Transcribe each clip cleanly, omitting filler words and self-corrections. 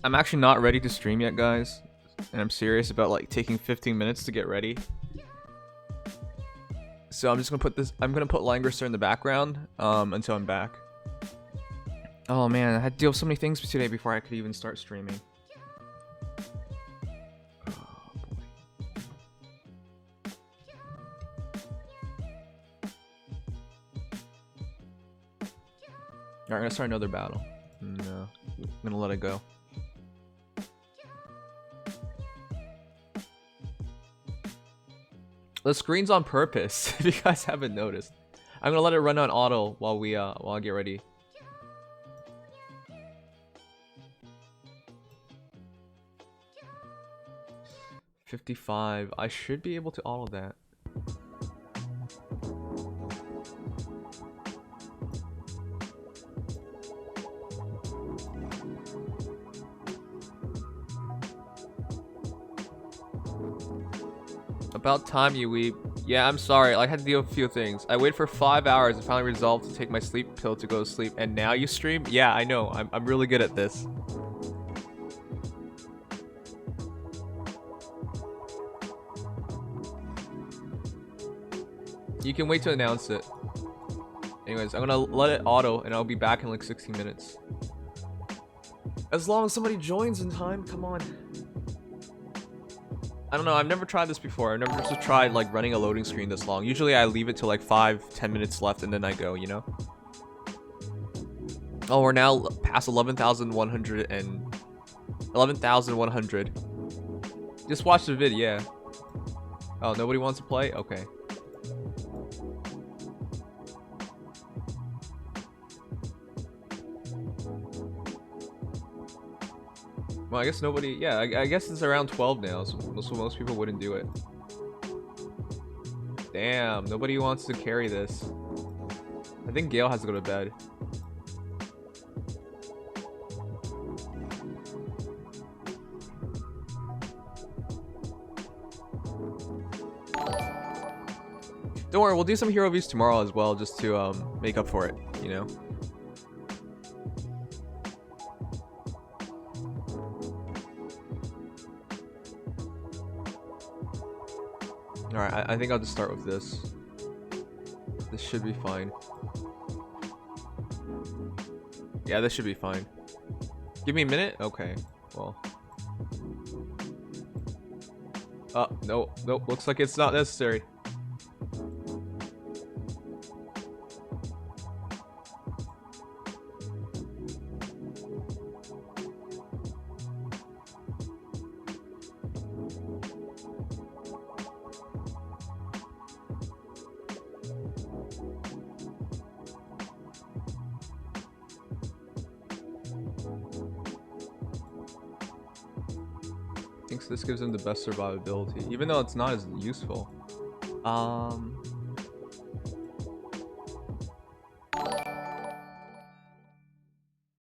I'm actually not ready to stream yet, guys. And I'm serious about like taking 15 minutes to get ready. So I'm just gonna put Langrisser in the background until I'm back. Oh man, I had to deal with so many things today before I could even start streaming. Oh, boy. Alright, I'm gonna start another battle. No, I'm gonna let it go. The screen's on purpose, if you guys haven't noticed. I'm gonna let it run on auto while I get ready. $55. I should be able to auto that. About time, you weep. Yeah, I'm sorry. I had to deal with a few things. I waited for 5 hours and finally resolved to take my sleep pill to go to sleep. And now you stream? Yeah, I know. I'm really good at this. You can wait to announce it. Anyways, I'm gonna let it auto and I'll be back in like 16 minutes. As long as somebody joins in time, come on. I don't know, I've never tried this before. I've never just tried like running a loading screen this long. Usually I leave it till like 5-10 minutes left and then I go, you know? Oh, we're now past 11,100 and 11,100. Just watch the vid, yeah. Oh, nobody wants to play? Okay. Well, I guess nobody... Yeah, I guess it's around 12 now, so most people wouldn't do it. Damn, nobody wants to carry this. I think Gale has to go to bed. Don't worry, we'll do some hero views tomorrow as well, just to make up for it, you know? Alright, I think I'll just start with this. This should be fine. Yeah, this should be fine. Give me a minute? Okay, well. No, nope, looks like it's not necessary. This gives him the best survivability, even though it's not as useful.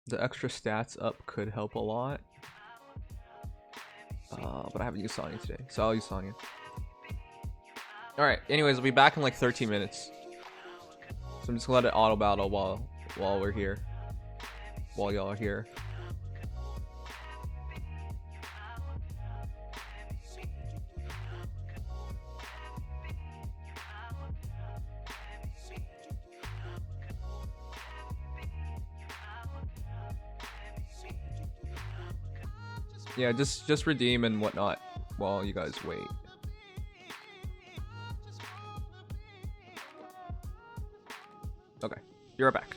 The extra stats up could help a lot. But I haven't used Sonya today, so I'll use Sonya. Alright, anyways, I'll be back in like 13 minutes. So I'm just gonna let it auto battle while we're here. While y'all are here. Yeah, just redeem and whatnot while you guys wait. Okay, you're back.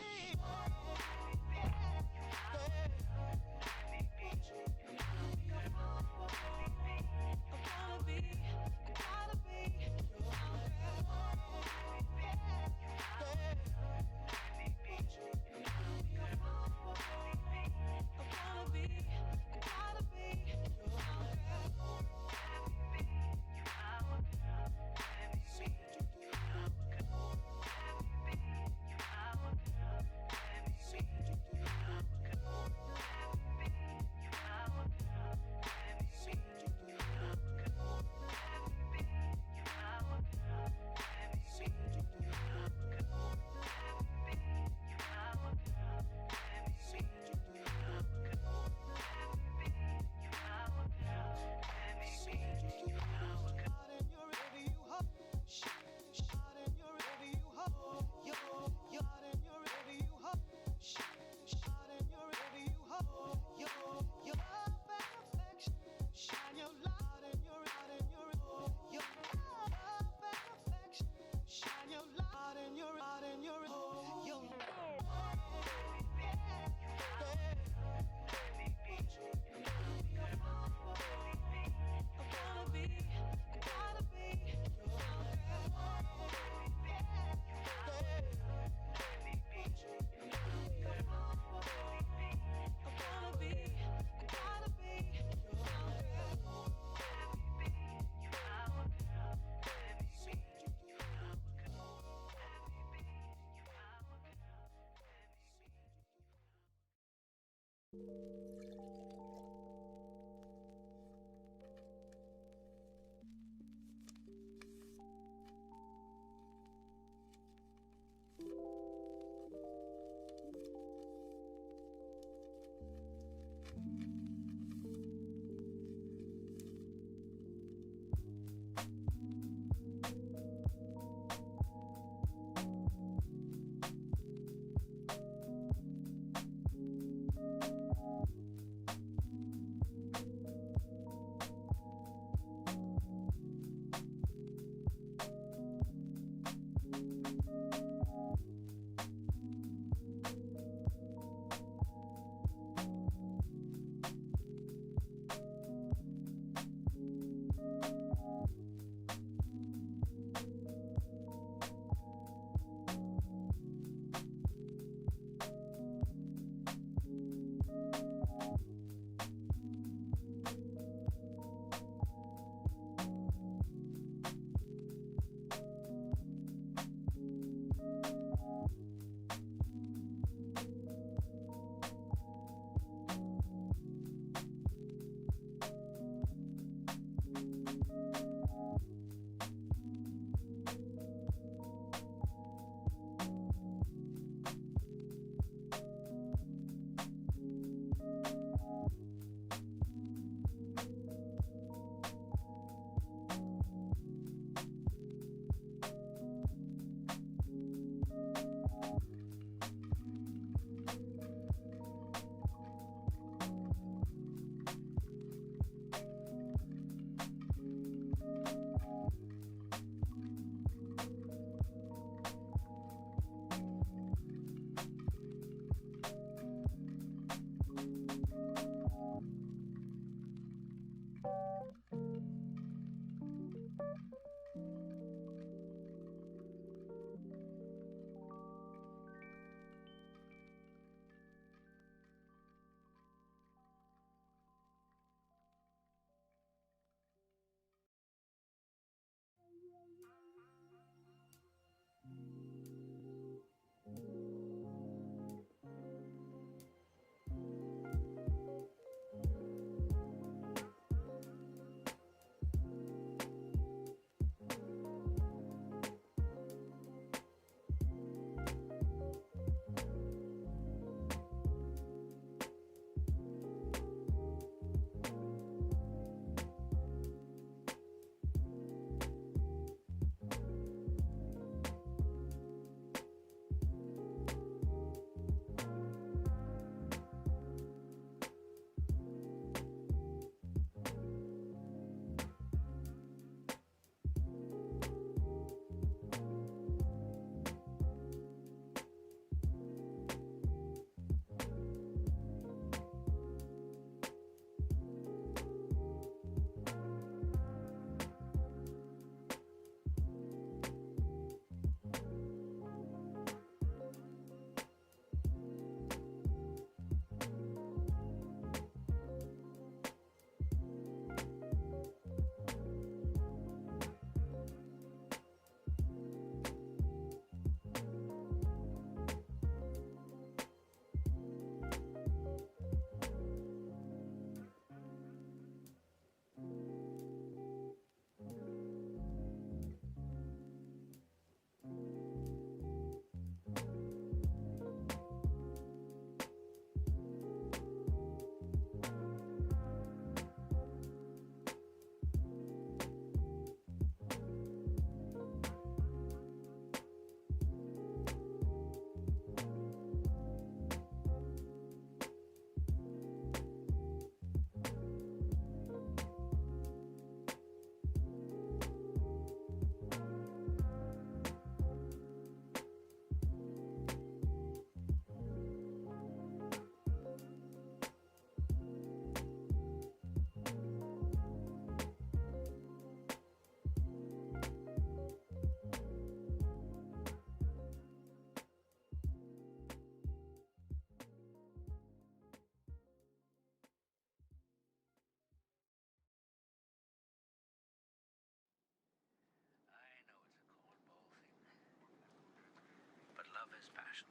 Love is passion.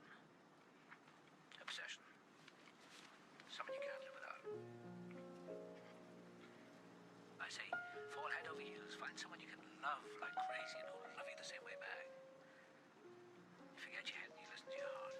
Obsession. Someone you can't live without. I say, fall head over heels. Find someone you can love like crazy and who'll love you the same way back. You forget your head and you listen to your heart.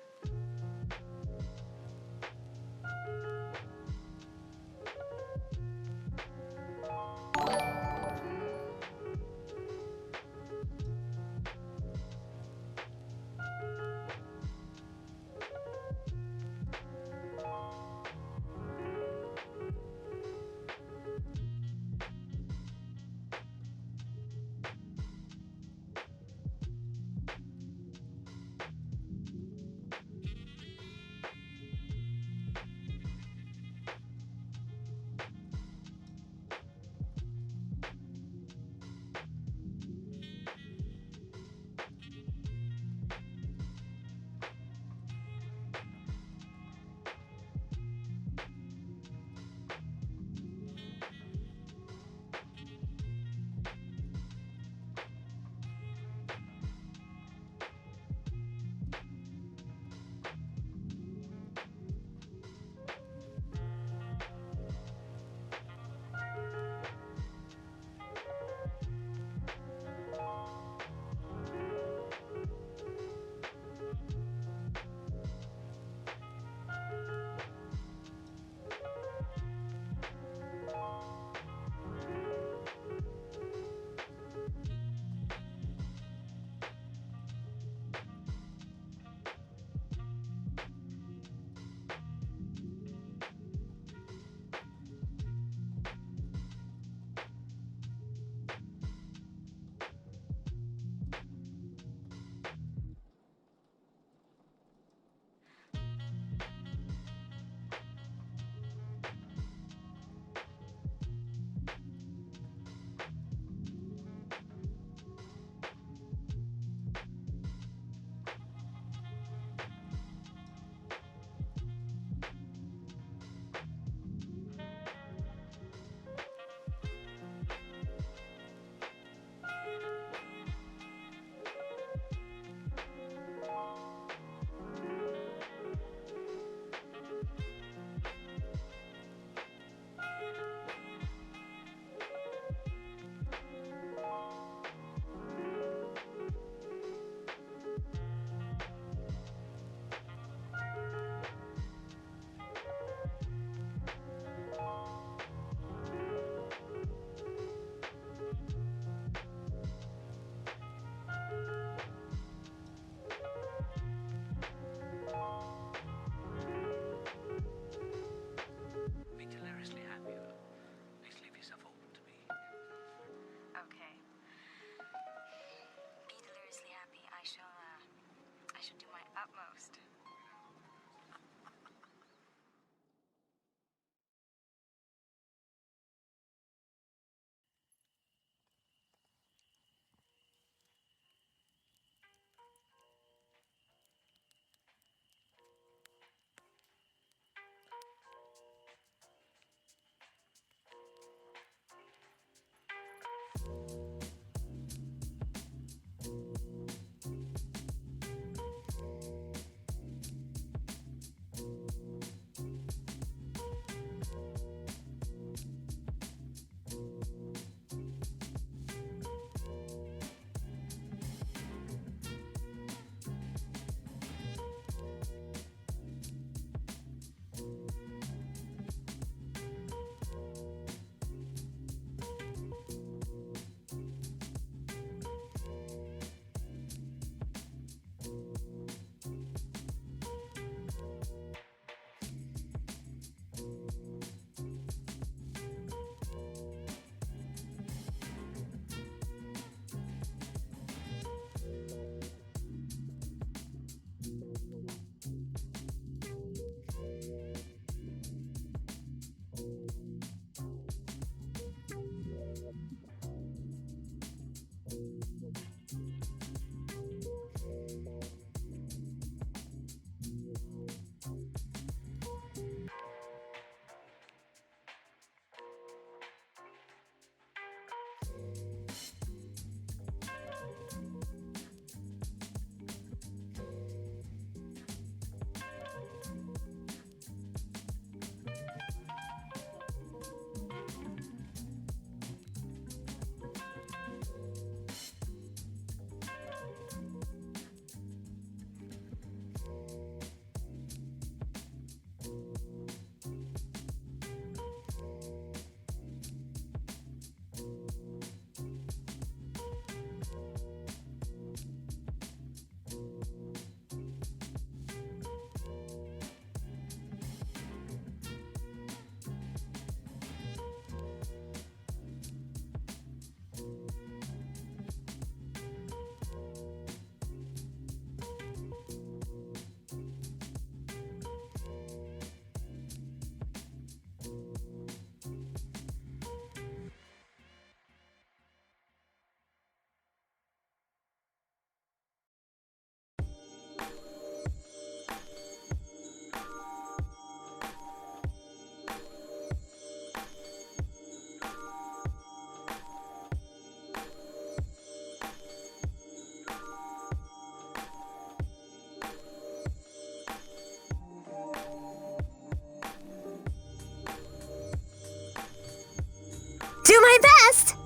my best!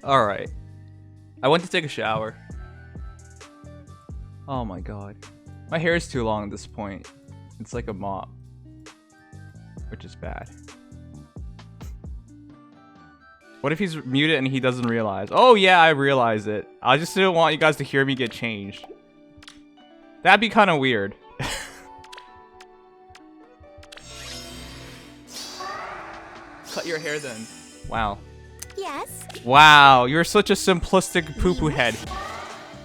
Alright. I went to take a shower. Oh my god. My hair is too long at this point. It's like a mop. Which is bad. What if he's muted and he doesn't realize? Oh yeah, I realized it. I just didn't want you guys to hear me get changed. That'd be kind of weird. Cut your hair then. Wow. Yes. Wow, you're such a simplistic poo-poo head.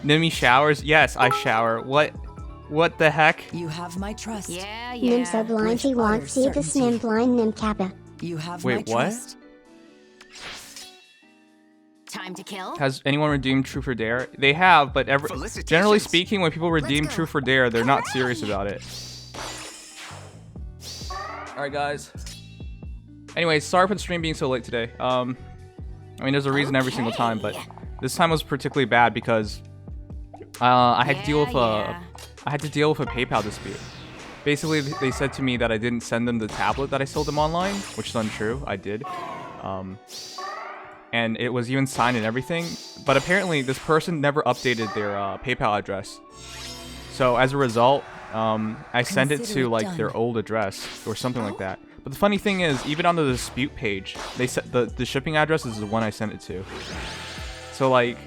Nimi showers? Yes, I shower. What the heck? You have my trust. Yeah, Nim yeah. so blind he With won't utter see the certainty. snim blind Nim kappa. You have Wait, my what? trust. Time to kill. Has anyone redeemed True for Dare? They have, but generally speaking, when people redeem True for Dare, they're not serious about it. Alright, guys. Anyways, sorry for the stream being so late today. I mean, there's a reason every single time, but this time was particularly bad because I had to deal with I had to deal with a PayPal dispute. Basically, they said to me that I didn't send them the tablet that I sold them online, which is untrue. I did. And it was even signed and everything. But apparently, this person never updated their PayPal address. So as a result, I sent it Consider to it like done. their old address or something like that. But the funny thing is, even on the dispute page, they said the shipping address is the one I sent it to. So like,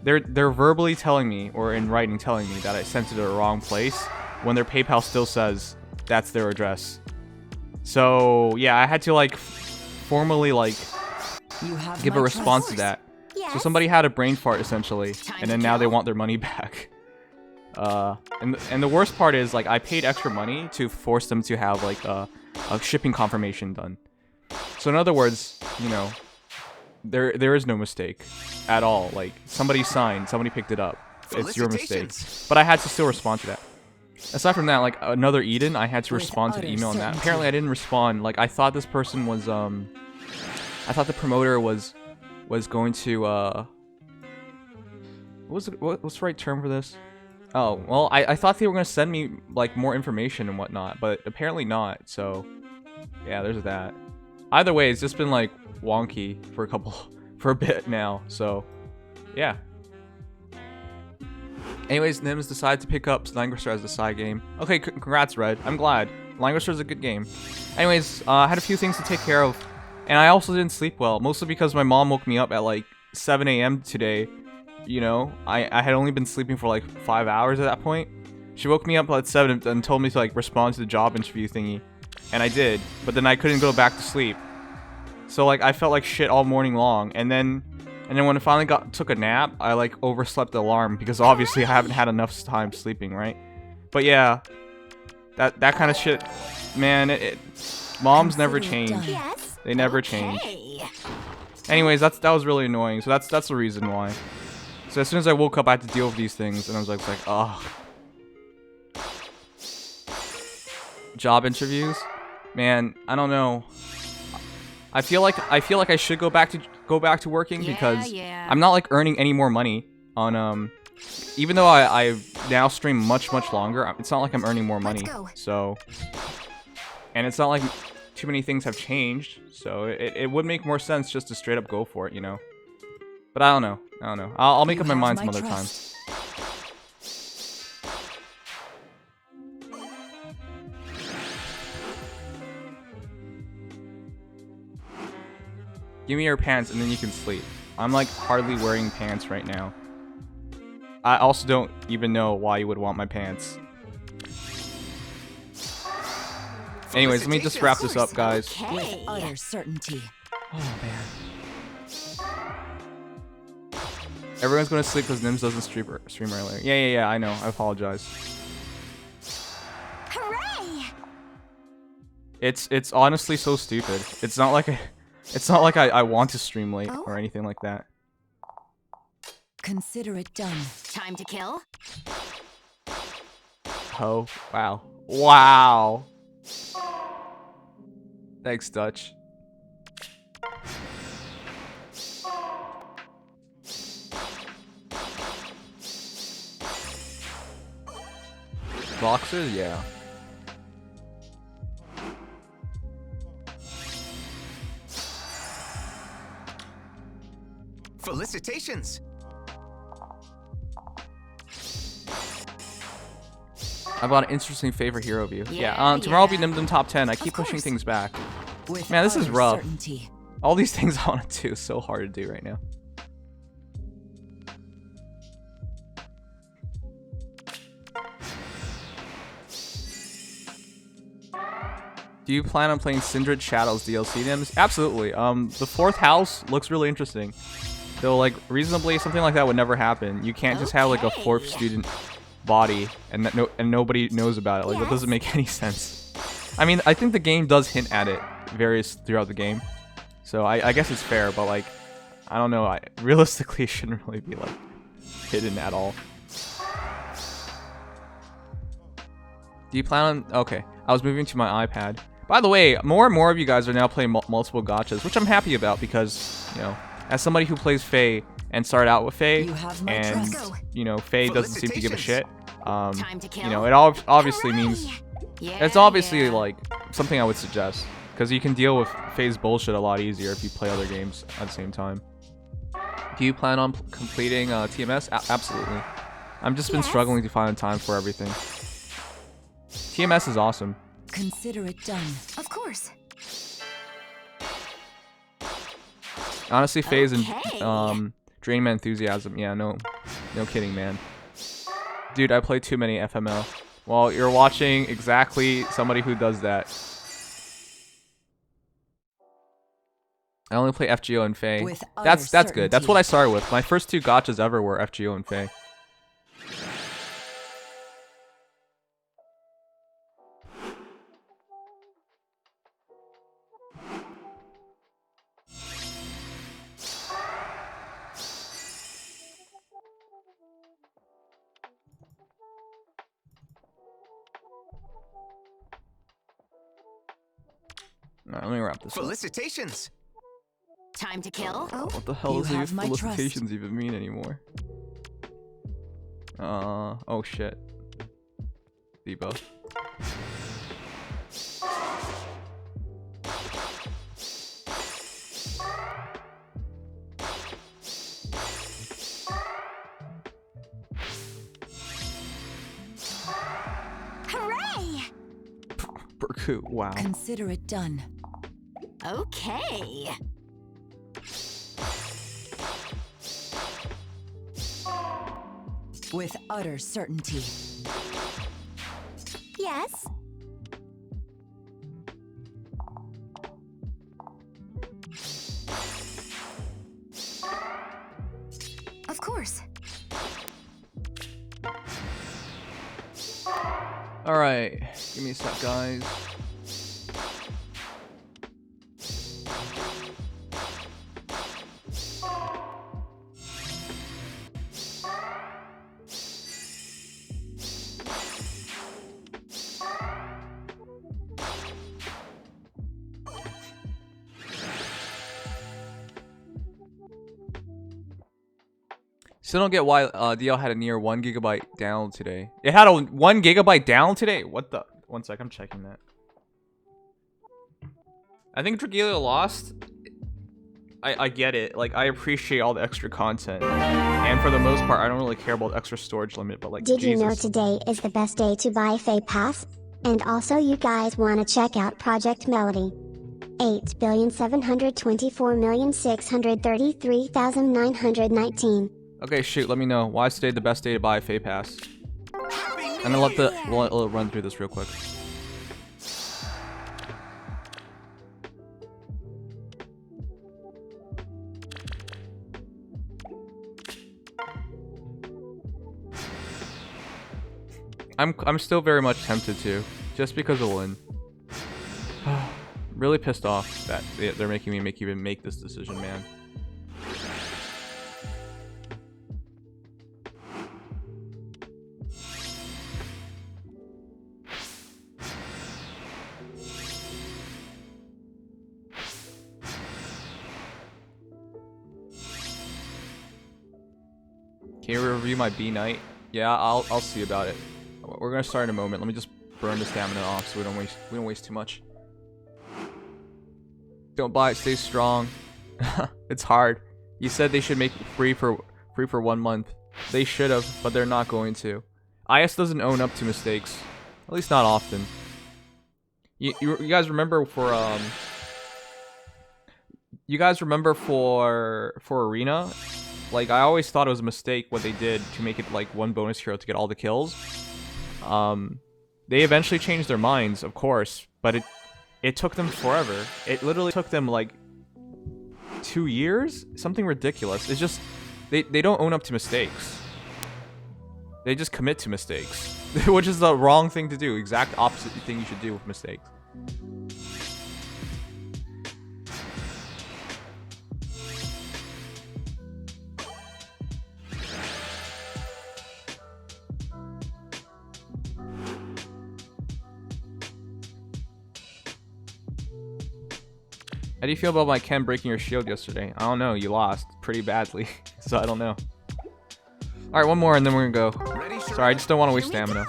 they're verbally telling me, or in writing telling me, that I sent it to the wrong place, when their PayPal still says that's their address. So yeah, I had to like formally like You have give my a response to trust. that. Yes. So somebody had a brain fart essentially, Time and to then now they kill. want their money back. And the worst part is like I paid extra money to force them to have like a shipping confirmation done. So in other words, you know, there is no mistake at all. Like somebody signed, somebody picked it up. It's your mistake. But I had to still respond to that. Aside from that, like another Eden, I had to With respond to the utter email on that. certainty. Apparently I didn't respond. Like I thought this person was I thought the promoter was going to what's the right term for this? Oh, well, I thought they were gonna send me like more information and whatnot, but apparently not. So yeah, there's that. Either way, it's just been like wonky for a bit now. So yeah. Anyways, Nims decided to pick up Langrisser as the side game. Okay, congrats, Red. I'm glad. Langrisser is a good game. Anyways, I had a few things to take care of, and I also didn't sleep well, mostly because my mom woke me up at like 7 a.m. today. You know, I had only been sleeping for like 5 hours at that point. She woke me up at 7 and told me to like respond to the job interview thingy, and I did, but then I couldn't go back to sleep. So like I felt like shit all morning long, and then when I finally took a nap, I like overslept the alarm because obviously I haven't had enough time sleeping, right? But yeah, that kind of shit, man. Moms never Consider it change. done. Yes. They never change. Okay. Anyways, that was really annoying. So that's the reason why. So as soon as I woke up, I had to deal with these things, and I was like, oh. Job interviews, man. I don't know. I feel like I should go back to working because Yeah. I'm not like earning any more money on even though I now stream much longer. It's not like I'm earning more money. go. So, and it's not like too many things have changed. So it would make more sense just to straight up go for it, you know. But I don't know. I'll make You up my have mind my some other time. trust. Give me your pants and then you can sleep. I'm like hardly wearing pants right now. I also don't even know why you would want my pants. Anyways, let me just wrap this up, guys. With Okay. utter certainty. Oh man. Everyone's gonna sleep because Nims doesn't stream earlier. Yeah, I know. I apologize. Hooray! It's honestly so stupid. It's not like I want to stream late or anything like that. Consider it done. Time to kill. Oh, wow. Wow. Thanks, Dutch. Boxers, yeah. Felicitations! I've got an interesting favorite hero view. Yeah, tomorrow will be yeah. Nimdom top 10. I keep course. pushing things back. With Man, this is utter rough. certainty. All these things I want to do is so hard to do right now. Do you plan on playing Kindred Shadows DLC Nims? Absolutely. The fourth house looks really interesting. Though, like, reasonably, something like that would never happen. You can't just have, like, a fourth Okay. student body and nobody knows about it. Like, that Yes. doesn't make any sense. I mean, I think the game does hint at it throughout the game. So, I guess it's fair, but, like, I don't know. Realistically, it shouldn't really be, like, hidden at all. Do you plan on... Okay. I was moving to my iPad. By the way, more and more of you guys are now playing multiple gachas, which I'm happy about because, you know, as somebody who plays Faye and started out with Faye, You have my and, trust. you know, Faye doesn't seem to give a shit. Time to kill. You know, it obviously means... Yeah, It's obviously, yeah. like, something I would suggest. Because you can deal with Faye's bullshit a lot easier if you play other games at the same time. Do you plan on completing TMS? Absolutely. I've just been Yes. struggling to find time for everything. TMS is awesome. Consider it done. Of course. Honestly, Faye's and Okay. Dream Enthusiasm. Yeah, no kidding, man. Dude, I play too many FML. Well, you're watching exactly somebody who does that. I only play FGO and Faye. With That's utter good. That's certainty. what I started with. My first two gachas ever were FGO and Faye. Alright, let me wrap this up. Felicitations! Time to kill. What the hell You does have these my trust. felicitations even mean anymore? Oh shit. Debo. Hooray! Burku, wow. Consider it done. Okay. With utter certainty. Yes. Of course. Alright, give me a sec, guys. Still don't get why DL had a near 1 GB down today. It had a 1 GB down today? What the? One sec, I'm checking that. I think Dragalia Lost, I get it. Like, I appreciate all the extra content. And for the most part, I don't really care about the extra storage limit, but like, Did you know Jesus. today is the best day to buy Fay Pass? And also you guys wanna check out Project Melody. 8,724,633,919. Okay, shoot, let me know. Why is today the best day to buy a Fay Pass? And then we'll run through this real quick. I'm still very much tempted to, just because of Lynn. Really pissed off that they're making me even make this decision, man. Can you review my B Knight? Yeah, I'll see about it. we're gonna start in a moment. Let me just burn the stamina off so we don't waste too much. Don't buy it. Stay strong. It's hard. You said they should make it free for 1 month. They should have, but they're not going to. IS doesn't own up to mistakes, at least not often. You guys remember for you guys remember for Arena? Like, I always thought it was a mistake what they did to make it like 1 bonus hero to get all the kills. They eventually changed their minds, of course, but it took them forever. It literally took them like 2 years? Something ridiculous. It's just, they don't own up to mistakes. They just commit to mistakes. Which is the wrong thing to do. Exact opposite thing you should do with mistakes. How do you feel about my Ken breaking your shield yesterday? I don't know, you lost pretty badly, so I don't know. Alright, one more and then we're gonna go. Sorry, I just don't want to waste stamina.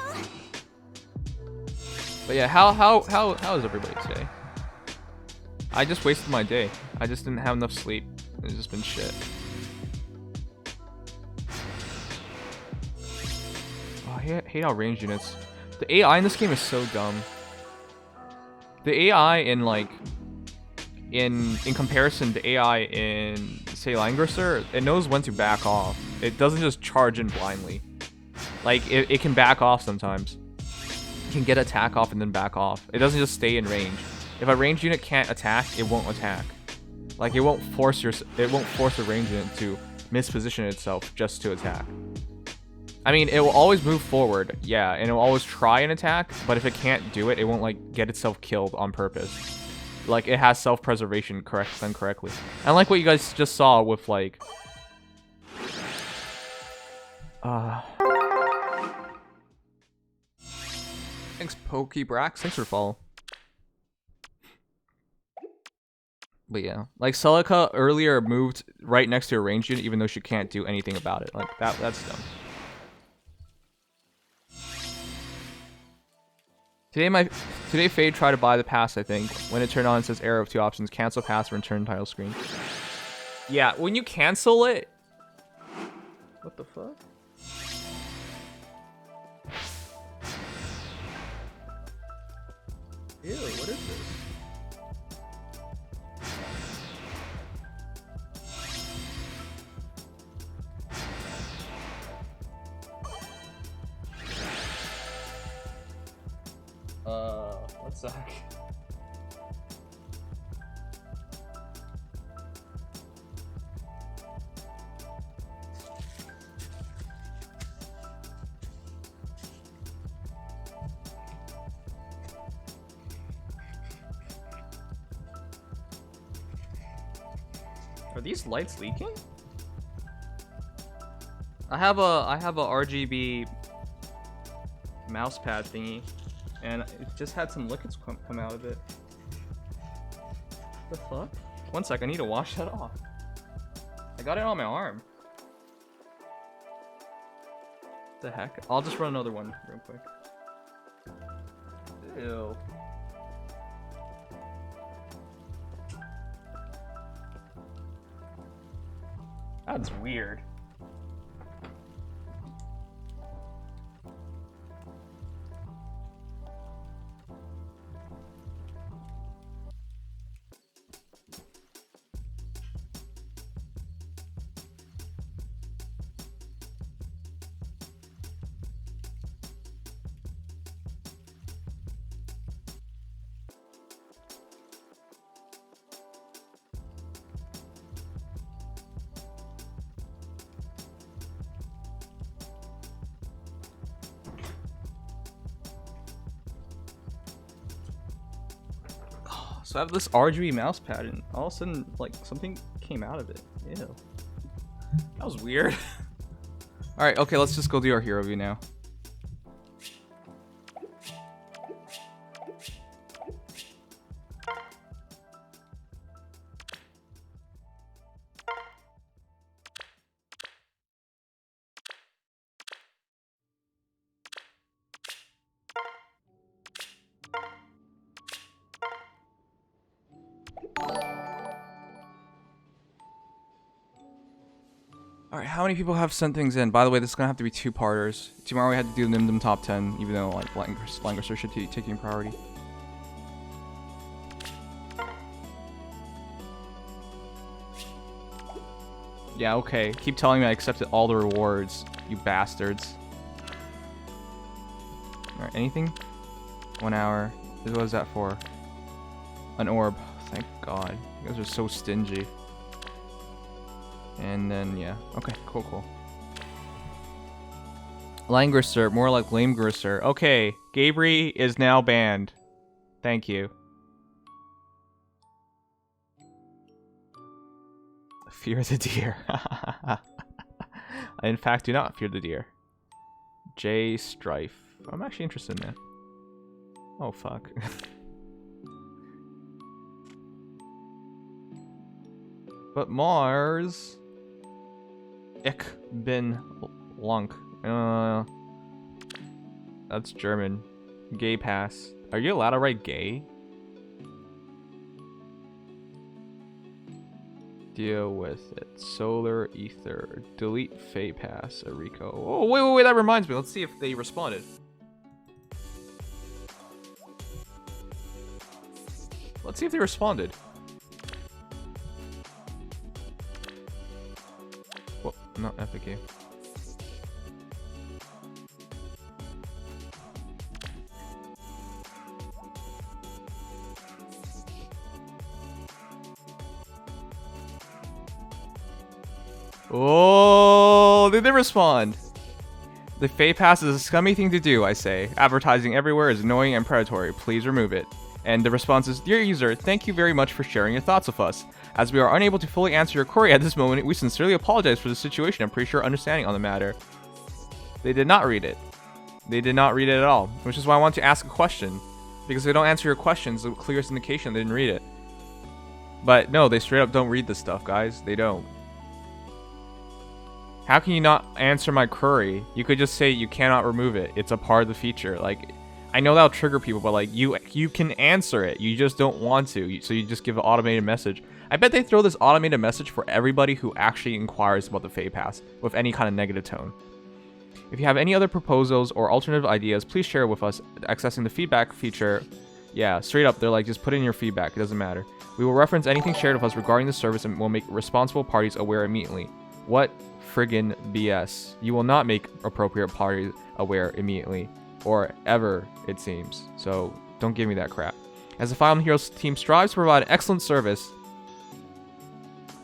But yeah, how is everybody today? I just wasted my day. I just didn't have enough sleep. It's just been shit. Oh, I hate how ranged units. The AI in this game is so dumb. The AI in like in comparison to AI in, say, Langrisser, it knows when to back off. It doesn't just charge in blindly. Like, it can back off sometimes. It can get attack off and then back off. It doesn't just stay in range. If a ranged unit can't attack, it won't attack. Like, it won't force a ranged unit to misposition itself just to attack. I mean, it will always move forward, yeah, and it will always try an attack, but if it can't do it, it won't, like, get itself killed on purpose. Like, it has self-preservation done correctly. And like what you guys just saw with, like... Thanks, Pokebrax. Thanks for follow. But yeah. Like, Celica earlier moved right next to a ranged unit, even though she can't do anything about it. Like, that's dumb. Today Fade tried to buy the pass, I think. When it turned on, it says error of 2 options. Cancel pass or return title screen. Yeah, when you cancel it... What the fuck? Ew, what is this? One sec. Are these lights leaking? I have a RGB mouse pad thingy, and it just had some liquids come out of it. The fuck? One sec, I need to wash that off. I got it on my arm. The heck? I'll just run another one real quick. Ew. That's weird. So I have this RGB mouse pad, and all of a sudden, like, something came out of it. Ew. That was weird. Alright, okay, let's just go do our hero view now. Alright, how many people have sent things in? By the way, this is gonna have to be 2-parters. Tomorrow we had to do the Nimdom top 10, even though like Langrisser should be taking priority. Yeah, okay. Keep telling me I accepted all the rewards, you bastards. Alright, anything? 1 hour. What was that for? An orb. Thank God. You guys are so stingy. And then, yeah. Okay, cool, cool. Langrisser, more like Langrisser. Okay, Gabri is now banned. Thank you. Fear the deer. I, in fact, do not fear the deer. J Strife. I'm actually interested in that. Oh, fuck. But Mars... Ich bin Lunk. That's German. Gay pass. Are you allowed to write gay? Deal with it. Solar ether. Delete Fey pass. Arico. Oh, wait. That reminds me. Let's see if they responded. Let's see if they responded. Well, not FAQ. Oh, did they respond? The Fey Pass is a scummy thing to do, I say. Advertising everywhere is annoying and predatory. Please remove it. And the response is, Dear user, thank you very much for sharing your thoughts with us. As we are unable to fully answer your query at this moment, we sincerely apologize for the situation and appreciate your understanding on the matter. They did not read it. They did not read it at all, which is why I want to ask a question. Because if they don't answer your questions, the clearest indication they didn't read it. But no, they straight up don't read this stuff, guys. They don't. How can you not answer my query? You could just say you cannot remove it. It's a part of the feature. Like, I know that'll trigger people, but like you can answer it. You just don't want to. So you just give an automated message. I bet they throw this automated message for everybody who actually inquires about the Fey Pass with any kind of negative tone. If you have any other proposals or alternative ideas, please share with us. Accessing the feedback feature. Yeah, straight up, they're like, just put in your feedback. It doesn't matter. We will reference anything shared with us regarding the service and will make responsible parties aware immediately. What friggin' BS. You will not make appropriate parties aware immediately. Or ever, it seems. So, don't give me that crap. As the Fire Emblem Heroes team strives to provide excellent service,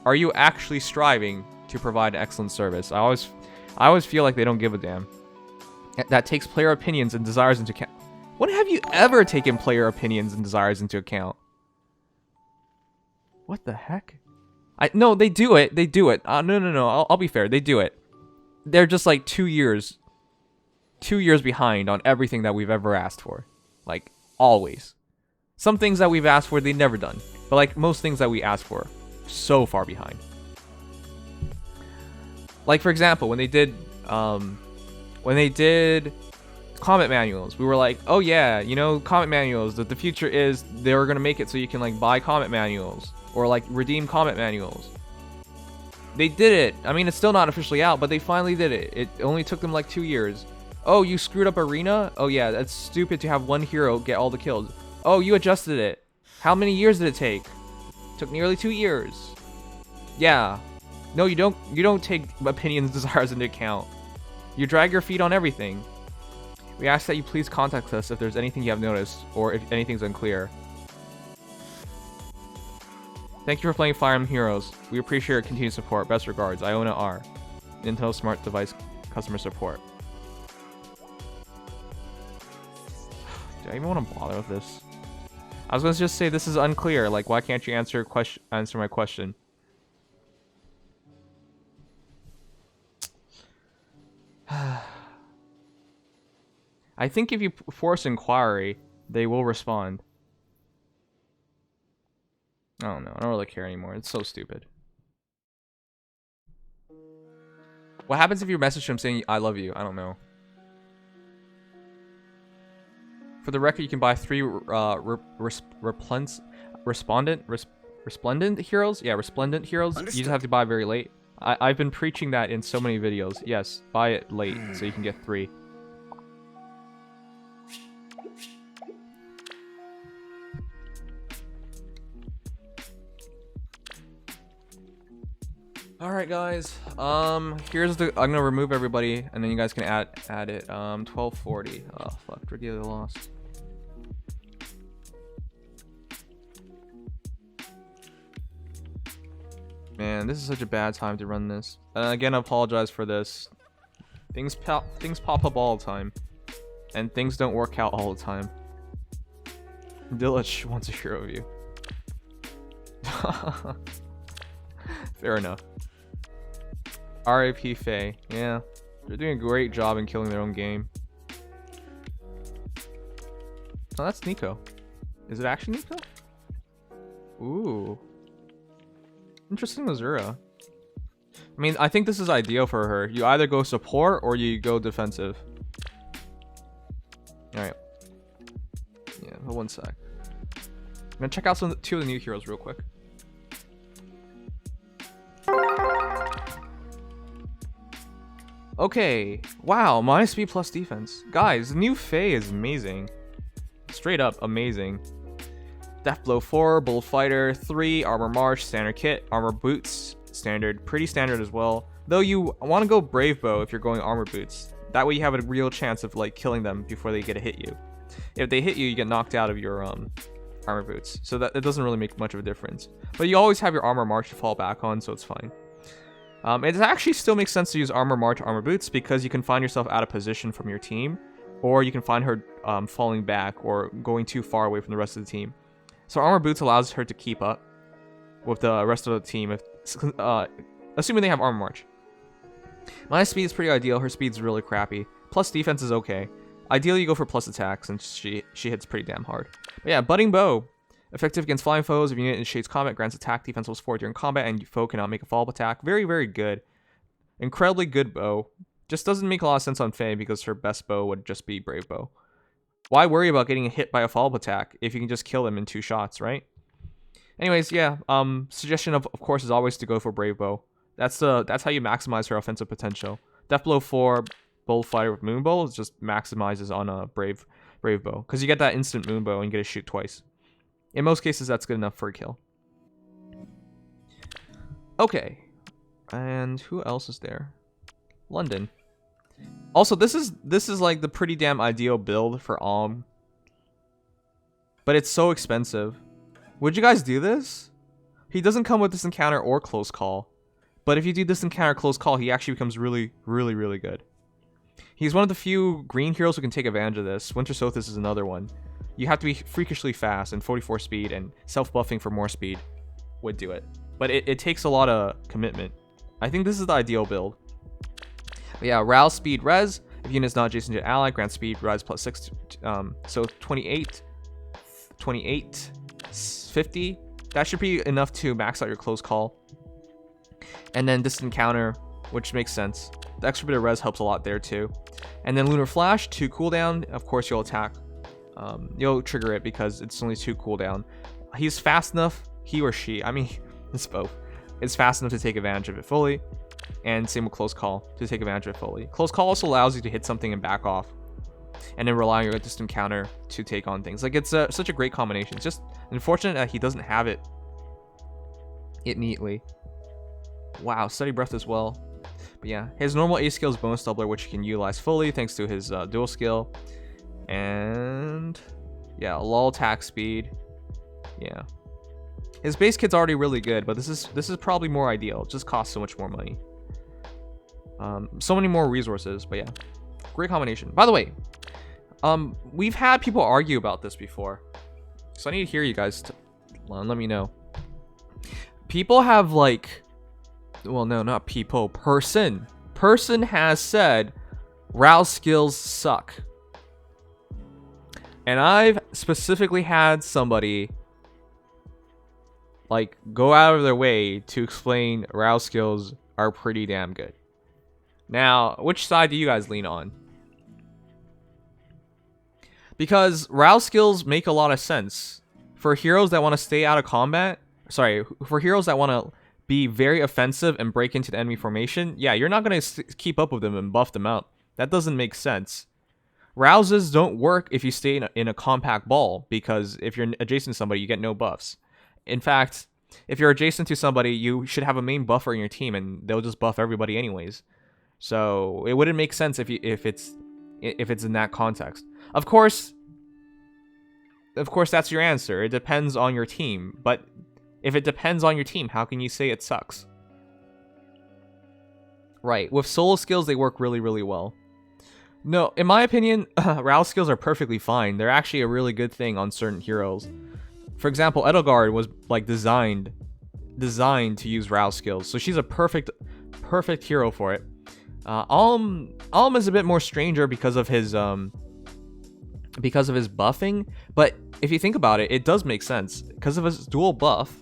are you actually striving to provide excellent service? I always feel like they don't give a damn. That takes player opinions and desires into account. When have you ever taken player opinions and desires into account? What the heck? No, they do it. They do it. No. I'll be fair. They do it. They're just like 2 years behind on everything that we've ever asked for. Like, always. Some things that we've asked for, they've never done. But like, most things that we ask for, so far behind. Like, for example, when they did comment manuals, we were like, oh yeah, you know, comment manuals, that the future is they were gonna make it so you can like buy comment manuals or like redeem comment manuals. They did it. I mean, it's still not officially out, but they finally did it. It only took them like 2 years. Oh, you screwed up arena? Oh yeah, that's stupid to have one hero get all the kills. Oh, you adjusted it. How many years did it take? Took nearly 2 years. Yeah. No, you don't take opinions, desires into account. You drag your feet on everything. We ask that you please contact us if there's anything you have noticed or if anything's unclear. Thank you for playing Fire Emblem Heroes. We appreciate your continued support. Best regards, Iona R. Nintendo Smart Device Customer Support. Do I even want to bother with this? I was going to just say this is unclear. Like, why can't you answer my question? I think if you force inquiry, they will respond. I don't know. I don't really care anymore. It's so stupid. What happens if you message them saying, I love you? I don't know. For the record, you can buy 3 resplendent heroes. Yeah, resplendent heroes. You just have to buy very late. I've been preaching that in so many videos. Yes, buy it late so you can get 3. Alright guys, here's the, I'm gonna remove everybody and then you guys can add it. 1240. Oh fuck, Dragalia Lost. Man, this is such a bad time to run this. Again, I apologize for this. Things pop up all the time. And things don't work out all the time. Dillich wants a hero view. Fair enough. RIP Faye. Yeah. They're doing a great job in killing their own game. Oh, that's Nico. Is it actually Nico? Ooh. Interesting Azura. I mean, I think this is ideal for her. You either go support or you go defensive. Alright. Yeah, hold 1 sec. I'm gonna check out two of the new heroes real quick. Okay. Wow, minus B plus defense. Guys, the new Faye is amazing. Straight up amazing. Death Blow 4, Bold Fighter 3, Armor March, Standard Kit, Armor Boots, Standard, pretty standard as well. Though you want to go Brave Bow if you're going Armor Boots. That way you have a real chance of like killing them before they get to hit you. If they hit you, you get knocked out of your Armor Boots. So that it doesn't really make much of a difference. But you always have your Armor March to fall back on, so it's fine. It actually still makes sense to use Armor March, Armor Boots because you can find yourself out of position from your team, or you can find her falling back or going too far away from the rest of the team. So Armor Boots allows her to keep up with the rest of the team, if assuming they have Armor March. My speed is pretty ideal. Her speed's really crappy. Plus defense is okay. Ideally, you go for plus attack since she hits pretty damn hard. But yeah, Budding Bow. Effective against flying foes. If a unit initiates combat, grants attack defense plus 4 during combat, and your foe cannot make a follow-up attack. Very, very good. Incredibly good bow. Just doesn't make a lot of sense on Faye because her best bow would just be Brave Bow. Why worry about getting hit by a follow-up attack if you can just kill them in 2 shots, right? Anyways, yeah. Suggestion of course is always to go for Brave Bow. That's how you maximize her offensive potential. Death Blow 4, Bold Fighter with Moon Bow just maximizes on a Brave Bow because you get that instant Moon Bow and you get to shoot twice. In most cases, that's good enough for a kill. Okay, and who else is there? London. Also, this is like the pretty damn ideal build for Alm, but it's so expensive. Would you guys do this? He doesn't come with this encounter or close call, but if you do this encounter close call, he actually becomes really, really, really good. He's one of the few green heroes who can take advantage of this. Winter Sothis is another one. You have to be freakishly fast and 44 speed, and self-buffing for more speed would do it. But it takes a lot of commitment. I think this is the ideal build. But yeah, Rouse Speed Res. If unit is not adjacent to an ally, grant Speed Res plus 6. So 28, 50. That should be enough to max out your close call. And then this encounter, which makes sense. The extra bit of res helps a lot there too. And then Lunar Flash, 2 cooldown. Of course, you'll attack. You'll trigger it because it's only 2 cooldown. He's fast enough, he or she, I mean, it's both. It's fast enough to take advantage of it fully. And same with Close Call to take advantage of it fully. Close Call also allows you to hit something and back off. And then rely on your distant counter to take on things. Like, it's such a great combination. It's just unfortunate that he doesn't have it neatly. Wow, Steady Breath as well. But yeah, his normal A skill is bonus doubler, which he can utilize fully thanks to his dual skill. And yeah, lull attack speed. Yeah, his base kit's already really good, but this is probably more ideal. It just costs so much more money. So many more resources, but yeah, great combination. By the way, we've had people argue about this before, so I need to hear you guys let me know. People have like, well, no, not people, person has said Rouse skills suck. And I've specifically had somebody like go out of their way to explain Rouse skills are pretty damn good. Now, which side do you guys lean on? Because Rouse skills make a lot of sense for heroes that want to stay out of combat. Sorry, for heroes that want to be very offensive and break into the enemy formation, yeah, you're not going to keep up with them and buff them out. That doesn't make sense. Rouses don't work if you stay in a compact ball, because if you're adjacent to somebody, you get no buffs. In fact, if you're adjacent to somebody, you should have a main buffer in your team, and they'll just buff everybody anyways. So it wouldn't make sense if it's in that context. Of course, that's your answer. It depends on your team, but if it depends on your team, how can you say it sucks? Right, with solo skills, they work really, really well. No, in my opinion, rouse skills are perfectly fine. They're actually a really good thing on certain heroes. For example, Edelgard was like designed to use rouse skills, so she's a perfect hero for it. Alm is a bit more stranger because of his buffing, but if you think about it, it does make sense. Because of his dual buff,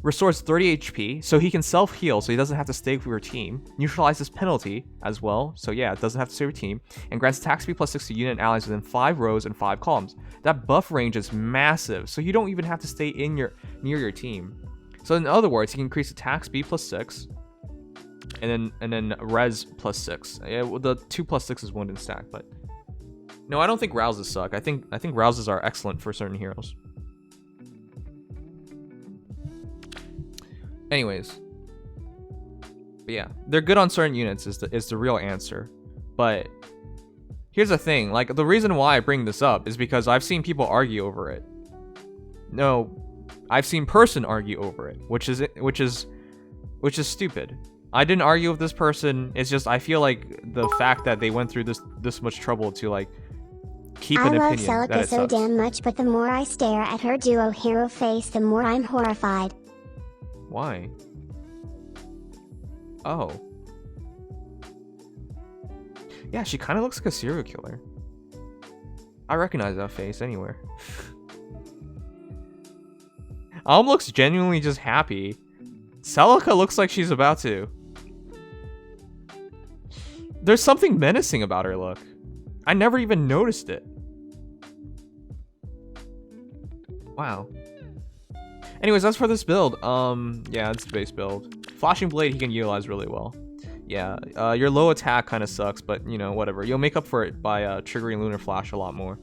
restores 30 HP, so he can self-heal, so he doesn't have to stay with your team. Neutralizes penalty as well, so yeah, it doesn't have to stay with your team. And grants attack speed +6 to unit and allies within 5 rows and 5 columns. That buff range is massive, so you don't even have to stay near your team. So in other words, he can increase attack speed +6, and then res +6. Yeah, well, the 2 +6 is one in stack, but no, I don't think rouses suck. I think rouses are excellent for certain heroes. Anyways, but yeah, they're good on certain units is the real answer. But here's the thing, like the reason why I bring this up is because I've seen people argue over it. No, I've seen person argue over it, which is stupid. I didn't argue with this person. It's just I feel like the fact that they went through this much trouble to like keep an opinion that it I love Celica so sucks. damn much, but the more I stare at her duo hero face, the more I'm horrified. Why? Oh. Yeah, she kind of looks like a serial killer. I recognize that face anywhere. Alm looks genuinely just happy. Celica looks like she's about to. There's something menacing about her look. I never even noticed it. Wow. Anyways, as for this build, yeah, it's base build. Flashing Blade he can utilize really well. Yeah, your low attack kind of sucks, but you know, whatever. You'll make up for it by triggering Lunar Flash a lot more.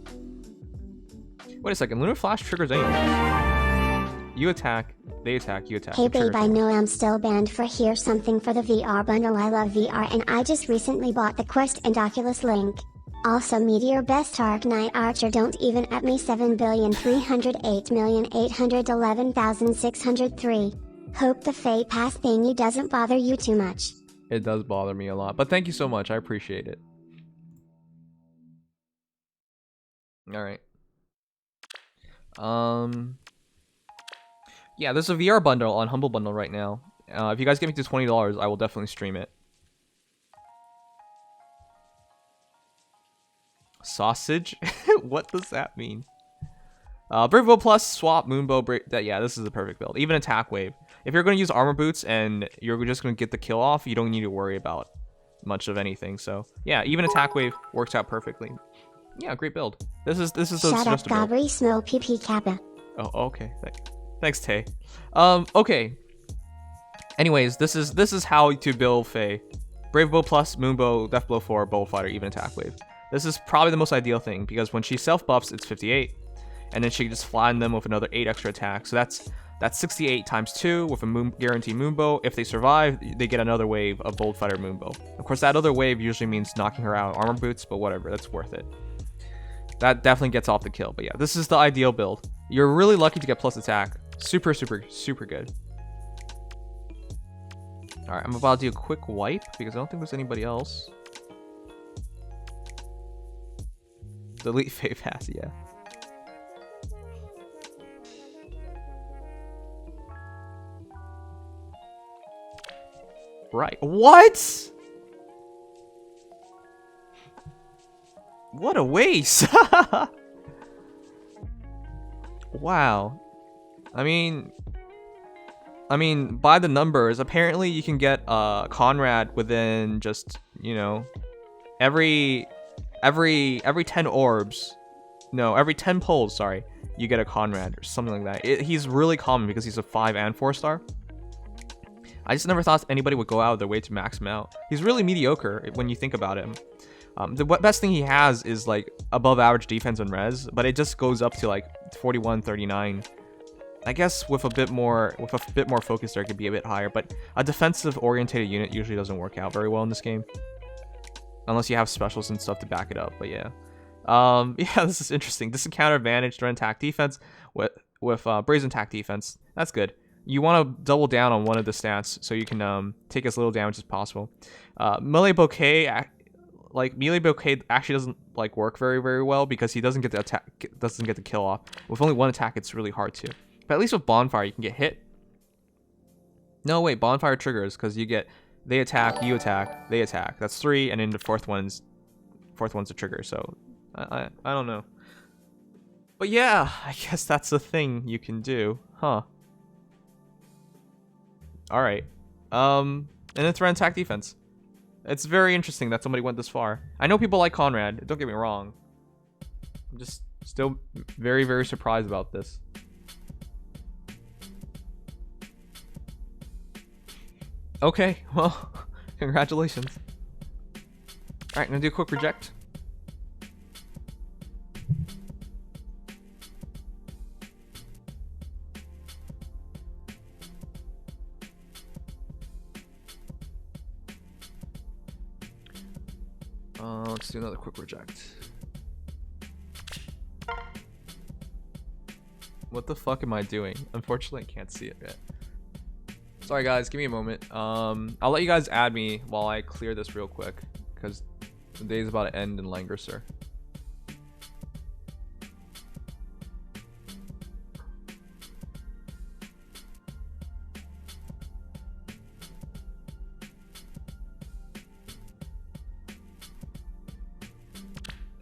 Wait a second, Lunar Flash triggers anything. You attack, they attack, you attack. Hey You trigger babe, I things. know I'm still banned for here's something for the VR bundle. I love VR and I just recently bought the Quest and Oculus Link. Also Meteor Best Arc Knight Archer don't even at me 7,308,811,603. Hope the Fate Pass thingy doesn't bother you too much. It does bother me a lot, but thank you so much. I appreciate it. All right. Yeah, there's a VR bundle on Humble Bundle right now. If you guys get me to $20, I will definitely stream it. Sausage? What does that mean? Brave Bow Plus, swap, Moonbow, yeah, this is the perfect build. Even Attack Wave. If you're going to use Armor Boots and you're just going to get the kill off, you don't need to worry about much of anything. So, yeah, even Attack Wave works out perfectly. Yeah, great build. This is Shut up, just a build. Gabri Smell PP Kappa. Oh, okay. Thanks, Tay. Okay. Anyways, this is how to build Faye. Brave Bow Plus, Moonbow, Death Blow 4, Bolt Fighter, even Attack Wave. This is probably the most ideal thing because when she self-buffs, it's 58. And then she can just flatten them with another 8 extra attacks. So that's 68 times 2 with a guaranteed Moonbow. If they survive, they get another wave of Bolt Fighter Moonbow. Of course, that other wave usually means knocking her out Armor Boots, but whatever, that's worth it. That definitely gets off the kill. But yeah, this is the ideal build. You're really lucky to get plus attack. Super, super, super good. Alright, I'm about to do a quick wipe because I don't think there's anybody else. Delete Fate Pass, yeah. Right. What? What a waste. Wow. I mean, by the numbers, apparently you can get Conrad within just, you know, every 10 orbs. No, every 10 pulls, sorry, you get a Conrad or something like that. He's really common because he's a 5 and 4 star. I just never thought anybody would go out of their way to max him out. He's really mediocre when you think about him. The best thing he has is like above average defense and res, but it just goes up to like 41, 39. I guess with a bit more focus there, it could be a bit higher, but a defensive orientated unit usually doesn't work out very well in this game. Unless you have specials and stuff to back it up, but yeah. Yeah, this is interesting. This is counter advantage, threat attack defense with brazen attack defense. That's good. You want to double down on one of the stats so you can take as little damage as possible. Melee bouquet, like melee bouquet actually doesn't like work very well because he doesn't get the attack, doesn't get the kill off. With only one attack, it's really hard to. But at least with bonfire, you can get hit. No, wait, bonfire triggers because you get they attack, you attack, they attack. That's 3, and then the fourth one's a trigger. So I don't know. But yeah, I guess that's the thing you can do, huh? All right. And then threat attack defense. It's very interesting that somebody went this far. I know people like Conrad. Don't get me wrong. I'm just still very surprised about this. Okay, well, congratulations. All right, I'm gonna do a quick reject. Let's do another quick reject. What the fuck am I doing? Unfortunately, I can't see it yet. Sorry guys, give me a moment. I'll let you guys add me while I clear this real quick, because the day's about to end in Langrisser.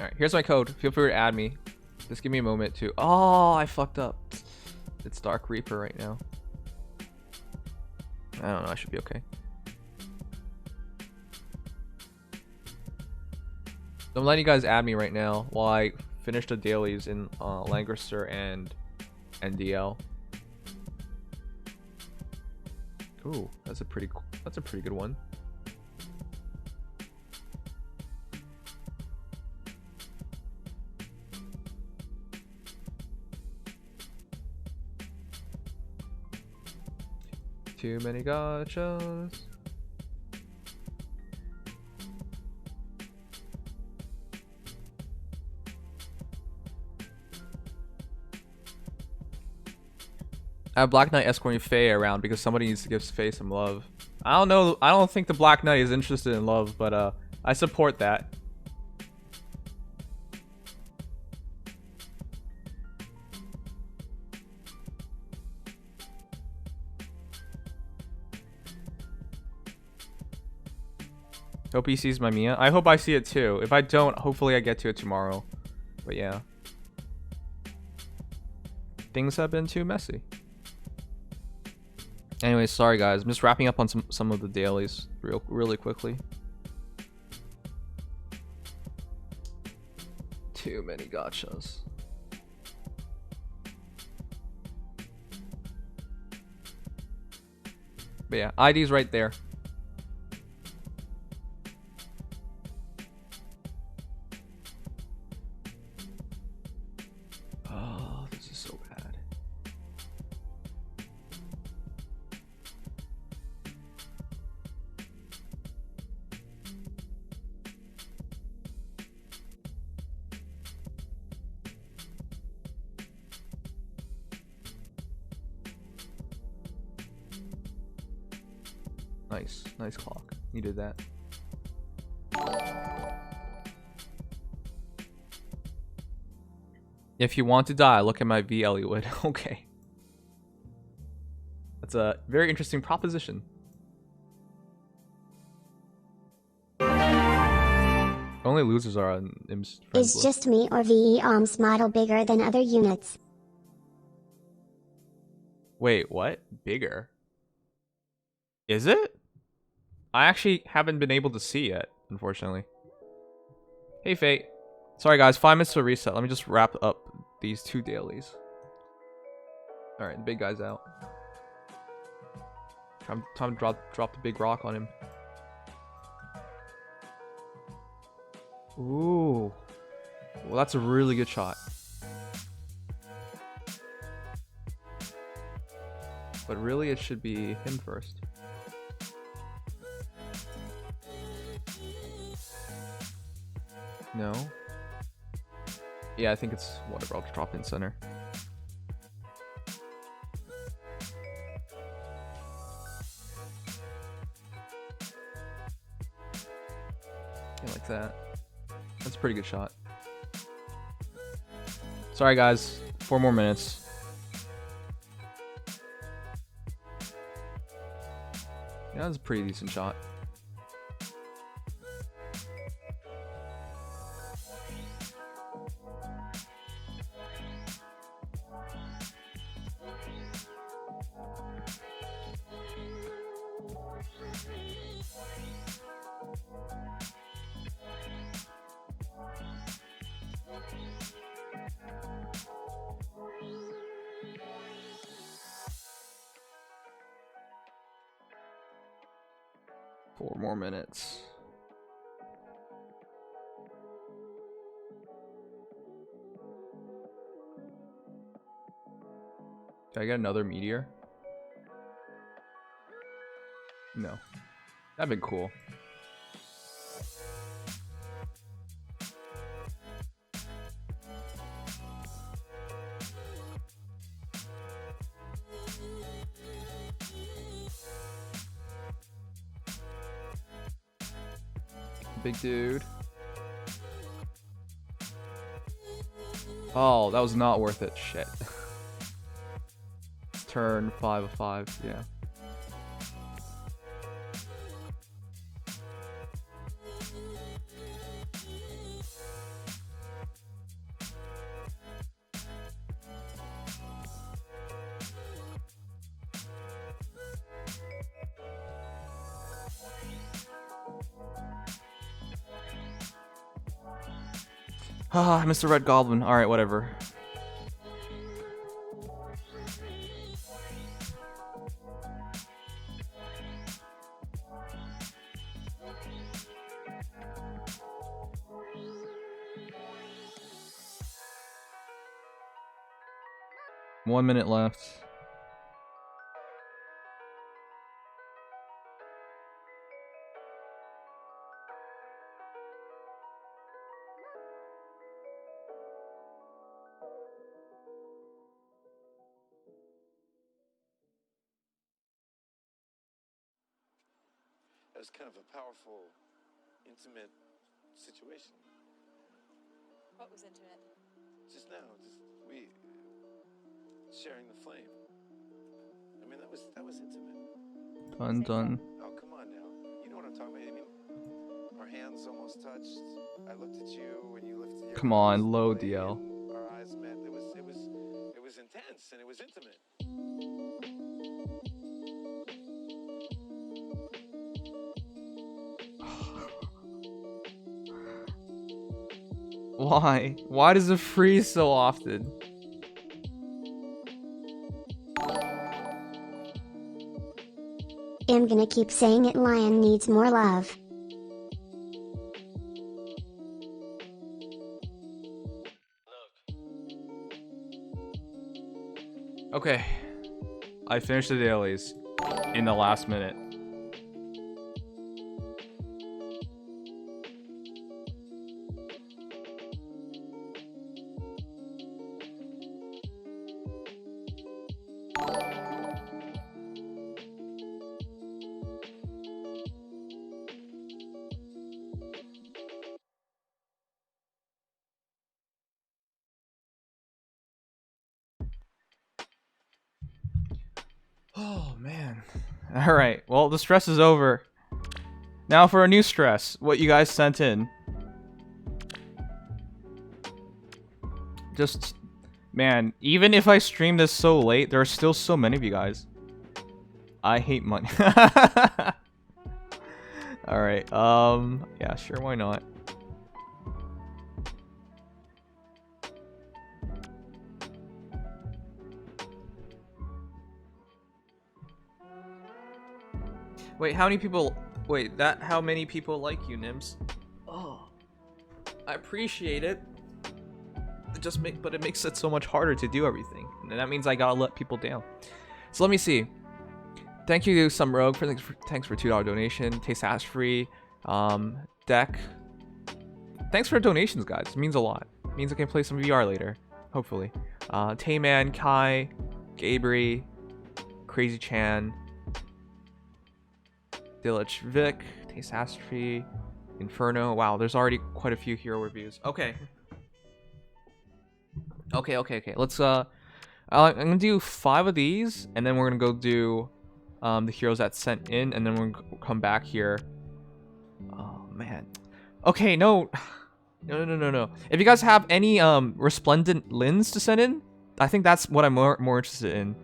Alright, here's my code. Feel free to add me. Just give me a moment to... Oh, I fucked up. It's Dark Reaper right now. I don't know, I should be okay. So I'm letting you guys add me right now while I finish the dailies in Langrisser and NDL. Ooh, that's a pretty good one. Too many gachas. I have Black Knight escorting Faye around because somebody needs to give Faye some love. I don't know. I don't think the Black Knight is interested in love, but I support that. Hope he sees my Mia. I hope I see it too. If I don't, hopefully I get to it tomorrow. But yeah. Things have been too messy. Anyways, sorry guys. I'm just wrapping up on some of the dailies really quickly. Too many gachas. But yeah, ID's right there. Nice clock. You did that. If you want to die, look at my V, Elliowood. Okay. That's a very interesting proposition. Only losers are on Im's friends Is list. just me or VE arms model bigger than other units? Wait, what? Bigger? Is it? I actually haven't been able to see yet, unfortunately. Hey, Fate. Sorry, guys. 5 minutes to reset. Let me just wrap up these 2 dailies. Alright, the big guy's out. Time to drop the big rock on him. Ooh. Well, that's a really good shot. But really, it should be him first. No. Yeah, I think it's whatever. I'll just drop in center. Yeah, like that. That's a pretty good shot. Sorry, guys. 4 more minutes. Yeah, that's a pretty decent shot. Four more minutes. Can I get another meteor? No. That'd been cool. Big dude. Oh, that was not worth it. Shit. Turn 5 of 5. Yeah. Ah, Mr. Red Goblin. Alright, whatever. One minute left. It was kind of a powerful, intimate situation. What was intimate? Just now, just we sharing the flame. I mean, that was intimate. Done. Oh, come on now. You know what I'm talking about. I mean, our hands almost touched. I looked at you when you lifted your Come on, arms low away, DL. and our eyes met. It was intense and it was intimate. Why? Why does it freeze so often? I'm gonna keep saying it, Lion needs more love. Okay. I finished the dailies in the last minute. Oh, man. Alright, well, the stress is over. Now for a new stress. What you guys sent in. Just, man, even if I stream this so late, there are still so many of you guys. I hate money. Alright, yeah, sure, why not? Wait, how many people? Wait, how many people like you, Nims? Oh, I appreciate it. But it makes it so much harder to do everything, and that means I gotta let people down. So let me see. Thank you to Some Rogue thanks for $2 donation. Taste Ash Free, Deck. Thanks for donations, guys. It means a lot. It means I can play some VR later, hopefully. Tayman, Kai, Gabri, Crazy Chan, Dilich Vic, Taste Ash Free, Inferno. Wow, there's already quite a few hero reviews. Okay. Let's I'm gonna do 5 of these, and then we're gonna go do the heroes that sent in, and then we're gonna come back here. Oh man. Okay, no. If you guys have any resplendent lens to send in, I think that's what I'm more interested in.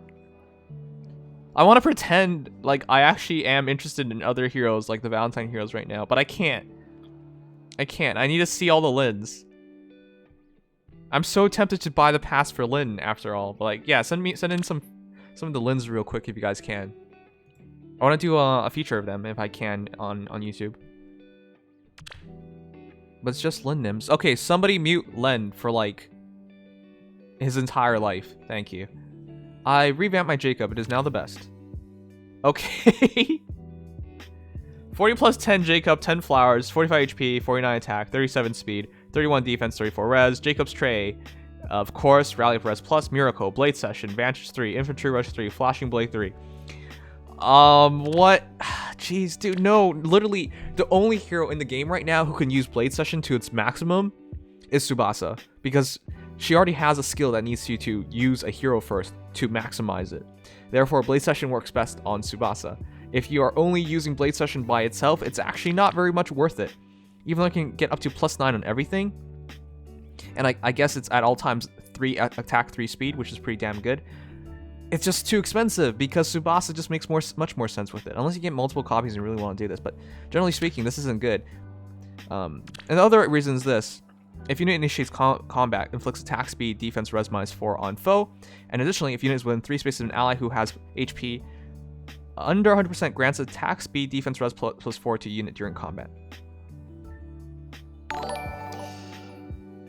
I want to pretend like I actually am interested in other heroes, like the Valentine heroes right now, but I can't. I need to see all the lens. I'm so tempted to buy the pass for Lin after all, but like, yeah, send in some of the Lins real quick if you guys can. I want to do a feature of them if I can on YouTube. But it's just Lin Nims. Okay, somebody mute Len for like his entire life. Thank you. I revamped my Jacob. It is now the best. Okay. 40 plus 10 Jacob, 10 flowers, 45 HP, 49 attack, 37 speed, 31 defense, 34 res. Jacob's Tray, of course, Rally of Res Plus, Miracle, Blade Session, Vantage 3, Infantry Rush 3, Flashing Blade 3. What? Jeez, dude, no. Literally, the only hero in the game right now who can use Blade Session to its maximum is Tsubasa, because she already has a skill that needs you to use a hero first to maximize it. Therefore, Blade Session works best on Tsubasa. If you are only using Blade Session by itself, it's actually not very much worth it. Even though I can get up to +9 on everything, and I guess it's at all times 3 attack, 3 speed, which is pretty damn good. It's just too expensive because Tsubasa just makes much more sense with it. Unless you get multiple copies and really want to do this, but generally speaking, this isn't good. And the other reason is this. If unit initiates combat, inflicts attack speed, defense res -4 on foe, and additionally, if unit is within 3 spaces of an ally who has HP under 100%, grants attack speed, defense res +4 to unit during combat.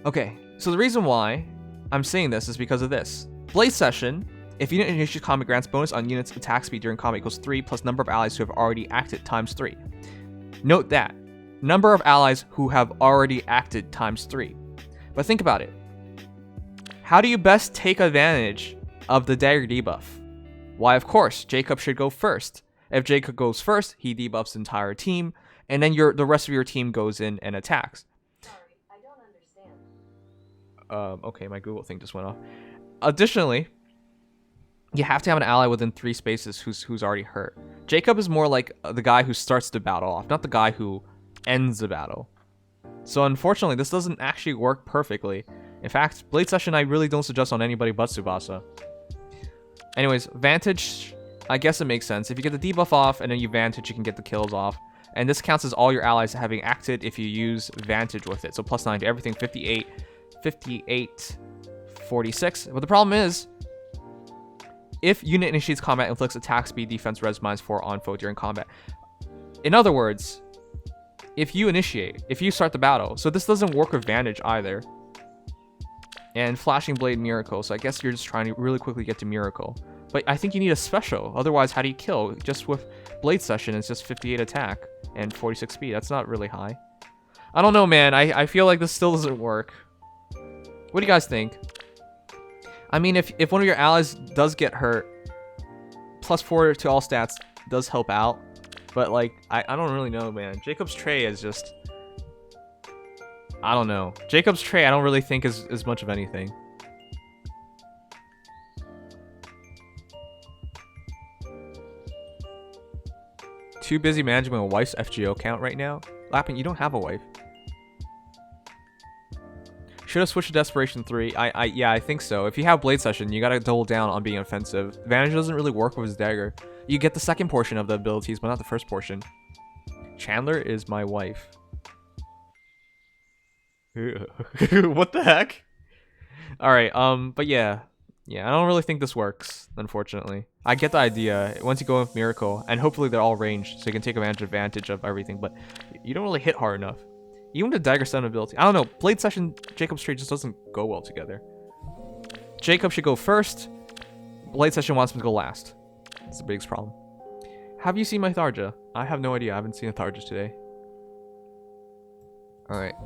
Okay, so the reason why I'm saying this is because of this. Blade Session, if unit initiates combat, grants bonus on unit's attack speed during combat equals 3 plus number of allies who have already acted times 3. Note that. Number of allies who have already acted times 3. But think about it. How do you best take advantage of the dagger debuff? Why, of course, Jacob should go first. If Jacob goes first, he debuffs the entire team, and then the rest of your team goes in and attacks. Sorry, I don't understand. Okay, my Google thing just went off. Additionally, you have to have an ally within 3 spaces who's already hurt. Jacob is more like the guy who starts the battle off, not the guy who ends the battle. So unfortunately, this doesn't actually work perfectly. In fact, Blade Session I really don't suggest on anybody but Tsubasa. Anyways, Vantage, I guess it makes sense. If you get the debuff off and then you Vantage, you can get the kills off. And this counts as all your allies having acted if you use Vantage with it. So +9 to everything, 58, 46. But the problem is, if unit initiates combat, inflicts attack speed, defense res -4 on foe during combat. In other words, if you start the battle. So this doesn't work with Vantage either. And Flashing Blade Miracle, so I guess you're just trying to really quickly get to Miracle. But I think you need a special, otherwise how do you kill? Just with Blade Session, it's just 58 attack and 46 speed. That's not really high. I don't know, man. I feel like this still doesn't work. What do you guys think? I mean, if one of your allies does get hurt, +4 to all stats does help out. But like, I don't really know, man. Jacob's Tray is just... I don't know. Jacob's Tray I don't really think is much of anything. Too busy managing my wife's FGO account right now? Lappin, you don't have a wife. Should have switched to Desperation 3. Yeah, I think so. If you have Blade Session, you gotta double down on being offensive. Vantage doesn't really work with his dagger. You get the second portion of the abilities, but not the first portion. Chandler is my wife. What the heck? Alright, but yeah. Yeah, I don't really think this works, unfortunately. I get the idea. Once you go with Miracle, and hopefully they're all ranged, so you can take advantage of everything, but you don't really hit hard enough. Even the Dagger Stun ability. I don't know. Blade Session, Jacob's trade just doesn't go well together. Jacob should go first. Blade Session wants him to go last. That's the biggest problem. Have you seen my Tharja? I have no idea. I haven't seen a Tharja today. Alright.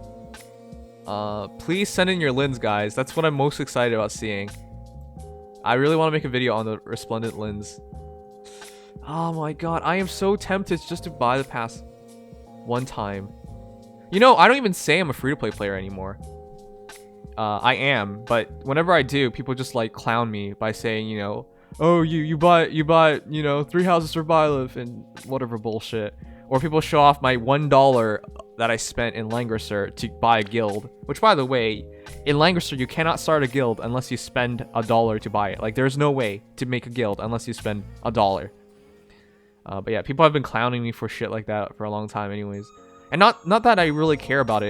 Please send in your lens, guys. That's what I'm most excited about seeing. I really want to make a video on the Resplendent lens. Oh my god. I am so tempted just to buy the pass one time. You know, I don't even say I'm a free-to-play player anymore. I am, but whenever I do, people just like clown me by saying, you know, oh, you bought, you know, 3 houses for Byleth and whatever bullshit. Or people show off my $1 that I spent in Langrisser to buy a guild. Which, by the way, in Langrisser, you cannot start a guild unless you spend $1 to buy it. Like, there's no way to make a guild unless you spend $1. But yeah, people have been clowning me for shit like that for a long time anyways. And not that I really care about it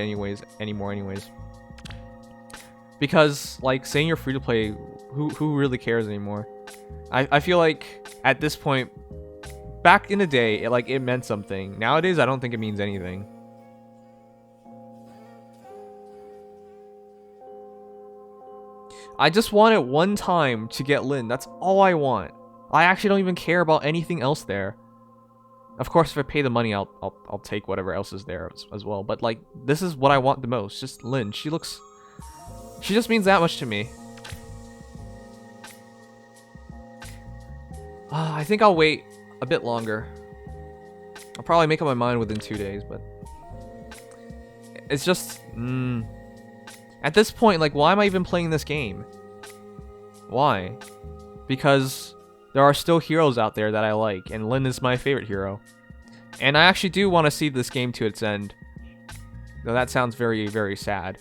anymore anyways. Because, like, saying you're free to play, who really cares anymore? I feel like, at this point, back in the day, it meant something. Nowadays, I don't think it means anything. I just want it one time to get Lyn. That's all I want. I actually don't even care about anything else there. Of course, if I pay the money, I'll take whatever else is there as well. But, like, this is what I want the most. Just Lyn. She just means that much to me. I think I'll wait a bit longer. I'll probably make up my mind within 2 days, but it's just at this point, like, why am I even playing this game? Why? Because there are still heroes out there that I like, and Lyn is my favorite hero. And I actually do want to see this game to its end. Though that sounds very, very sad.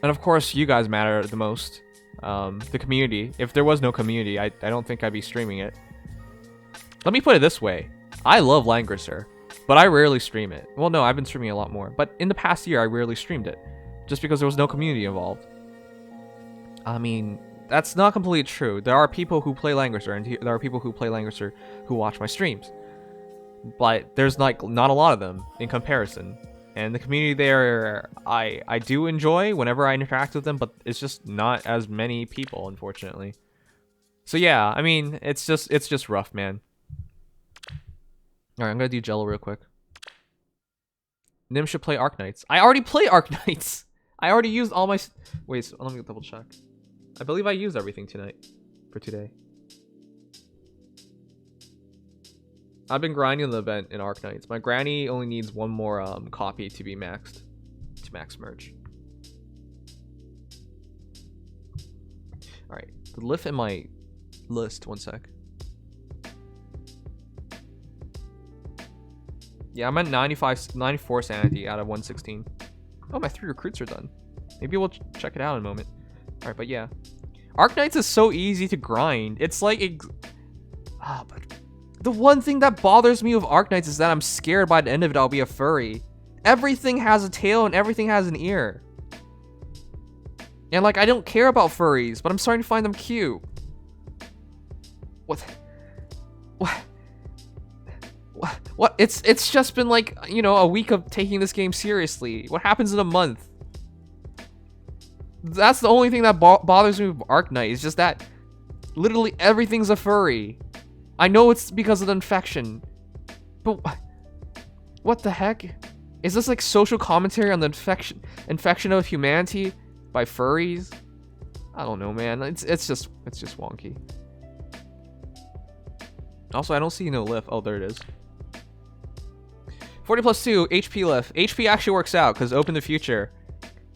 And of course, you guys matter the most. The community. If there was no community, I don't think I'd be streaming it. Let me put it this way. I love Langrisser, but I rarely stream it. Well, no, I've been streaming a lot more. But in the past year, I rarely streamed it. Just because there was no community involved. I mean, that's not completely true. There are people who play Langrisser, and there are people who play Langrisser who watch my streams. But there's, like, not a lot of them in comparison. And the community there, I do enjoy whenever I interact with them, but it's just not as many people, unfortunately. So yeah, I mean, it's just rough, man. Alright, I'm gonna do Jello real quick. Nim should play Arknights. I already play Arknights! I already used all my... Wait, so let me double check. I believe I used everything tonight. For today. I've been grinding the event in Arknights. My granny only needs one more copy to be maxed. To max merge. Alright. The lift in my list. One sec. Yeah, I'm at 94 sanity out of 116. Oh, my 3 recruits are done. Maybe we'll check it out in a moment. Alright, but yeah. Arknights is so easy to grind. It's like... but the one thing that bothers me with Arknights is that I'm scared by the end of it I'll be a furry. Everything has a tail and everything has an ear. And, like, I don't care about furries, but I'm starting to find them cute. What? It's just been, like, you know, a week of taking this game seriously. What happens in a month? That's the only thing that bothers me with Arknight. Is just that literally everything's a furry. I know it's because of the infection, but what the heck? Is this like social commentary on the infection of humanity by furries? I don't know, man. It's just wonky. Also, I don't see no lift. Oh, there it is. 40 plus 2 HP lift. HP actually works out because open the future.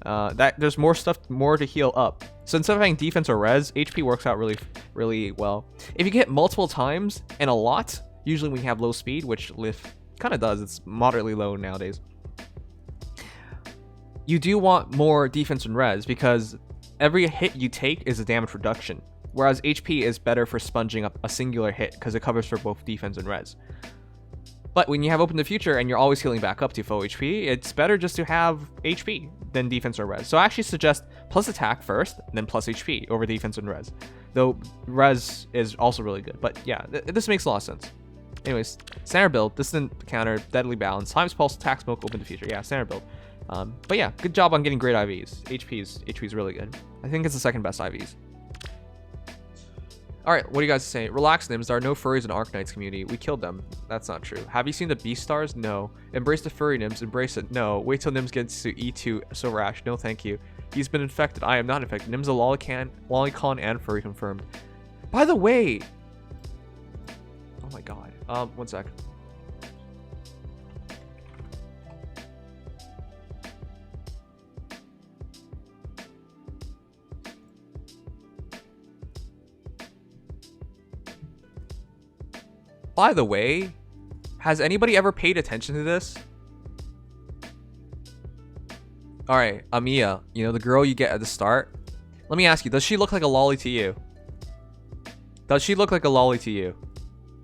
That there's more to heal up. So instead of having defense or res, HP works out really well. If you get multiple times and a lot, usually when you have low speed, which lift kind of does, it's moderately low nowadays. You do want more defense and res because every hit you take is a damage reduction, whereas HP is better for sponging up a singular hit because it covers for both defense and res. But when you have Open the Future and you're always healing back up to full HP, it's better just to have HP than defense or res. So I actually suggest plus attack first, then plus HP over defense and res. Though res is also really good. But yeah, this makes a lot of sense. Anyways, standard build, distant counter, deadly balance, times pulse, attack, smoke, open to feature. Yeah, standard build. But yeah, good job on getting great IVs. HP's really good. I think it's the second best IVs. Alright, what do you guys say? Relax, Nims. There are no furries in Arknight's community. We killed them. That's not true. Have you seen the Beastars? No. Embrace the furry, Nims. Embrace it. No. Wait till Nims gets to E2. So rash. No, thank you. He's been infected. I am not infected. Nim's a lolicon and furry confirmed. By the way... Oh my god. One sec. By the way, has anybody ever paid attention to this? Alright, Amiya, you know, the girl you get at the start. Let me ask you, does she look like a lolly to you? Does she look like a lolly to you?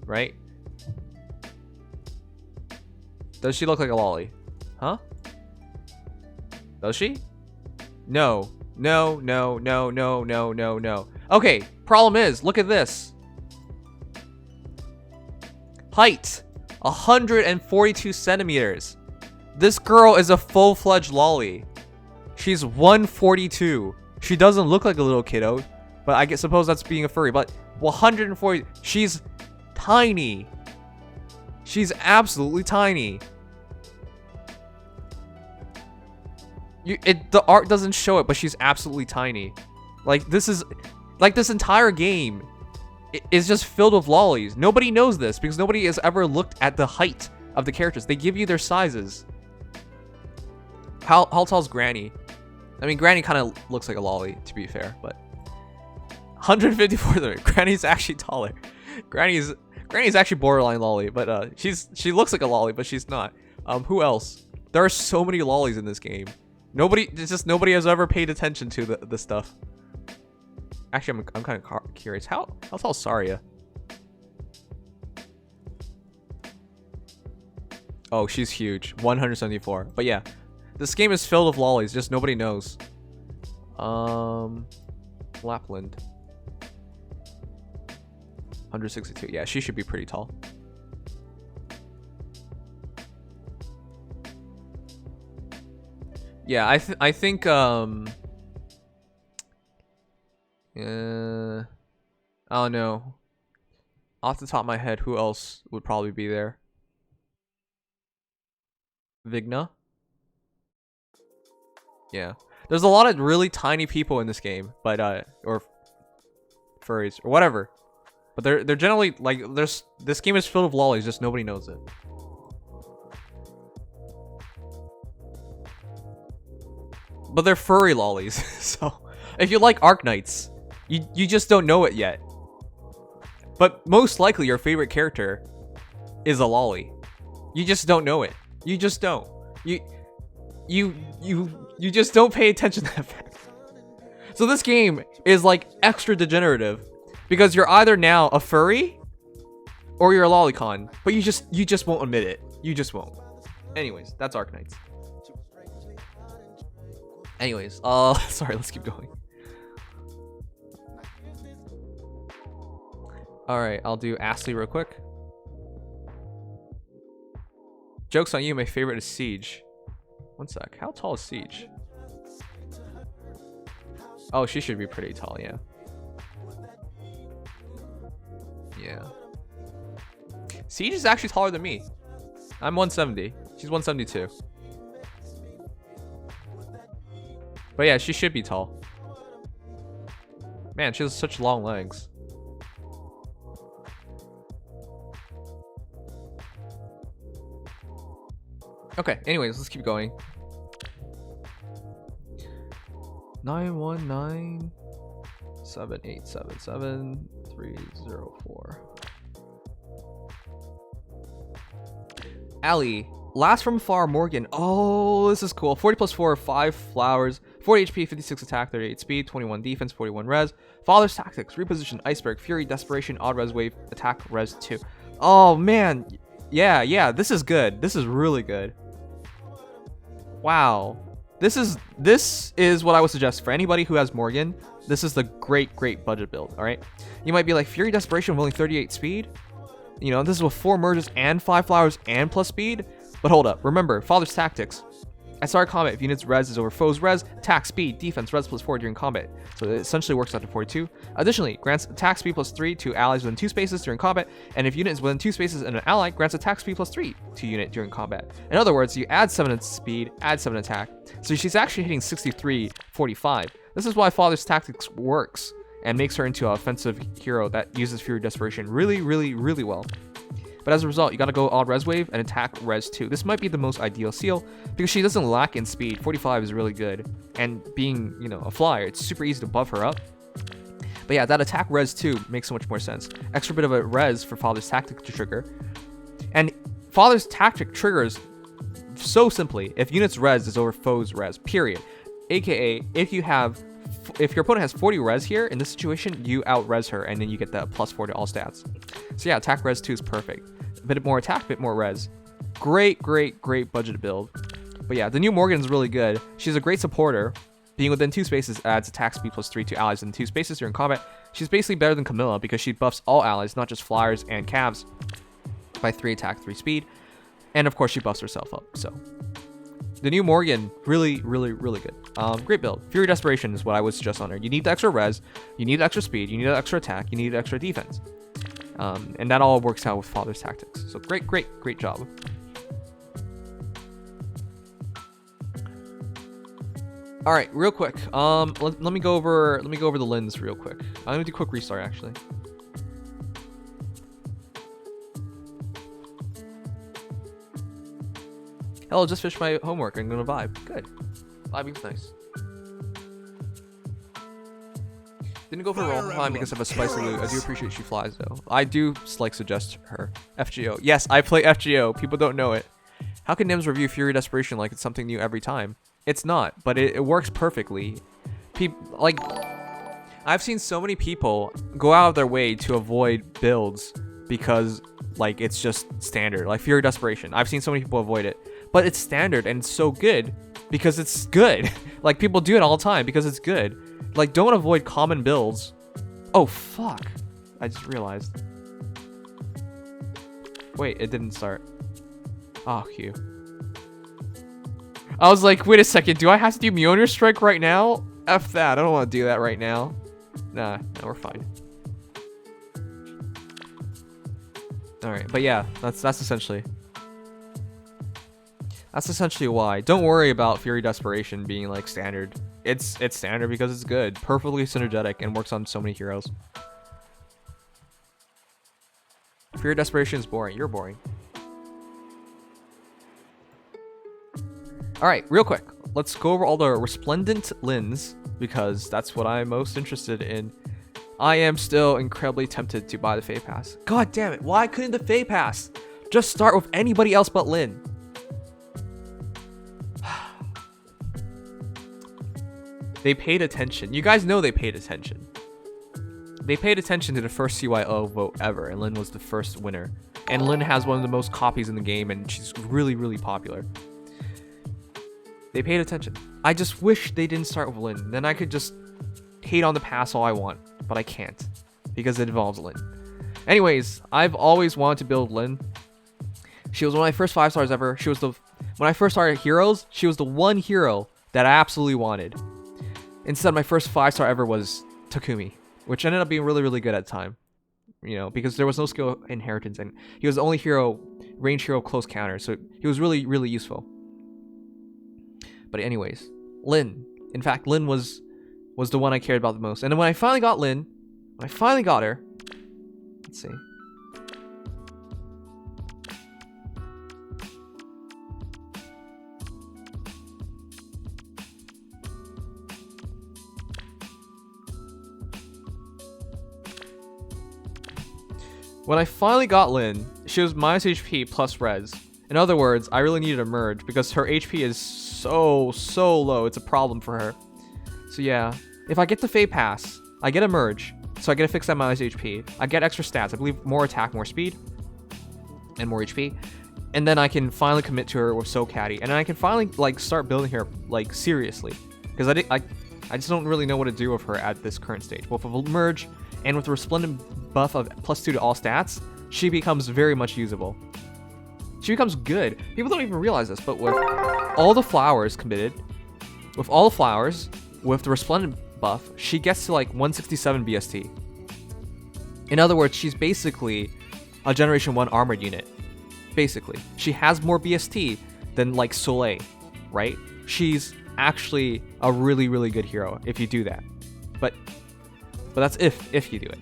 Right? Does she look like a lolly? Huh? Does she? No. No, no, no, no, no, no, no. Okay, problem is, look at this. Height, 142 centimeters. This girl is a full-fledged lolly. She's 142. She doesn't look like a little kiddo, but I suppose that's being a furry. But 140, she's tiny. She's absolutely tiny. The art doesn't show it, but she's absolutely tiny. Like this entire game is just filled with lollies. Nobody knows this because nobody has ever looked at the height of the characters. They give you their sizes. How tall's Granny? I mean, Granny kind of looks like a lolly, to be fair, but 154. Granny's actually taller. Granny's actually borderline lolly, but she looks like a lolly, but she's not. Who else? There are so many lollies in this game. Nobody has ever paid attention to the stuff. Actually, I'm kind of curious. How tall is Saria? Oh, she's huge. 174. But yeah, this game is filled with lollies. Just nobody knows. Lapland. 162. Yeah, she should be pretty tall. Yeah, I think I don't know. Off the top of my head, who else would probably be there? Vigna? Yeah. There's a lot of really tiny people in this game, but or furries or whatever. But they're generally like this game is filled with lollies, just nobody knows it. But they're furry lollies. So if you like Arknights, you just don't know it yet. But most likely your favorite character is a lolly. You just don't know it. You just don't. You just don't pay attention to that fact. So this game is like extra degenerative because you're either now a furry or you're a lolicon, but you just won't admit it. You just won't. Anyways, that's Arknights. Anyways, sorry, let's keep going. Alright, I'll do Astley real quick. Joke's on you, my favorite is Siege. One sec, how tall is Siege? Oh, she should be pretty tall, yeah. Yeah. Siege is actually taller than me. I'm 170. She's 172. But yeah, she should be tall. Man, she has such long legs. Okay, anyways, let's keep going. 919-7877-304. Ali, last from far, Morgan. Oh, this is cool. 40 plus 4, 5 flowers, 40 HP, 56 attack, 38 speed, 21 defense, 41 res. Father's tactics, reposition, iceberg, fury, desperation, odd res wave, attack, res 2. Oh man, yeah, this is good. This is really good. Wow. This is what I would suggest for anybody who has Morgan. This is the great budget build. All right, you might be like Fury Desperation with only 38 speed. You know, this is with 4 merges and 5 flowers and plus speed. But hold up, remember Father's Tactics. At start of combat, if units res is over foes res, attack speed, defense res +4 during combat. So it essentially works out to 42. Additionally, grants attack speed +3 to allies within 2 spaces during combat, and if unit is within 2 spaces and an ally, grants attack speed +3 to unit during combat. In other words, you add 7 in speed, add 7 attack. So she's actually hitting 63, 45. This is why Father's Tactics works and makes her into an offensive hero that uses Fury Desperation really well. But as a result, you gotta go odd res wave and attack res 2. This might be the most ideal seal because she doesn't lack in speed. 45 is really good. And being, you know, a flyer, it's super easy to buff her up. But yeah, that attack res 2 makes so much more sense. Extra bit of a res for Father's Tactic to trigger. And Father's Tactic triggers so simply if units res is over foes res, period. AKA, if your opponent has 40 res here, in this situation, you out-res her, and then you get that +4 to all stats. So yeah, attack res 2 is perfect. A bit more attack, bit more res. Great budget build. But yeah, the new Morgan is really good. She's a great supporter. Being within 2 spaces adds attack speed +3 to allies in 2 spaces during combat. She's basically better than Camilla because she buffs all allies, not just flyers and calves, by 3 attack, 3 speed. And of course, she buffs herself up, so... The new Morgan, really good. Great build. Fury Desperation is what I would suggest on her. You need the extra res, you need the extra speed, you need the extra attack, you need the extra defense. And that all works out with Father's Tactics. So great job. All right, real quick. Let me go over the lens real quick. I'm gonna do a quick restart actually. Hello, just finished my homework. I'm gonna vibe. Good. Vibing's nice. Didn't go for roll time because of a spicy loot. I do appreciate she flies though. I do like suggest her. FGO. Yes, I play FGO. People don't know it. How can Nims review Fury Desperation like it's something new every time? It's not, but it works perfectly. Like, I've seen so many people go out of their way to avoid builds because like it's just standard. Like Fury Desperation. I've seen so many people avoid it. But it's standard and it's so good because it's good. Like people do it all the time because it's good. Like don't avoid common builds. Oh fuck. I just realized. Wait, it didn't start. Oh, Q. I was like, wait a second, do I have to do Mjolnir Strike right now? F that, I don't want to do that right now. Nah, no, we're fine. Alright, but yeah, that's essentially why. Don't worry about Fury Desperation being like standard. It's standard because it's good, perfectly synergetic, and works on so many heroes. Fury Desperation is boring. You're boring. Alright, real quick. Let's go over all the resplendent lins because that's what I'm most interested in. I am still incredibly tempted to buy the Fey Pass. God damn it, why couldn't the Fey Pass just start with anybody else but Lin? They paid attention. You guys know they paid attention. They paid attention to the first CYO vote ever, and Lin was the first winner. And Lin has one of the most copies in the game, and she's really popular. They paid attention. I just wish they didn't start with Lin. Then I could just hate on the pass all I want, but I can't because it involves Lin. Anyways, I've always wanted to build Lin. She was one of my first 5 stars ever. She was when I first started Heroes, she was the one hero that I absolutely wanted. Instead, my first 5-star ever was Takumi, which ended up being really good at the time. You know, because there was no skill inheritance, and he was the only hero, range hero close counter, so he was really useful. But anyways, Lin. In fact, Lin was the one I cared about the most. And then when I finally got Lin, when I finally got her, let's see. When I finally got Lin, she was minus HP plus res. In other words, I really needed a merge because her HP is so low. It's a problem for her. So yeah, if I get the Fey Pass, I get a merge. So I get to fix that minus HP. I get extra stats. I believe more attack, more speed, and more HP. And then I can finally commit to her with So Catty, and then I can finally like start building her like seriously, because I just don't really know what to do with her at this current stage. With a merge and with the resplendent buff of +2 to all stats, she becomes very much usable. She becomes good. People don't even realize this, but with all the flowers committed, with the resplendent buff, she gets to like 167 BST. In other words, she's basically a Generation 1 armored unit. Basically, she has more BST than like Soleil, right? She's actually a really, really good hero if you do that. But that's if you do it.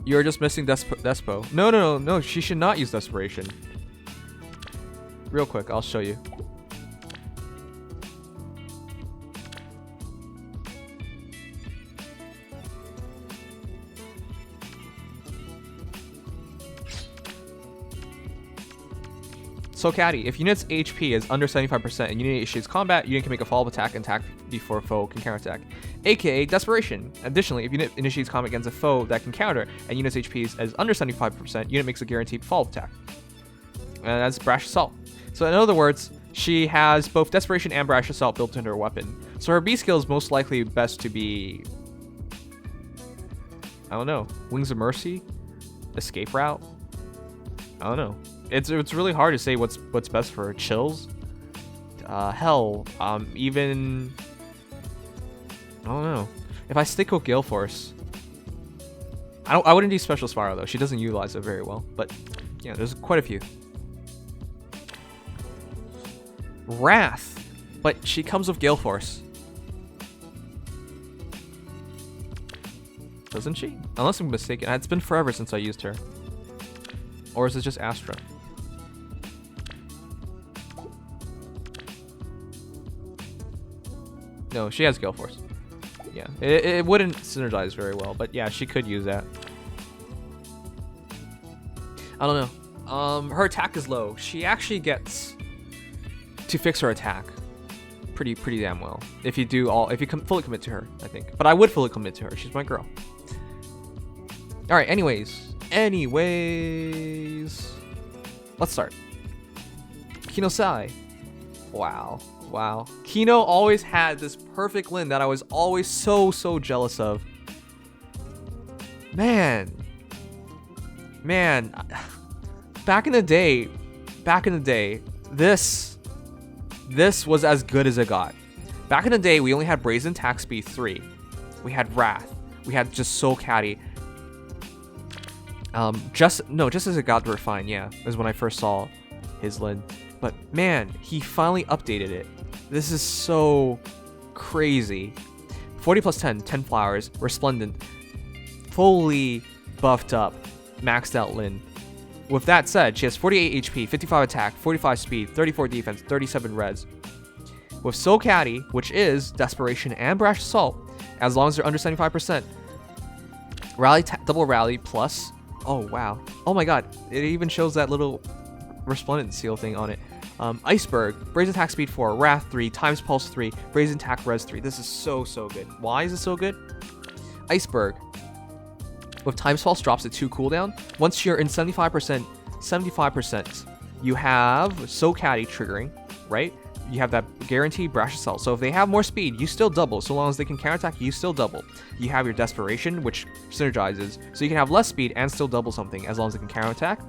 You're just missing Despo. No. She should not use Desperation. Real quick, I'll show you. So Catty, if unit's HP is under 75% and unit initiates combat, unit can make a follow-up attack and attack before foe can counterattack, aka Desperation. Additionally, if unit initiates combat against a foe that can counter and unit's HP is under 75%, unit makes a guaranteed follow-up attack. And that's Brash Assault. So in other words, she has both Desperation and Brash Assault built into her weapon. So her B skill is most likely best to be, I don't know, Wings of Mercy, Escape Route. I don't know. It's really hard to say what's best for her. Chills, hell, even I don't know. If I stick with Gale Force, I wouldn't do Special Spiral though. She doesn't utilize it very well. But yeah, there's quite a few. Wrath, but she comes with Gale Force, doesn't she? Unless I'm mistaken. It's been forever since I used her. Or is it just Astra? No, she has Gale Force. Yeah, it wouldn't synergize very well, but yeah, she could use that. I don't know. Her attack is low. She actually gets to fix her attack pretty damn well if you fully commit to her, I think. But I would fully commit to her. She's my girl. All right. Anyways, let's start. Kino Sai. Wow. Kino always had this perfect Lin that I was always so jealous of. Man. Back in the day, this was as good as it got. Back in the day, we only had Brazen Attack Speed 3. We had Wrath. We had just So Catty. Just as it got refined, yeah, is when I first saw his Lin. But man, he finally updated it. This is so crazy. 40 plus 10 flowers, Resplendent, fully buffed up, maxed out Lin. With that said, she has 48 HP, 55 attack, 45 speed, 34 defense, 37 res. With So Catty, which is Desperation and Brash Assault, as long as they're under 75%, double rally plus. Oh wow! Oh my god! It even shows that little Resplendent seal thing on it. Iceberg, Brazen Attack Speed 4, Wrath 3, Times Pulse 3, Brazen Attack Res 3. This is so good. Why is it so good? Iceberg, with Times Pulse drops at 2 cooldown. Once you're in 75%, you have So Catty triggering, right? You have that guaranteed Brash Assault. So if they have more speed, you still double. So long as they can counterattack, you still double. You have your Desperation, which synergizes. So you can have less speed and still double something as long as they can counterattack.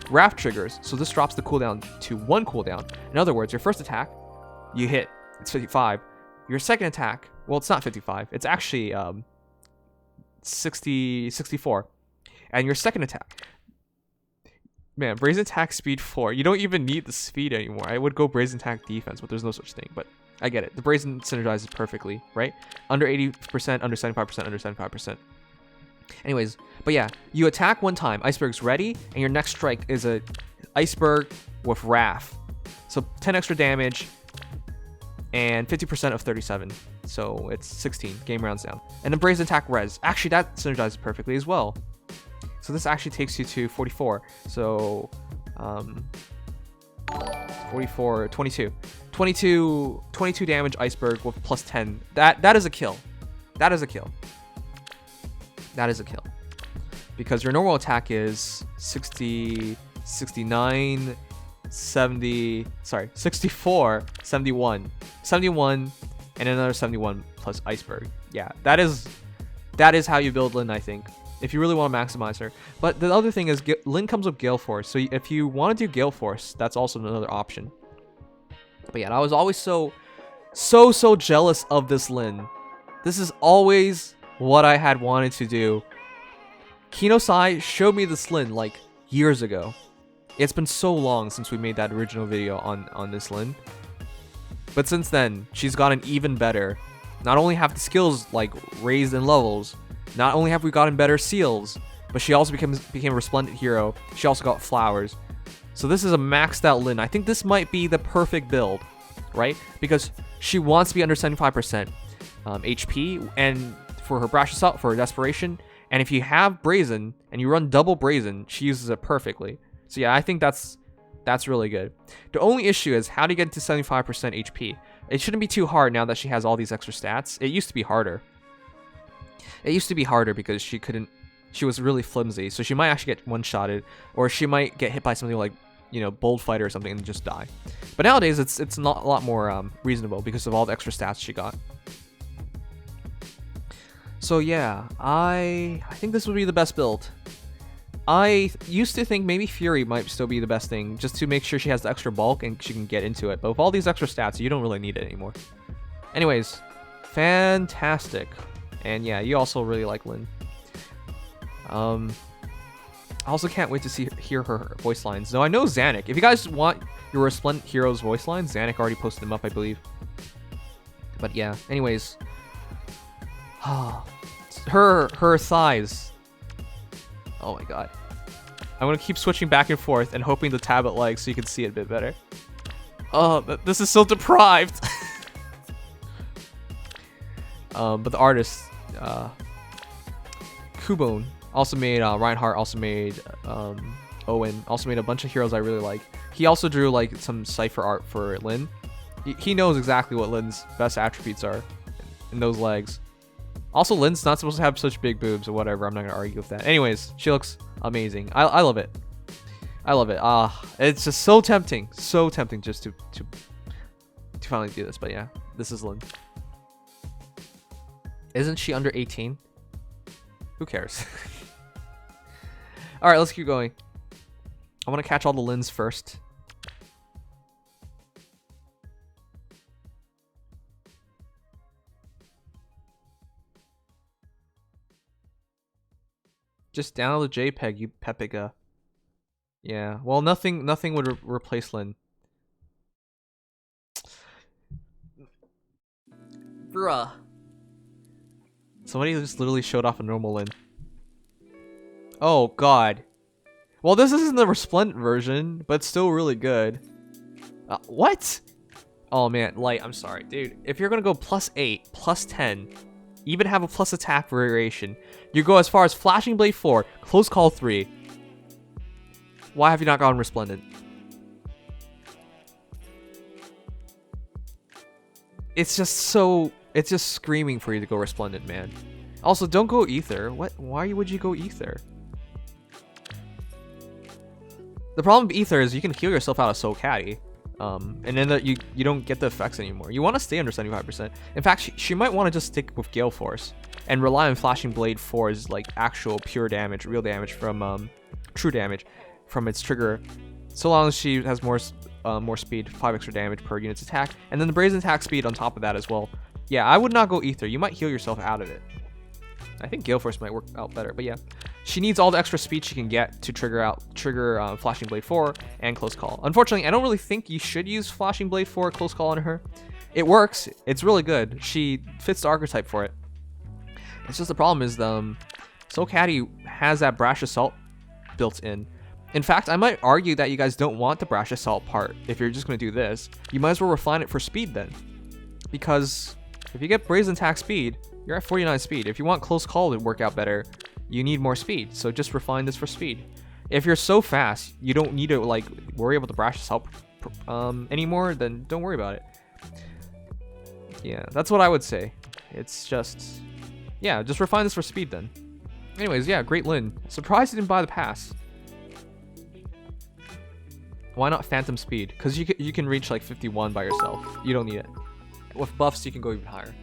Wrath triggers, so this drops the cooldown to 1 cooldown. In other words, your first attack, you hit, it's 55. Your second attack, well, it's not 55. It's actually 64. And your second attack, man, Brazen Attack Speed 4. You don't even need the speed anymore. I would go Brazen Attack Defense, but there's no such thing. But I get it. The Brazen synergizes perfectly, right? Under 80%, under 75%, under 75%. Anyways, but yeah, you attack one time, Iceberg's ready, and your next strike is a Iceberg with Wrath. So 10 extra damage and 50% of 37. So it's 16 game rounds down. And then Brazen Attack Res. Actually, that synergizes perfectly as well. So this actually takes you to 44. So 44, 22. 22 damage Iceberg with plus 10. That is a kill. That is a kill. That is a kill. Because your normal attack is 60, 69, 70, sorry, 64, 71, 71, and another 71 plus Iceberg. Yeah, that is how you build Lyn, I think, if you really want to maximize her. But the other thing is Lyn comes with Gale Force, so if you want to do Gale Force, that's also another option. But yeah, I was always so jealous of this Lyn. This is always what I had wanted to do. Kino Sai showed me this Lyn like years ago. It's been so long since we made that original video on this Lyn. But since then, she's gotten even better. Not only have the skills like raised in levels, not only have we gotten better seals, but she also became a resplendent hero. She also got flowers. So this is a maxed out Lyn. I think this might be the perfect build, right? Because she wants to be under 75% HP, and for her Brash Assault, for her Desperation, and if you have Brazen and you run double Brazen, she uses it perfectly. So yeah, I think that's really good. The only issue is how to get to 75% HP. It shouldn't be too hard now that she has all these extra stats. It used to be harder. It used to be harder because she was really flimsy, so she might actually get one-shotted, or she might get hit by something like, you know, Bold Fighter or something and just die. But nowadays it's not a lot more reasonable because of all the extra stats she got. So yeah, I think this would be the best build. I used to think maybe Fury might still be the best thing, just to make sure she has the extra bulk and she can get into it. But with all these extra stats, you don't really need it anymore. Anyways, fantastic. And yeah, you also really like Lyn. I also can't wait to hear her voice lines. Though I know Zanuck. If you guys want your Resplendent Heroes voice lines, Zanuck already posted them up, I believe. But yeah, anyways. Her thighs. Oh my god. I'm gonna keep switching back and forth and hoping the tablet lags so you can see it a bit better. Oh, this is so deprived. But the artist, Kubone, also made Reinhardt, also made Owen, also made a bunch of heroes I really like. He also drew like some cipher art for Lyn. He knows exactly what Lyn's best attributes are in those legs. Also, Lyn's not supposed to have such big boobs or whatever. I'm not gonna argue with that. Anyways, she looks amazing. I love it. I love it. It's just so tempting just to finally do this. But yeah, this is Lyn. Isn't she under 18? Who cares? All right, let's keep going. I want to catch all the Lyns first. Just download the JPEG, you Pepiga. Yeah, well, nothing would replace Lyn. Bruh. Somebody just literally showed off a normal Lyn. Oh god. Well, this isn't the Resplendent version, but still really good. What? Oh man, Light, I'm sorry, dude. If you're gonna go +8, +10, even have a plus attack variation, you go as far as Flashing Blade 4, Close Call 3. Why have you not gone Resplendent? It's just screaming for you to go Resplendent, man. Also, don't go Ether. What? Why would you go Ether? The problem with Ether is you can heal yourself out of Soul Caddy. And then you don't get the effects anymore. You want to stay under 75%. In fact, she might want to just stick with Gale Force and rely on Flashing Blade 4's like actual pure damage, real damage from true damage from its trigger. So long as she has more speed, 5 extra damage per unit's attack, and then the Brazen attack speed on top of that as well. Yeah, I would not go Ether. You might heal yourself out of it. I think Gale Force might work out better, but yeah. She needs all the extra speed she can get to trigger Flashing Blade 4 and Close Call. Unfortunately, I don't really think you should use Flashing Blade 4 Close Call on her. It works. It's really good. She fits the archetype for it. It's just the problem is Soul Caddy has that Brash Assault built in. In fact, I might argue that you guys don't want the Brash Assault part. If you're just going to do this, you might as well refine it for speed then. Because if you get Brazen attack speed, you're at 49 speed. If you want Close Call to work out better, you need more speed. So just refine this for speed. If you're so fast, you don't need to like worry about the Brash Assault anymore, then don't worry about it. Yeah, that's what I would say. It's just, yeah, just refine this for speed then. Anyways, yeah, great Lin. Surprised he didn't buy the pass. Why not Phantom Speed? Because you can reach like 51 by yourself. You don't need it. With buffs, you can go even higher.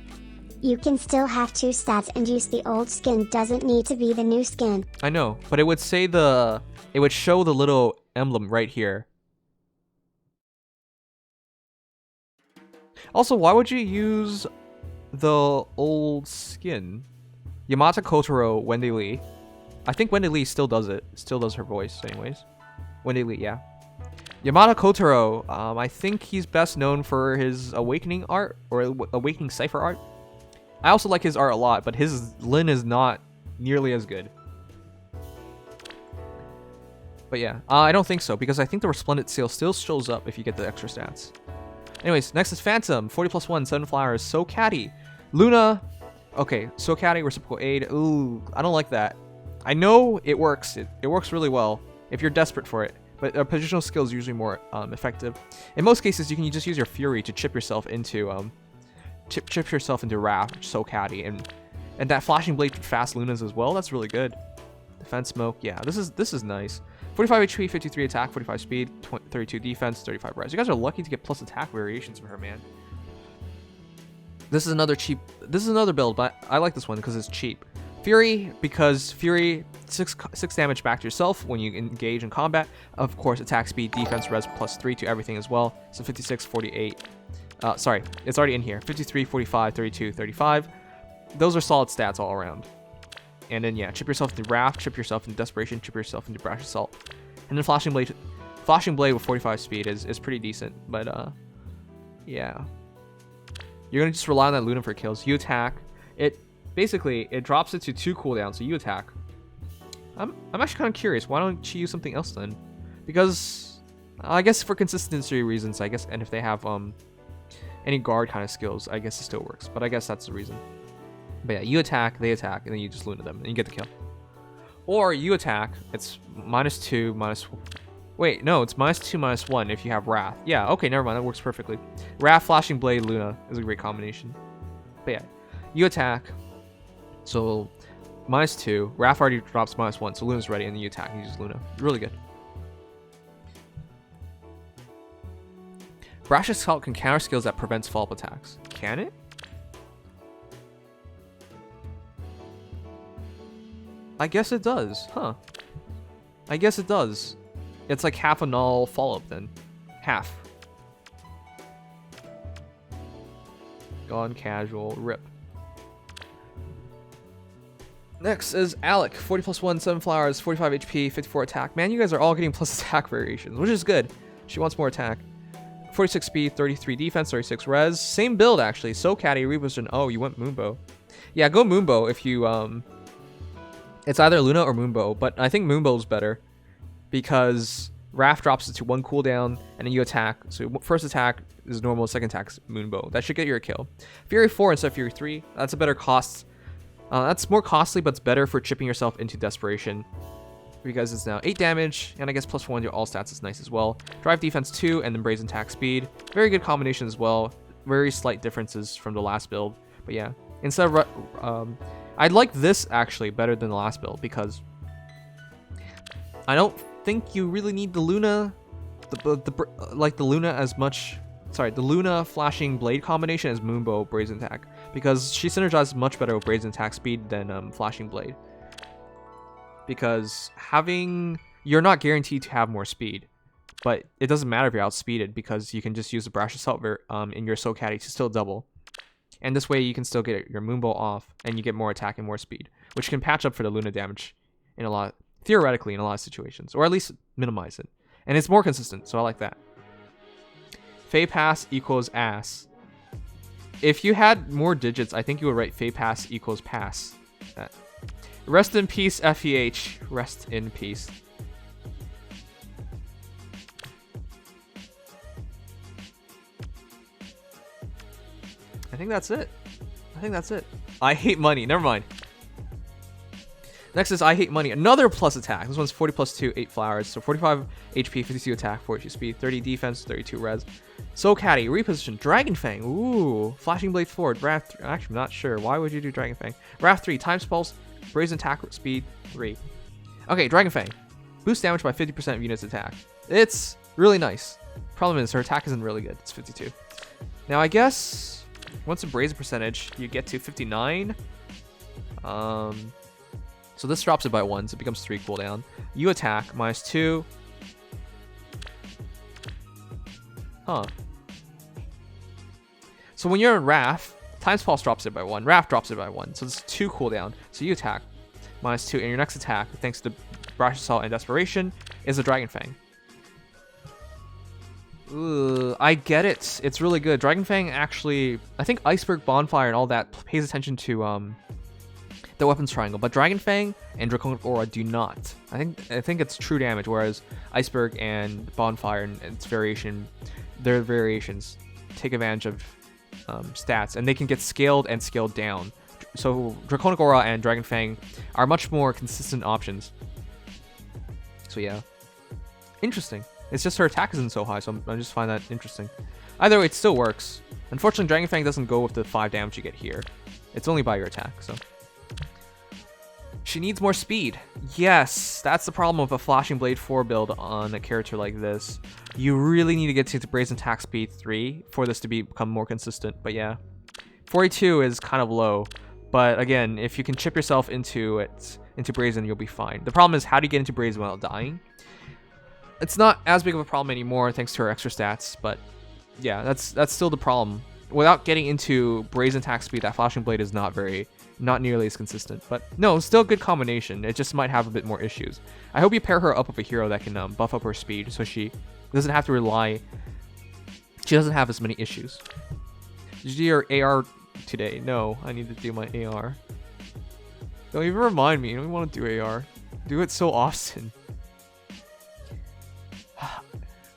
You can still have 2 stats and use the old skin, doesn't need to be the new skin. I know, but it would say it would show the little emblem right here. Also, why would you use the old skin? Yamata Kotaro, Wendy Lee. I think Wendy Lee still does it. Still does her voice anyways. Wendy Lee, yeah. Yamata Kotaro, I think he's best known for his Awakening art, or Awakening Cipher art. I also like his art a lot, but his Lin is not nearly as good. But yeah, I don't think so, because I think the Resplendent Seal still shows up if you get the extra stats. Anyways, next is Phantom, 40+1, 7 flowers, So Catty. Luna, okay, So Catty, Reciprocal Aid, ooh, I don't like that. I know it works, it works really well if you're desperate for it, but positional skill is usually more effective. In most cases, you can just use your Fury to chip yourself into Wrath, So Catty, and that Flashing Blade fast Lunas as well, that's really good. Defense Smoke, yeah, this is nice. 45 HP, 53 attack, 45 speed, 32 defense, 35 res. You guys are lucky to get plus attack variations from her, man. This is another build, but I like this one because it's cheap. Fury, because Fury, 6 damage back to yourself when you engage in combat. Of course, attack speed, defense, res, +3 to everything as well. So 56, 48. Sorry, it's already in here. 53, 45, 32, 35. Those are solid stats all around. And then, yeah, chip yourself into Wrath, chip yourself into Desperation, chip yourself into Brash Assault. And then Flashing Blade with 45 speed is pretty decent. But, yeah. You're going to just rely on that Luna for kills. You attack. Basically, it drops it to 2 cooldowns, so you attack. I'm actually kind of curious. Why don't you use something else then? Because, I guess for consistency reasons, I guess, and if they have any guard kind of skills, I guess it still works. But I guess that's the reason. But yeah, you attack, they attack, and then you just Luna them, and you get the kill. Or you attack, it's -2, wait, no, it's -2, -1 if you have Wrath. Yeah, okay, never mind, that works perfectly. Wrath, Flashing Blade, Luna is a great combination. But yeah, you attack, so -2, Wrath already drops -1, so Luna's ready, and then you attack, and you use Luna. Really good. Brash Assault can counter skills that prevents follow-up attacks. Can it? I guess it does, huh? I guess it does. It's like half a null follow-up then. Half. Gone casual, rip. Next is Alec, 40+1, 7 flowers, 45 HP, 54 attack. Man, you guys are all getting plus attack variations, which is good. She wants more attack. 46 speed, 33 defense, 36 res. Same build actually. So Catty, reposition. Oh, you went Moonbow. Yeah, go Moonbow if you it's either Luna or Moonbow, but I think Moonbow's better because Wrath drops it to 1 cooldown and then you attack. So first attack is normal, second attack is Moonbow. That should get you a kill. Fury 4 instead of Fury 3. That's a better cost. That's more costly, but it's better for chipping yourself into Desperation because it's now 8 damage, and I guess +1 to all stats is nice as well. Drive defense 2 and then Brazen attack speed. Very good combination as well. Very slight differences from the last build, but yeah. Instead of I like this actually better than the last build because I don't think you really need the Luna, the Luna as much. Sorry, the Luna Flashing Blade combination as Moonbow Brazen attack because she synergizes much better with Brazen attack speed than Flashing Blade. Because you're not guaranteed to have more speed, but it doesn't matter if you're outspeeded because you can just use the Brash Assault in your So Catty to still double. And this way you can still get your Moonbow off and you get more attack and more speed, which can patch up for the Luna damage theoretically in a lot of situations, or at least minimize it. And it's more consistent, so I like that. Fey Pass equals ass. If you had more digits, I think you would write Fey Pass equals pass. Rest in peace, FEH. Rest in peace. I think that's it. I hate money. Never mind. Next is I hate money. Another plus attack. This one's 40+2, 8 flowers. So 45 HP, 52 attack, 42 speed, 30 defense, 32 res. So Catty, reposition. Dragon Fang. Ooh. Flashing Blade forward. Wrath 3. Actually, I'm not sure. Why would you do Dragon Fang? Wrath 3. Time spells. Brazen attack speed 3. Okay, Dragon Fang. Boost damage by 50% of units attack. It's really nice. Problem is her attack isn't really good. It's 52. Now I guess once a Brazen percentage, you get to 59. So this drops it by 1, so it becomes 3 cooldown. You attack -2. Huh. So when you're in Wrath, Time's Pulse drops it by 1. Wrath drops it by 1. So it's 2 cooldown. So you attack -2, and your next attack, thanks to Brash Assault and Desperation, is a Dragon Fang. Ugh, I get it. It's really good. Dragon Fang actually, I think Iceberg, Bonfire, and all that pays attention to the weapons triangle, but Dragon Fang and Draconic Aura do not. I think it's true damage, whereas Iceberg and Bonfire and its variation, their variations take advantage of stats, and they can get scaled and scaled down. So Draconic Aura and Dragon Fang are much more consistent options. So yeah, interesting. It's just her attack isn't so high, so I just find that interesting. Either way, it still works. Unfortunately, Dragon Fang doesn't go with the 5 damage you get here. It's only by your attack, so. She needs more speed. Yes, that's the problem with a Flashing Blade 4 build on a character like this. You really need to get to Brazen attack speed 3 for this to become more consistent, but yeah. 42 is kind of low, but again, if you can chip yourself into Brazen, you'll be fine. The problem is, how do you get into Brazen without dying? It's not as big of a problem anymore thanks to her extra stats, but yeah, that's still the problem. Without getting into Brazen attack speed, that Flashing Blade is not nearly as consistent. But no, still a good combination. It just might have a bit more issues. I hope you pair her up with a hero that can buff up her speed so she doesn't have to rely. She doesn't have as many issues. Did you do your AR today? No, I need to do my AR. Don't even remind me. I don't want to do AR. Do it so often.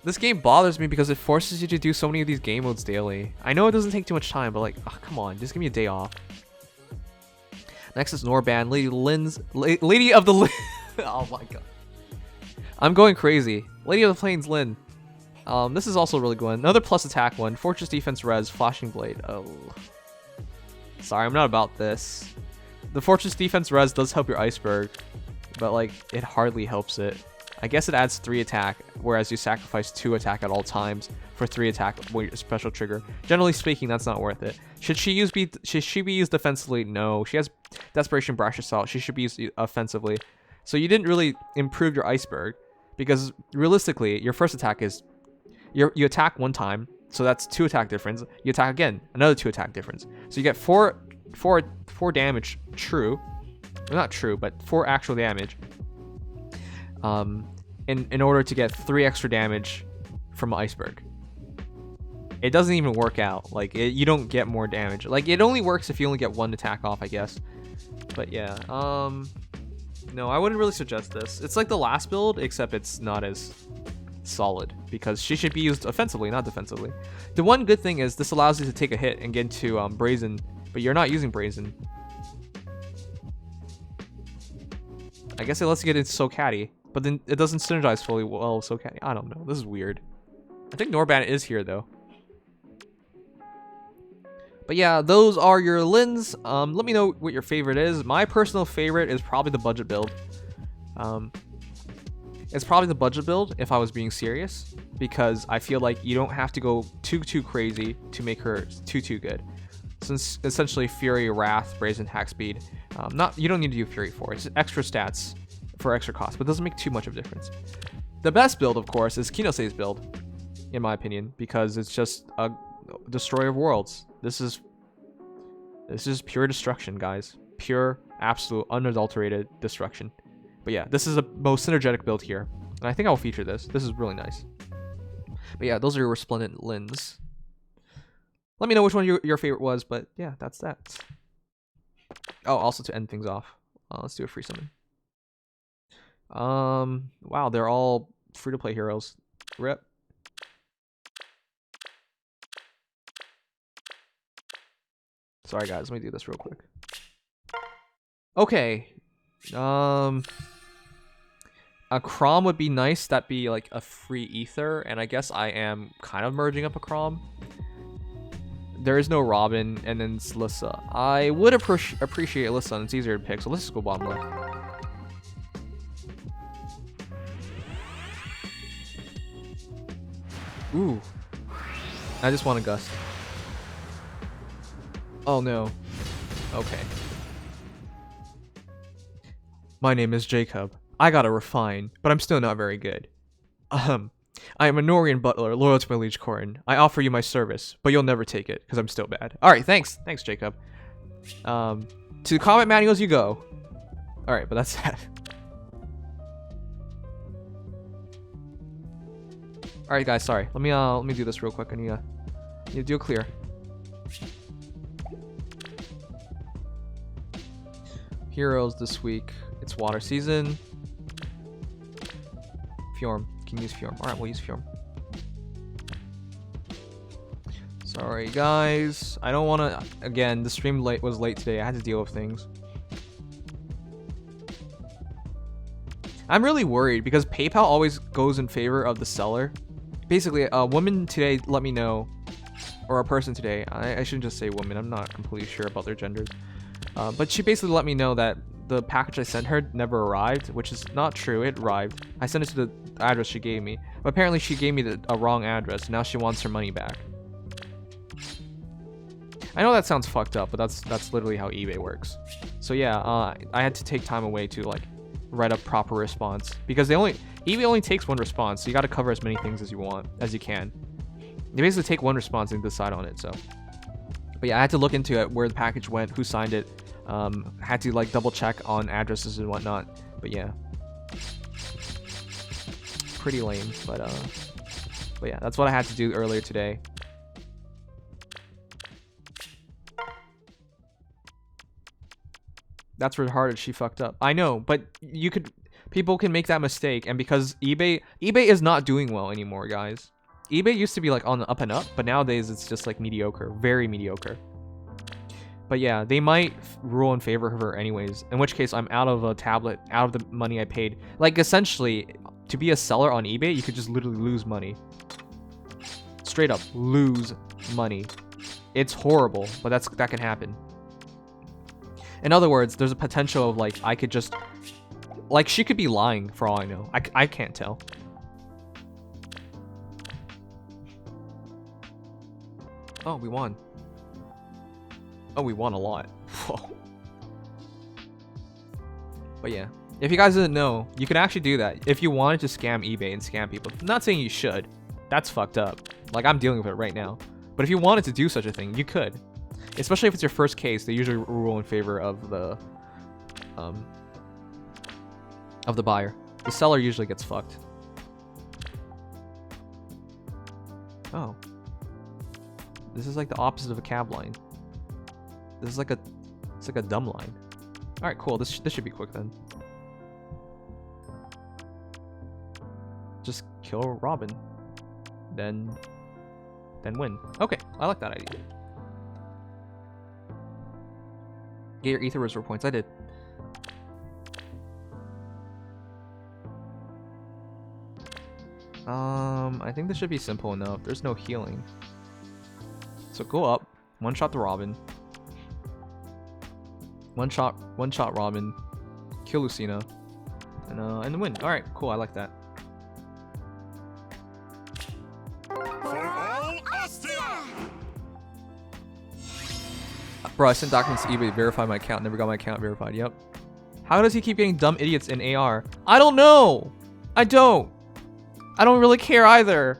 This game bothers me because it forces you to do so many of these game modes daily. I know it doesn't take too much time, but like, oh, come on, just give me a day off. Next is Norban, Lady of the oh my god. I'm going crazy. Lady of the Plains Lyn. This is also really good one. Another plus attack one. Fortress Defense Res, Flashing Blade. Oh. Sorry, I'm not about this. The Fortress Defense Res does help your Iceberg, but like, it hardly helps it. I guess it adds 3 attack, whereas you sacrifice 2 attack at all times for 3 attack with your special trigger. Generally speaking, that's not worth it. Should she be used defensively? No. She has Desperation, Brash Assault. She should be used offensively. So you didn't really improve your Iceberg, because realistically, your first attack is you attack 1 time, so that's 2 attack difference. You attack again, another 2 attack difference. So you get 4 damage true, well, not true, but 4 actual damage. In order to get 3 extra damage from Iceberg. It doesn't even work out. Like, you don't get more damage. Like, it only works if you only get 1 attack off, I guess. But yeah, no, I wouldn't really suggest this. It's like the last build, except it's not as solid, because she should be used offensively, not defensively. The one good thing is this allows you to take a hit and get into Brazen, but you're not using Brazen. I guess it lets you get into Socati, but then it doesn't synergize fully well with Socati. I don't know. This is weird. I think Norban is here, though. But yeah, those are your Lyns. Let me know what your favorite is. My personal favorite is probably the budget build. It's probably the budget build, if I was being serious, because I feel like you don't have to go too crazy to make her too good. Since essentially Fury, Wrath, Brazen, Hack Speed, you don't need to do Fury 4. It's extra stats for extra cost, but it doesn't make too much of a difference. The best build, of course, is Kinosei's build, in my opinion, because it's just a destroyer of worlds. This is pure destruction, guys. Pure, absolute, unadulterated destruction. But yeah, this is the most synergetic build here, and I think I'll feature this. This is really nice. But yeah, those are your resplendent Lyns. Let me know which one your favorite was, but yeah, that's that. Oh, also to end things off, let's do a free summon. Wow, they're all free-to-play heroes. Rip. Sorry guys, let me do this real quick. Okay. A Crom would be nice. That'd be like a free ether, and I guess I am kind of merging up a Crom. There is no Robin, and then it's Lissa. I would appreciate Lissa, and it's easier to pick, so let's just go bottom left. Ooh. I just want a gust. Oh no. Okay. My name is Jacob. I gotta refine, but I'm still not very good. I am a Norian butler, loyal to my liege Corin. I offer you my service, but you'll never take it, because I'm still bad. Alright, thanks. Thanks, Jacob. To combat manuals you go. Alright, but that's that. Alright guys, sorry. Let me do this real quick. I need to do a clear. Heroes this week. It's water season. Fjorm. Can use Fjorm. Alright, we'll use Fjorm. Sorry guys. I don't wanna again, the stream was late today. I had to deal with things. I'm really worried because PayPal always goes in favor of the seller. Basically, a woman today let me know, or a person today, I shouldn't just say woman, I'm not completely sure about their genders. But she basically let me know that the package I sent her never arrived, which is not true. It arrived. I sent it to the address she gave me. But apparently she gave me a wrong address. Now she wants her money back. I know that sounds fucked up, but that's literally how eBay works. So yeah, I had to take time away to like write a proper response because eBay only takes one response, so you got to cover as many things as you can. They basically take one response and decide on it. So, but yeah, I had to look into it, where the package went, who signed it. Had to like double check on addresses and whatnot. But yeah, pretty lame. But yeah, that's what I had to do earlier today. That's retarded. She fucked up. I know, but people can make that mistake, and because eBay is not doing well anymore, guys. eBay used to be like on the up and up, but nowadays it's just like mediocre, very mediocre. But yeah, they might rule in favor of her anyways, in which case I'm out of a tablet, out of the money I paid. Like essentially, to be a seller on eBay, you could just literally lose money. Straight up, lose money. It's horrible, but that can happen. In other words, there's a potential of like, I could just, like she could be lying for all I know. I can't tell. Oh, we won. Oh, we won a lot. Whoa. But yeah, if you guys didn't know, you can actually do that if you wanted to scam eBay and scam people. I'm not saying you should. That's fucked up. Like, I'm dealing with it right now. But if you wanted to do such a thing, you could. Especially if it's your first case, they usually rule in favor of the buyer. The seller usually gets fucked. Oh. This is like the opposite of a cab line. This is like it's like a dumb line. All right, cool. This should be quick then. Just kill Robin, then win. Okay, I like that idea. Get your ether reserve points. I did. I think this should be simple enough. There's no healing. So go up, one shot the Robin. One shot Robin, kill Lucina, and then win. All right, cool. I like that. Bro, I sent documents to eBay to verify my account. Never got my account verified. Yep. How does he keep getting dumb idiots in AR? I don't know. I don't really care either.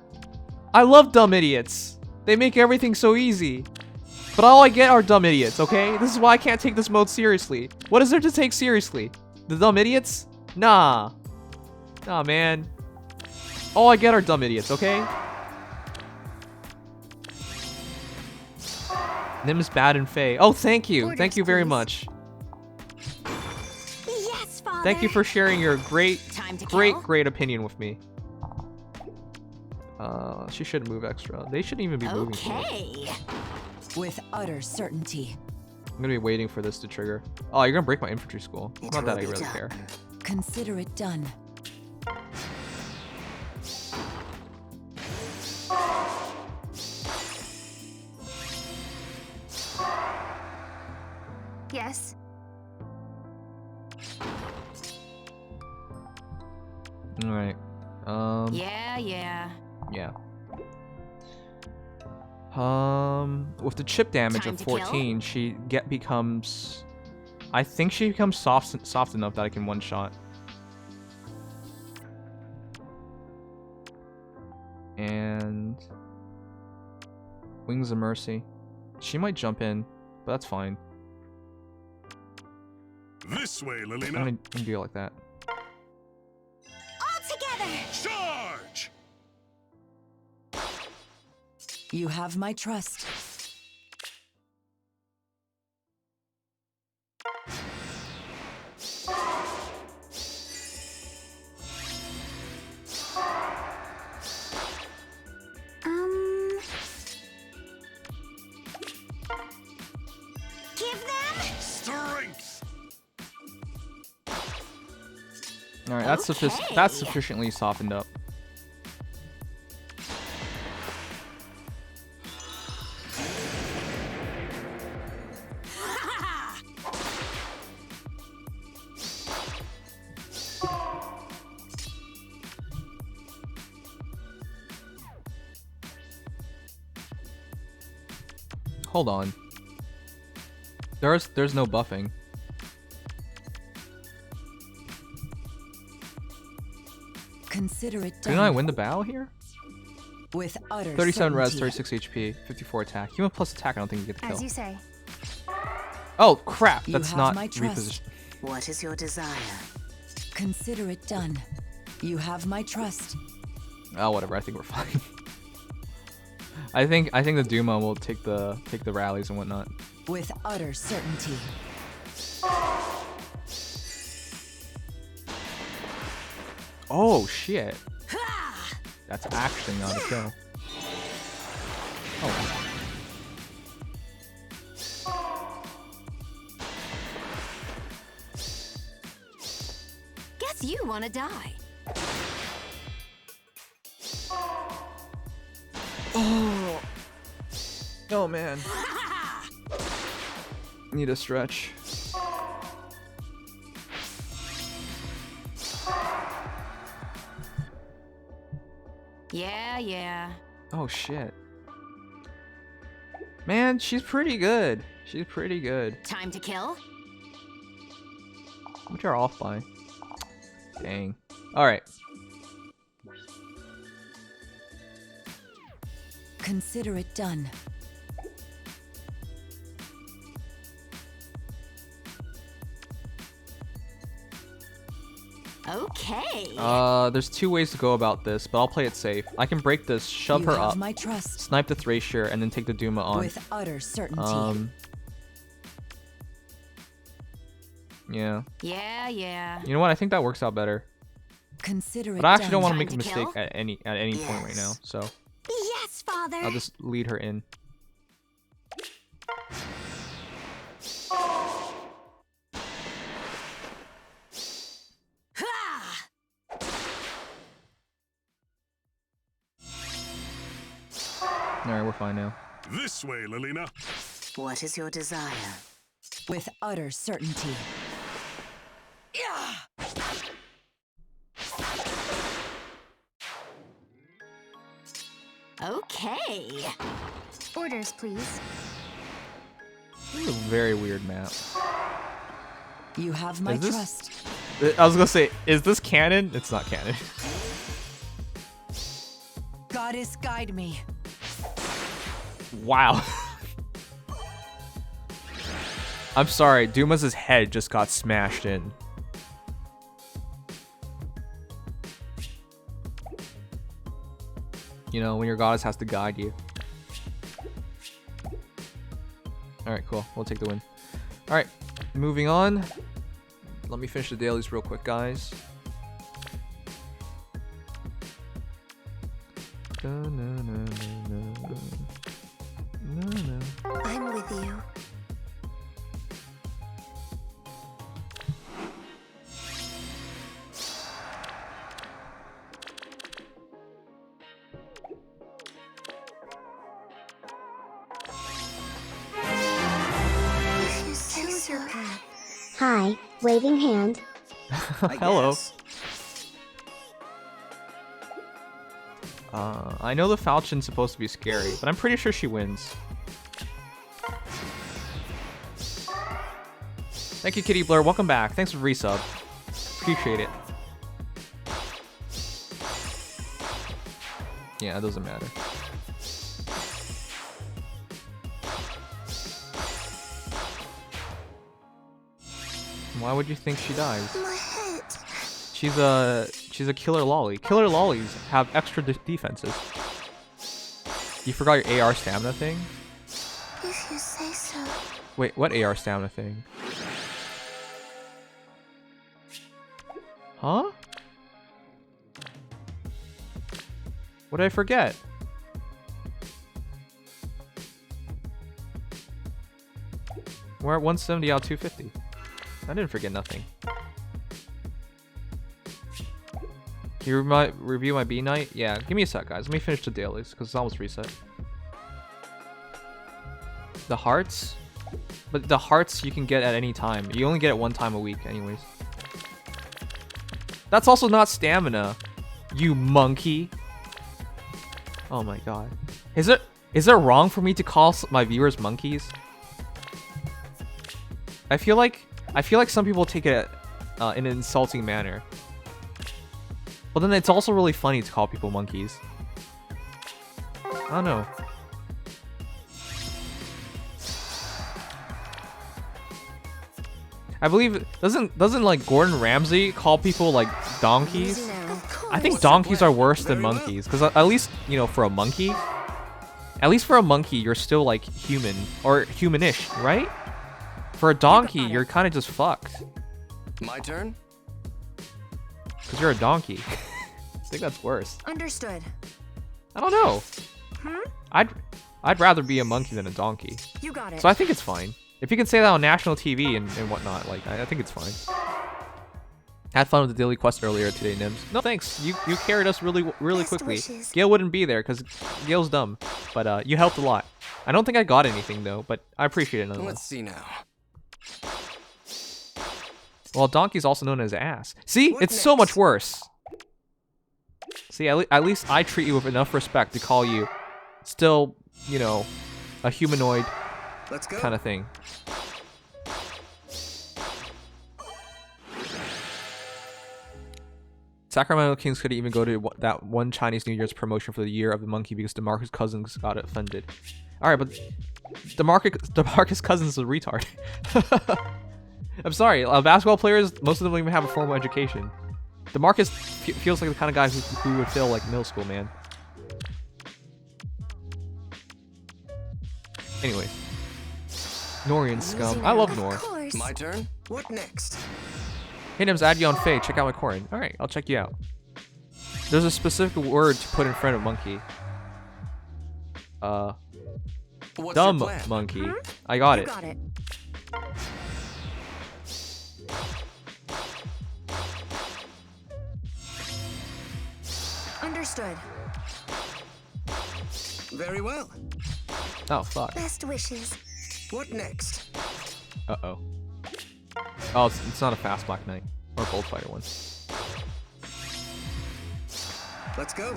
I love dumb idiots. They make everything so easy. But all I get are dumb idiots, okay? This is why I can't take this mode seriously. What is there to take seriously? The dumb idiots? Nah. Nah, man. All I get are dumb idiots, okay? Nim's bad and Faye. Oh, thank you. Orders, thank you very please. much. Yes, Father. Thank you for sharing your great opinion with me. She should move extra. They shouldn't even be moving. Okay. With utter certainty. I'm gonna be waiting for this to trigger. Oh, you're gonna break my infantry school. Not that I really care. Consider it done. Yes. All right. Yeah. Yeah. With the chip damage Time of to kill? 14, she becomes. I think she becomes soft enough that I can one shot. And Wings of Mercy. She might jump in, but that's fine. This way, I'm Lilina. gonna do it like that. All together. Charge! You have my trust. Give them. Strength! All right, that's Okay. that's sufficiently softened up. Hold on. There's no buffing. Consider it done. Didn't I win the battle here? With utter 37 res, certainty. 36 HP, 54 attack. Human plus attack, I don't think you get the As kill. you say. Oh, crap. You That's have not my trust. reposition. What is your desire? Consider it done. You have my trust. Oh, whatever. I think we're fine. I think the Duma will take the rallies and whatnot. With utter certainty. Oh, shit. That's actually not a kill. Oh. Guess you want to die. Oh. Oh, man. Need a stretch. Yeah. Oh, shit. Man, she's pretty good. She's pretty good. Time to kill? How much are off by? Dang. Alright. Consider it done. Okay. There's two ways to go about this, but I'll play it safe. I can break this, shove You her have up, my trust. snipe the Thracier, and then take the Duma on. With utter certainty. Yeah. Yeah. You know what? I think that works out better. Consider it But I actually don't done. want to Time make a to mistake kill? at any point right now, so Yes, father. I'll just lead her in. Ha! Alright, we're fine now. This way, Lilina. What is your desire? With utter certainty. Okay. Orders, please. This is a very weird map. You have my Is this- trust. I was gonna say, is this canon? It's not canon. Goddess, guide me. Wow. I'm sorry, Duma's head just got smashed in. You know, when your goddess has to guide you. Alright, cool. We'll take the win. Alright, moving on. Let me finish the dailies real quick, guys. I'm with you. Choose your Hi, waving hand. Hello. I know the Falcon's supposed to be scary, but I'm pretty sure she wins. Thank you, Kitty Blur. Welcome back. Thanks for resub. Appreciate it. Yeah, it doesn't matter. Why would you think she dies? My head. She's a killer lolly. Killer lollies have extra defenses. You forgot your AR stamina thing? If you say so. Wait, what AR stamina thing? Huh? What did I forget? We're at 170 out of 250. I didn't forget nothing. Can you review my B night? Yeah, give me a sec, guys. Let me finish the dailies, because it's almost reset. The hearts? But the hearts you can get at any time. You only get it one time a week, anyways. That's also not stamina, you monkey. Oh my god. Is it wrong for me to call my viewers monkeys? I feel like some people take it in an insulting manner. But then it's also really funny to call people monkeys. I don't know. I believe doesn't like Gordon Ramsay call people like donkeys? I think donkeys are worse than monkeys, because at least, you know, for a monkey, you're still like human or humanish, right? For a donkey, you're kind of just fucked. My turn? Because you're a donkey. I think that's worse. Understood. I don't know. Hmm? I'd rather be a monkey than a donkey. You got it. So I think it's fine. If you can say that on national TV and whatnot, like, I think it's fine. Had fun with the daily quest earlier today, Nims. No thanks. You carried us really Best quickly. wishes. Gail wouldn't be there because Gail's dumb. But you helped a lot. I don't think I got anything though, but I appreciate it nonetheless. Let's see now. Well, donkey's also known as ass. See, What it's so much next? worse. See, at least I treat you with enough respect to call you still, you know, a humanoid Let's go. kind of thing. Sacramento Kings couldn't even go to that one Chinese New Year's promotion for the Year of the Monkey because DeMarcus Cousins got offended. All right, but DeMarcus Cousins is a retard. I'm sorry, basketball players, most of them don't even have a formal education. DeMarcus feels like the kind of guy who would fail like middle school, man. Anyways. Norian scum. I love Nor. Of course. My turn? What next? Hey, Nims, add you on Faye. Check out my Corin. Alright, I'll check you out. There's a specific word to put in front of monkey. What's Dumb your plan? monkey. I got You it. got it. Understood. Very well. Oh, fuck. Best wishes. What next? Uh-oh. Oh, it's not a fast Black Knight. Or Gold Fighter one. Let's go.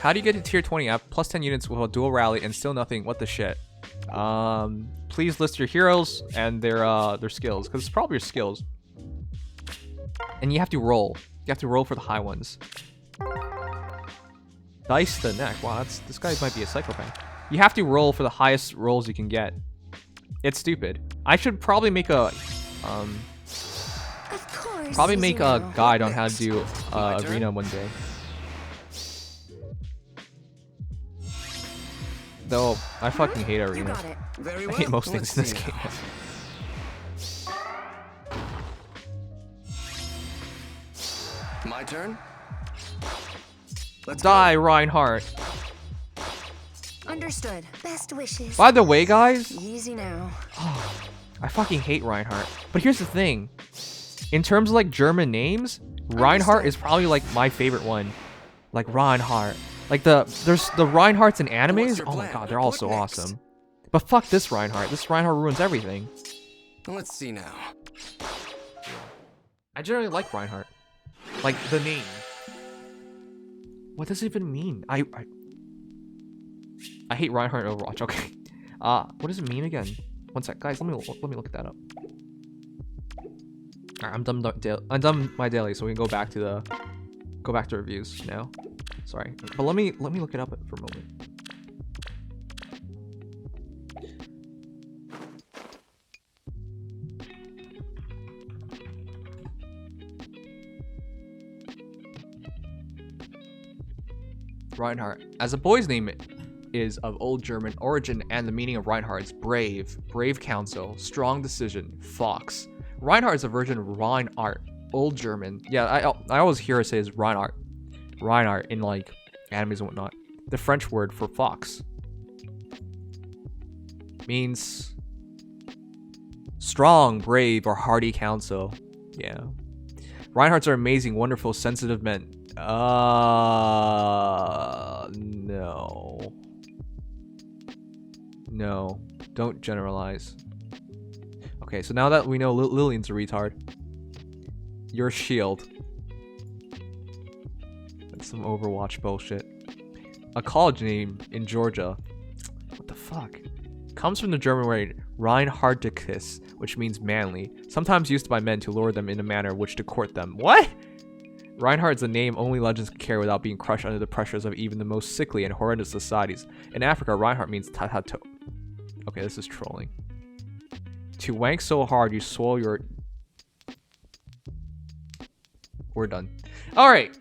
How do you get to tier 20 app? Plus 10 units with a dual rally and still nothing. What the shit? Please list your heroes and their skills, because it's probably your skills. And you have to roll. You have to roll for the high ones. Dice the neck. Wow, this guy might be a psychopath. You have to roll for the highest rolls you can get. It's stupid. I should probably make a Of course. probably make a Zero. guide on how to do My turn? arena one day. Though I fucking hate You arena. got it. Very I well. hate most Let's things in this see game. now. My turn? Let's Die, Reinhardt. Understood. Best wishes. By the way, guys, Easy now. I fucking hate Reinhardt. But here's the thing. In terms of like German names, Reinhardt is probably like my favorite one. Like Reinhardt. Like there's the Reinhardts in What's animes. your Oh my plan? god, they're all What so next? awesome. But fuck this Reinhardt. This Reinhardt ruins everything. Let's see now. I generally like Reinhardt. Like the name. What does it even mean? I hate Reinhardt in Overwatch. Okay. What does it mean again? One sec, guys. Let me look that up. Alright, I'm done my daily, so we can go back to reviews now. Sorry, but let me look it up for a moment. Reinhardt. As a boy's name is of Old German origin, and the meaning of Reinhardt is brave, brave counsel, strong decision, fox. Reinhardt is a version of Reinhardt, Old German. Yeah, I always hear it say is Reinhardt. Reinhardt in like animes and whatnot. The French word for fox means strong, brave, or hardy counsel. Yeah. Reinhardts are amazing, wonderful, sensitive men. No. No. Don't generalize. Okay, so now that we know Lillian's a retard. Your shield. That's some Overwatch bullshit. A college name in Georgia. What the fuck? Comes from the German word Reinhardticus, which means manly. Sometimes used by men to lure them in a manner which to court them. What? Reinhardt is a name only legends can carry without being crushed under the pressures of even the most sickly and horrendous societies. In Africa, Reinhardt means tatato. Okay, this is trolling. To wank so hard you swallow your... We're done. Alright.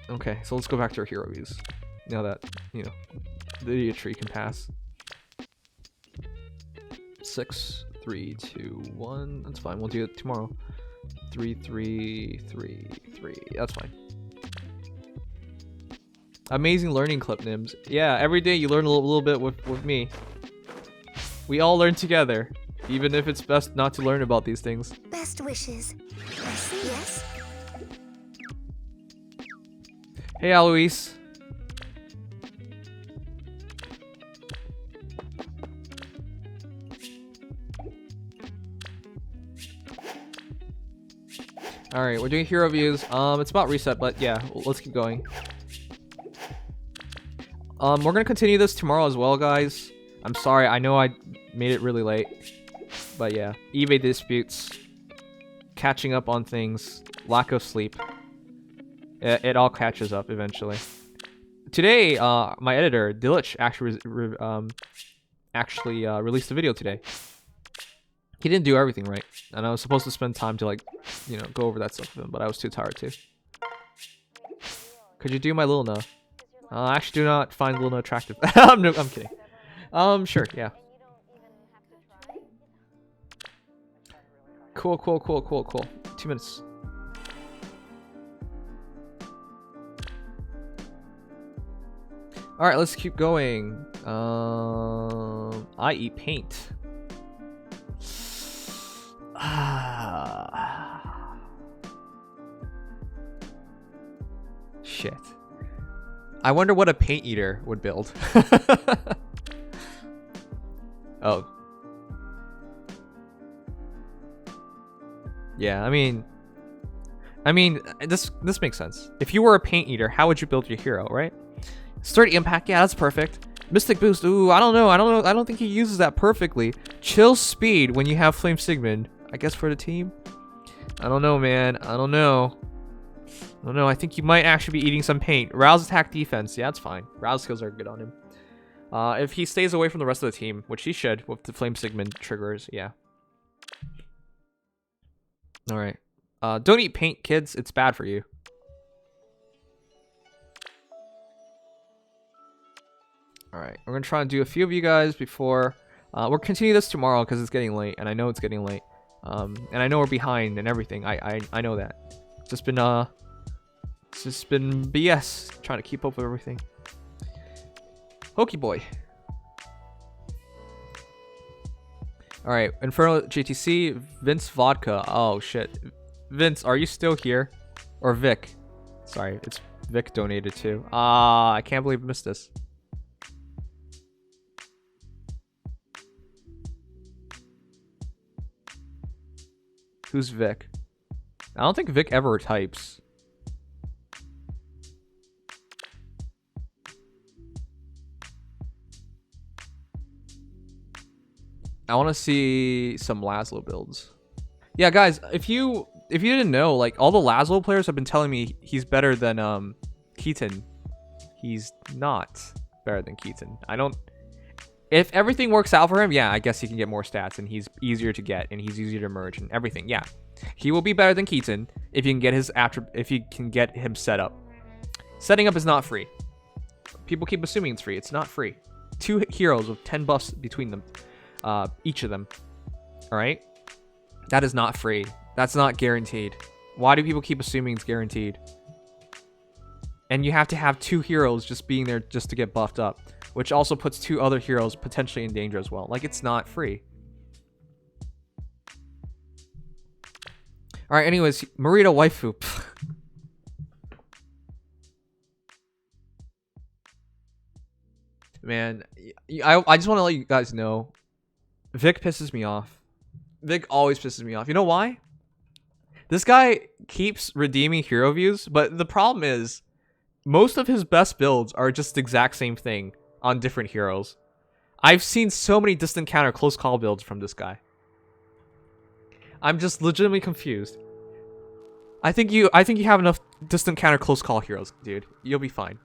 Okay, so let's go back to our hero views. Now that, you know, the idiot tree can pass. 6, 3, 2, 1. That's fine. We'll do it tomorrow. 3, 3, 3, 3. That's fine. Amazing learning clip, Nims. Yeah, every day you learn a little bit with me. We all learn together, even if it's best not to learn about these things. Best wishes. I see, yes. Hey, Alois. Alright, we're doing hero views. It's about reset, but yeah, let's keep going. We're gonna continue this tomorrow as well, guys. I'm sorry, I know I made it really late. But yeah, eBay disputes, catching up on things, lack of sleep. It all catches up eventually. Today, my editor, Dilich, actually released a video today. He didn't do everything right, and I was supposed to spend time to, like, you know, go over that stuff with him, but I was too tired to. Could you do my Lilna? I actually do not find Lilna attractive. I'm kidding. Sure, yeah. Cool. 2 minutes. Alright, let's keep going. I eat paint. Shit. I wonder what a paint eater would build. Oh. Yeah, I mean this makes sense. If you were a paint eater, how would you build your hero, right? Sturdy impact, yeah, that's perfect. Mystic boost, ooh, I don't know. I don't think he uses that perfectly. Chill speed when you have Flame Sigmund. I guess for the team. I don't know, man. I don't know. I think you might actually be eating some paint. Rouse attack defense. Yeah, that's fine. Rouse skills are good on him. If he stays away from the rest of the team, which he should with the Flame Sigmund triggers, yeah. Alright. Don't eat paint, kids. It's bad for you. Alright. We're going to try and do a few of you guys before... we'll continue this tomorrow because it's getting late, and I know it's getting late. And I know we're behind and everything. I know that. It's just been BS trying to keep up with everything. Hokey boy. Alright, Inferno GTC, Vince Vodka. Oh shit. Vince, are you still here? Or Vic? Sorry, it's Vic donated too. I can't believe I missed this. Who's Vic? I don't think Vic ever types. I want to see some Laszlo builds. Yeah, guys, if you didn't know, like all the Laszlo players have been telling me he's better than Keaton. He's not better than Keaton. I don't. If everything works out for him, yeah, I guess he can get more stats and he's easier to get and he's easier to merge and everything. Yeah, he will be better than Keaton if you can get his if you can get him set up. Setting up is not free. People keep assuming it's free. It's not free. 2 heroes with 10 buffs between them, each of them. All right, that is not free. That's not guaranteed. Why do people keep assuming it's guaranteed? And you have to have 2 heroes just being there just to get buffed up, which also puts 2 other heroes potentially in danger as well. Like, it's not free. All right, anyways, Marita waifu. Man, I just want to let you guys know, Vic pisses me off. Vic always pisses me off. You know why? This guy keeps redeeming hero views, but the problem is, most of his best builds are just the exact same thing on different heroes. I've seen so many distant counter close call builds from this guy. I'm just legitimately confused. I think you have enough distant counter close call heroes, dude. You'll be fine.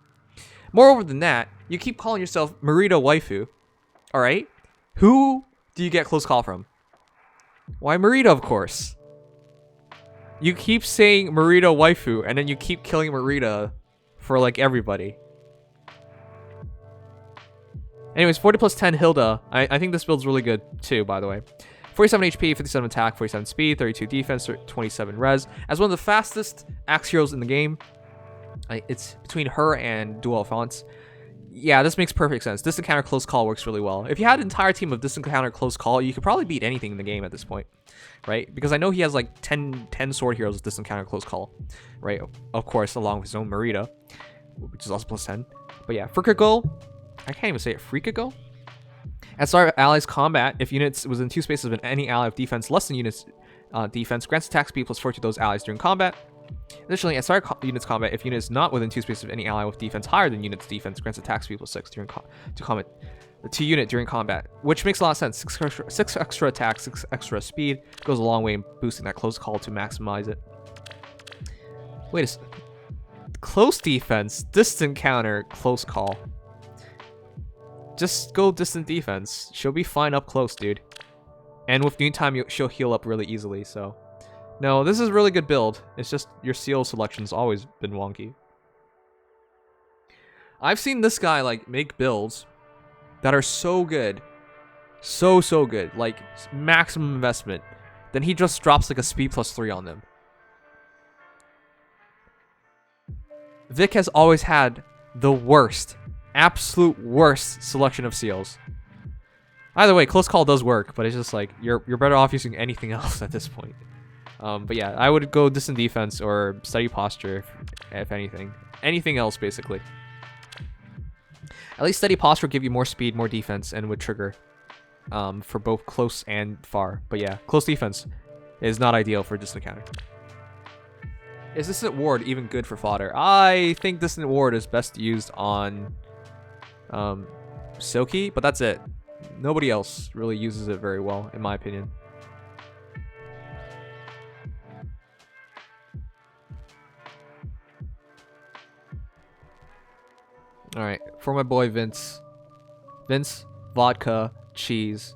Moreover than that, you keep calling yourself Marita waifu. Alright? Who do you get close call from? Why, Marita, of course. You keep saying Marita waifu, and then you keep killing Marita for like everybody. Anyways, 40 plus 10 Hilda. I think this build's really good too, by the way. 47 HP, 57 attack, 47 speed, 32 defense, 27 res. As one of the fastest axe heroes in the game. It's between her and Dual Fonts. Yeah, this makes perfect sense. Distant counter close call works really well. If you had an entire team of distant counter close call, you could probably beat anything in the game at this point, right? Because I know he has like 10 sword heroes with distant counter close call, right? Of course, along with his own Marita, which is also plus 10. But yeah, Frikago, I can't even say it, Frikago? At start of allies combat, if units within 2 spaces of any ally of defense less than units defense, grants attack speed plus 4 to those allies during combat. Additionally, at start units combat, if unit is not within 2 spaces of any ally with defense higher than unit's defense, grants attack speed plus 6 during to unit during combat, which makes a lot of sense. 6 extra attack, 6 extra speed goes a long way in boosting that close call to maximize it. Wait a second. Close defense, distant counter, close call. Just go distant defense. She'll be fine up close, dude. And with Noontime, she'll heal up really easily, so... No, this is a really good build. It's just your seal selection's always been wonky. I've seen this guy, like, make builds that are so good. So good. Like, maximum investment. Then he just drops, like, a speed plus 3 on them. Vic has always had the worst, absolute worst selection of seals. Either way, close call does work, but it's just like, you're better off using anything else at this point. But yeah, I would go distant defense or steady posture, if anything. Anything else, basically. At least steady posture would give you more speed, more defense, and would trigger for both close and far. But yeah, close defense is not ideal for distant counter. Is distant ward even good for fodder? I think distant ward is best used on Silky, but that's it. Nobody else really uses it very well, in my opinion. Alright, for my boy Vince. Vince, vodka, cheese.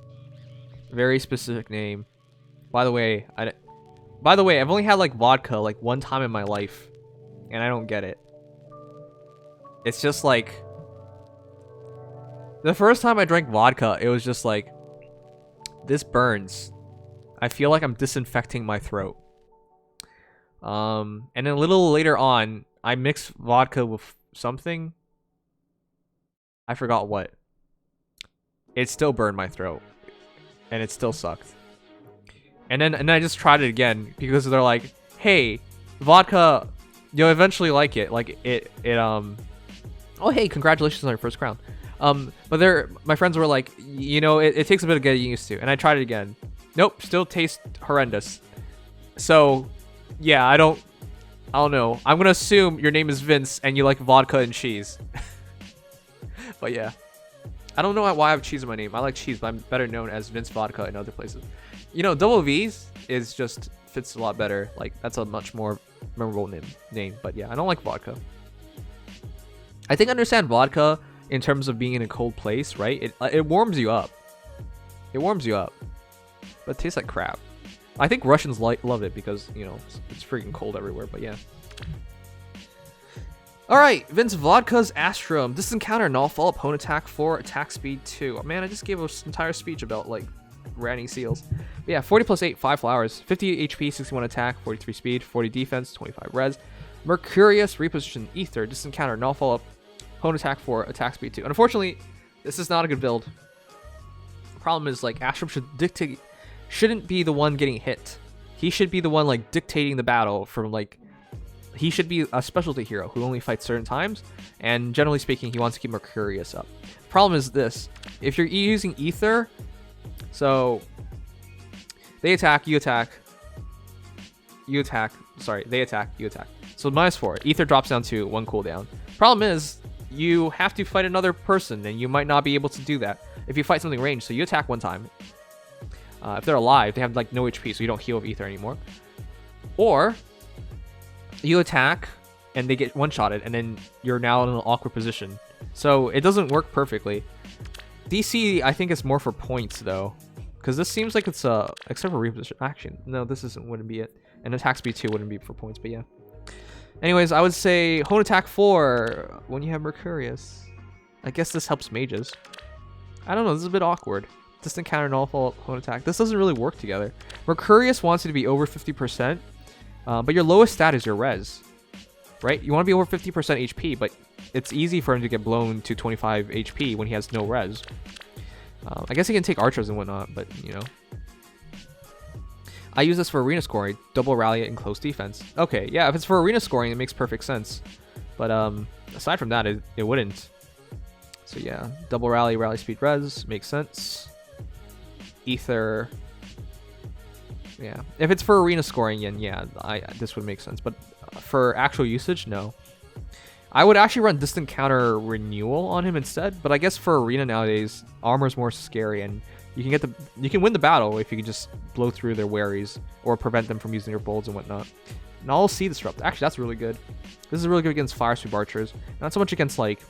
Very specific name. By the way, I've only had like vodka like 1 time in my life. And I don't get it. It's just like... The first time I drank vodka, it was just like... This burns. I feel like I'm disinfecting my throat. And then a little later on, I mixed vodka with something. I forgot what. It still burned my throat. And it still sucked. And then I just tried it again because they're like, hey, vodka, you'll eventually like it. Like oh hey, congratulations on your first crown. But my friends were like, you know, it takes a bit of getting used to. And I tried it again. Nope, still tastes horrendous. So, yeah, I don't know. I'm gonna assume your name is Vince and you like vodka and cheese. But yeah, I don't know why I have cheese in my name. I like cheese, but I'm better known as Vince Vodka in other places. You know, double V's is just fits a lot better. Like, that's a much more memorable name. But yeah, I don't like vodka. I think I understand vodka in terms of being in a cold place, right? It warms you up. It warms you up, but it tastes like crap. I think Russians love it because, you know, it's freaking cold everywhere. But yeah. All right, Vince Vodka's Astrum. This encounter null follow opponent attack 4, attack speed 2. Oh, man, I just gave an entire speech about like ranting seals. But yeah, 40 plus 8, 5 flowers, 50 HP, 61 attack, 43 speed, 40 defense, 25 res. Mercurius reposition ether. This encounter null follow opponent attack 4, attack speed 2. Unfortunately, this is not a good build. The problem is like Astrum shouldn't be the one getting hit. He should be the one like dictating the battle from like. He should be a specialty hero who only fights certain times, and generally speaking, he wants to keep Mercurius up. Problem is this: if you're using Ether, so they attack, you attack, you attack. Sorry, they attack, you attack. So -4. Ether drops down to 1 cooldown. Problem is, you have to fight another person, and you might not be able to do that if you fight something ranged. So you attack 1 time. If they're alive, they have like no HP, so you don't heal with Ether anymore. Or you attack and they get one-shotted, and then you're now in an awkward position. So it doesn't work perfectly. DC, I think, is more for points though, because this seems like it's except for reposition. Actually, no, this wouldn't be it. And attack speed 2 wouldn't be for points, but yeah. Anyways, I would say Hone Attack 4 when you have Mercurius. I guess this helps mages. I don't know. This is a bit awkward. Distant counter, null follow Hone Attack. This doesn't really work together. Mercurius wants you to be over 50%. But your lowest stat is your res, right? You want to be over 50% HP, but it's easy for him to get blown to 25 HP when he has no res. I guess he can take archers and whatnot, but you know. I use this for arena scoring, double rally and close defense. Okay, yeah, if it's for arena scoring, it makes perfect sense. But aside from that, it wouldn't. So yeah, double rally, rally speed res, makes sense. Ether. Yeah, if it's for arena scoring, then yeah, this would make sense. But for actual usage, no. I would actually run distant counter renewal on him instead. But I guess for arena nowadays, armor's more scary, and you can win the battle if you can just blow through their wherries or prevent them from using their bolts and whatnot. And I'll see disrupt. Actually, that's really good. This is really good against fire sweep archers. Not so much against like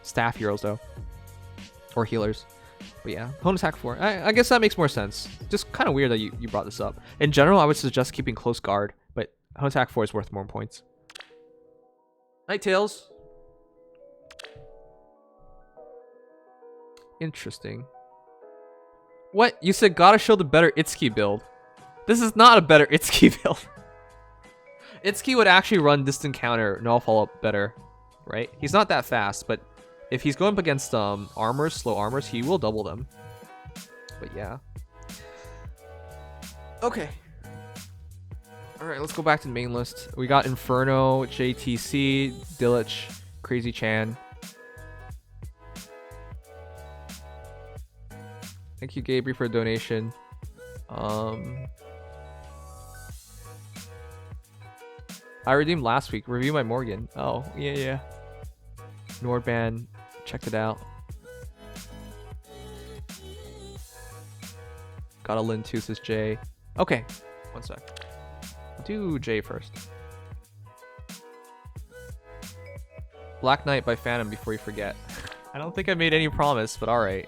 staff heroes though, or healers. But yeah, Hone Attack 4. I guess that makes more sense. Just kind of weird that you brought this up. In general, I would suggest keeping close guard, but Hone Attack 4 is worth more points. Night Tails. Interesting. What? You said gotta show the better Itsuki build. This is not a better Itsuki build. Itsuki would actually run distant counter, null follow-up better, right? He's not that fast, but if he's going up against armors, slow armors, he will double them. But yeah. Okay. Alright, let's go back to the main list. We got Inferno, JTC, Dillich, Crazy Chan. Thank you, Gabriel, for a donation. I redeemed last week. Review my Morgan. Oh, yeah. Nordban. Checked it out. Got a Lin 2, says Jay. Okay, one sec. Do Jay first. Black Knight by Phantom before you forget. I don't think I made any promise, but alright.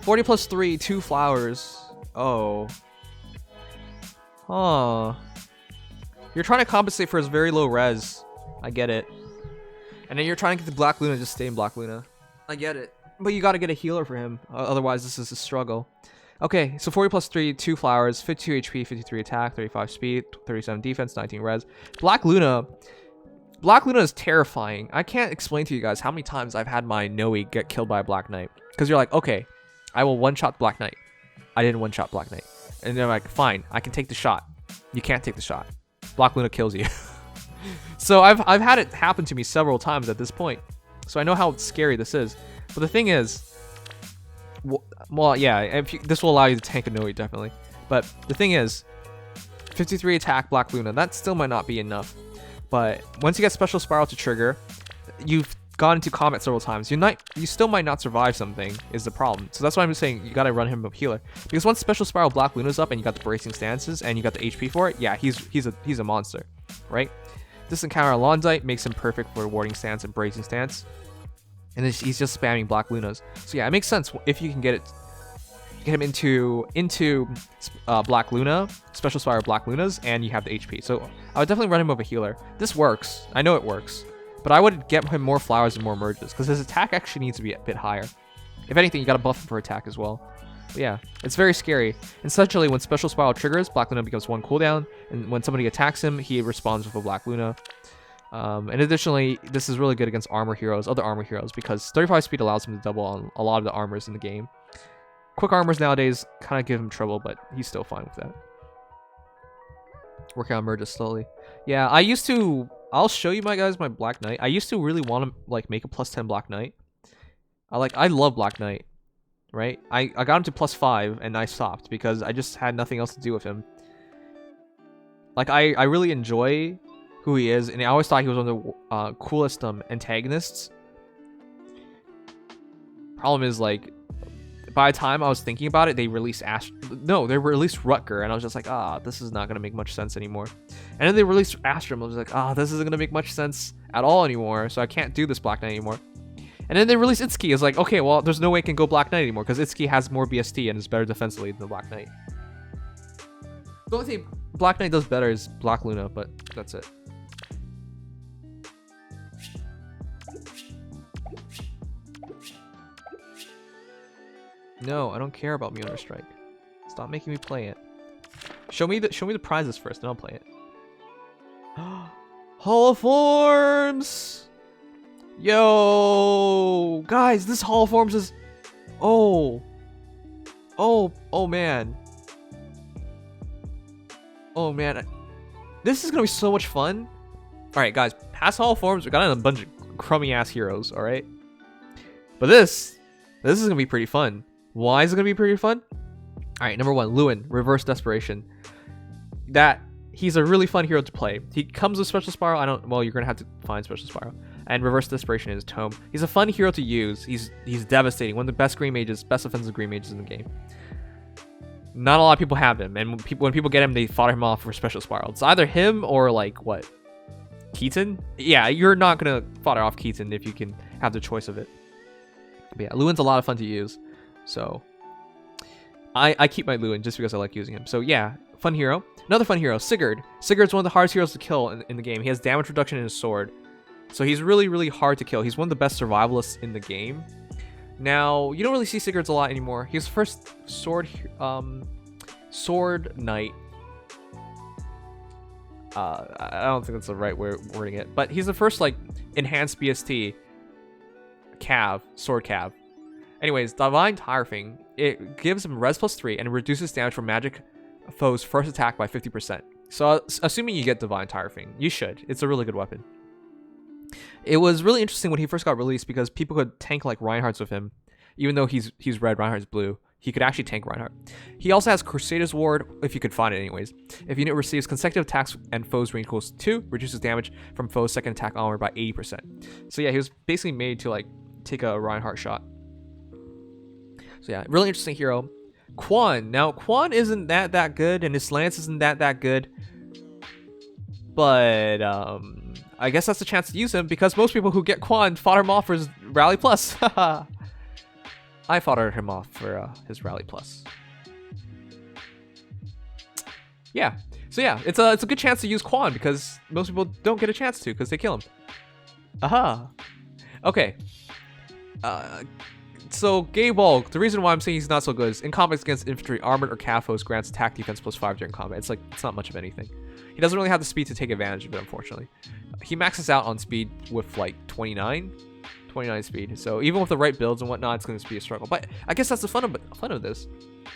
$40 plus 3, 2 flowers. Oh. Huh. You're trying to compensate for his very low res. I get it. And then you're trying to get the Black Luna, just stay in Black Luna. I get it. But you gotta get a healer for him. Otherwise, this is a struggle. Okay, so 40 plus 3, 2 flowers, 52 HP, 53 attack, 35 speed, 37 defense, 19 res. Black Luna is terrifying. I can't explain to you guys how many times I've had my Noe get killed by a Black Knight. Because you're like, okay, I will one-shot Black Knight. I didn't one-shot Black Knight. And they're like, fine, I can take the shot. You can't take the shot. Black Luna kills you. So I've had it happen to me several times at this point. So I know how scary this is. But the thing is, Well, yeah, this will allow you to tank a Noe, definitely. But the thing is, 53 attack Black Luna, that still might not be enough. But once you get Special Spiral to trigger, you've gone into combat several times. You still might not survive something, is the problem. So that's why I'm saying you gotta run him a healer. Because once Special Spiral Black Luna's up and you got the bracing stances and you got the HP for it, yeah, he's a monster, right? This encounter Alondite makes him perfect for warding stance and bracing stance. And he's just spamming Black Lunas. So yeah, it makes sense if you can get him into Black Luna, Special Spiral Black Lunas, and you have the HP. So I would definitely run him with a healer. This works. I know it works. But I would get him more flowers and more merges, because his attack actually needs to be a bit higher. If anything, you gotta buff him for attack as well. But yeah, it's very scary. Essentially, when Special Spiral triggers, Black Luna becomes 1 cooldown, and when somebody attacks him, he responds with a Black Luna. And additionally, this is really good against other armor heroes, because 35 speed allows him to double on a lot of the armors in the game. Quick armors nowadays kind of give him trouble, but he's still fine with that. Working on merges slowly. Yeah, I'll show you my Black Knight. I used to really want to like make a +10 Black Knight. I love Black Knight, right? I got him to +5 and I stopped because I just had nothing else to do with him. Like I really enjoy who he is, and I always thought he was one of the coolest antagonists. Problem is, like, by the time I was thinking about it, they released Rutger, and I was just like, this is not gonna make much sense anymore. And then they released Astrum, I was like, this isn't gonna make much sense at all anymore, so I can't do this Black Knight anymore. And then they released Itsuki. It's like, okay, well, there's no way it can go Black Knight anymore, because Itsuki has more BST and is better defensively than Black Knight. The only thing Black Knight does better is Black Luna, but that's it. No, I don't care about Mjolnir Strike. Stop making me play it. Show me the prizes first, then I'll play it. Hall of Forms! Yo! Guys, this Hall of Forms is... Oh man. Oh man. This is gonna be so much fun. Alright guys, past Hall of Forms, we got a bunch of crummy ass heroes, alright? But this is gonna be pretty fun. Why is it gonna be pretty fun? Alright, number 1, Lewin, Reverse Desperation. He's a really fun hero to play. He comes with Special Spiral. Well, you're gonna have to find Special Spiral. And Reverse Desperation in his tome. He's a fun hero to use. He's devastating. One of the best green mages, best offensive green mages in the game. Not a lot of people have him, and when people get him, they fodder him off for Special Spiral. It's either him or like what? Keaton? Yeah, you're not gonna fodder off Keaton if you can have the choice of it. But yeah, Lewin's a lot of fun to use. So I keep my Lewin just because I like using him. So yeah, fun hero. Another fun hero, Sigurd. Sigurd's one of the hardest heroes to kill in the game. He has damage reduction in his sword. So he's really, really hard to kill. He's one of the best survivalists in the game. Now, you don't really see Sigurds a lot anymore. He was first sword knight. I don't think that's the right way of wording it. But he's the first, like, enhanced BST sword cav. Anyways, Divine Tirefing, it gives him res +3 and reduces damage from magic foes' first attack by 50%. So, assuming you get Divine Tirefing, you should. It's a really good weapon. It was really interesting when he first got released because people could tank like Reinhardt's with him. Even though he's red, Reinhardt's blue. He could actually tank Reinhardt. He also has Crusader's Ward, if you could find it anyways. If unit receives consecutive attacks and foes range equals 2, reduces damage from foes' second attack armor by 80%. So yeah, he was basically made to like take a Reinhardt shot. So yeah, really interesting hero. Quan. Now, Quan isn't that good, and his lance isn't that good. But, I guess that's a chance to use him, because most people who get Quan fodder him off for his Rally Plus. I foddered him off for his Rally Plus. Yeah. So yeah, it's a good chance to use Quan, because most people don't get a chance to, because they kill him. Aha. Okay. So, Gay Bulk, the reason why I'm saying he's not so good is in combats against infantry, armored or cav foes grants attack defense +5 during combat. It's not much of anything. He doesn't really have the speed to take advantage of it, unfortunately. He maxes out on speed with like 29 speed. So even with the right builds and whatnot, it's going to be a struggle. But I guess that's the fun of this.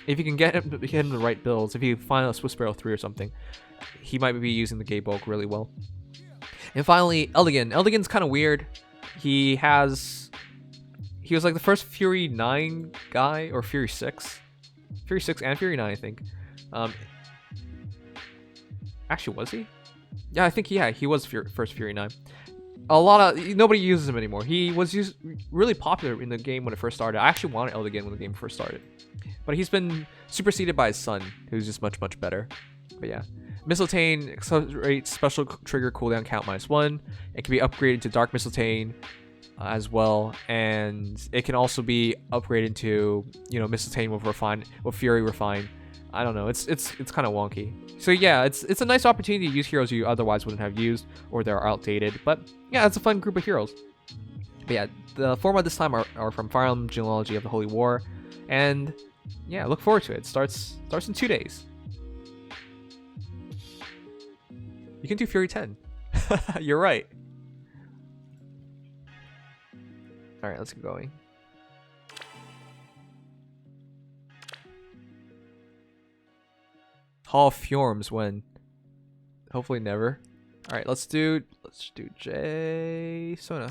If you can get him the right builds, if you find a Swiss Barrel 3 or something, he might be using the Gay Bulk really well. And finally, Eldigan. Eldigan's kind of weird. He has he was like the first Fury 9 guy, or Fury 6. Fury 6 and Fury 9, I think. Actually, was he? Yeah, I think, yeah, he was first Fury 9. Nobody uses him anymore. He was really popular in the game when it first started. I actually wanted Elder again when the game first started. But he's been superseded by his son, who's just much, much better. But yeah. Mistletoe accelerates special trigger cooldown count -1. It can be upgraded to Dark Mistletoe as well, and it can also be upgraded to, you know, Mistletoe with Fury Refine. I don't know. It's kind of wonky. So yeah, it's a nice opportunity to use heroes you otherwise wouldn't have used, or they're outdated. But yeah, it's a fun group of heroes. But yeah, the format this time are from Fire Emblem Genealogy of the Holy War, and yeah, look forward to it. It starts in 2 days. You can do Fury 10. You're right. Alright, let's get going. Hall of Fjorms when? Hopefully never. Alright, let's do J Sona.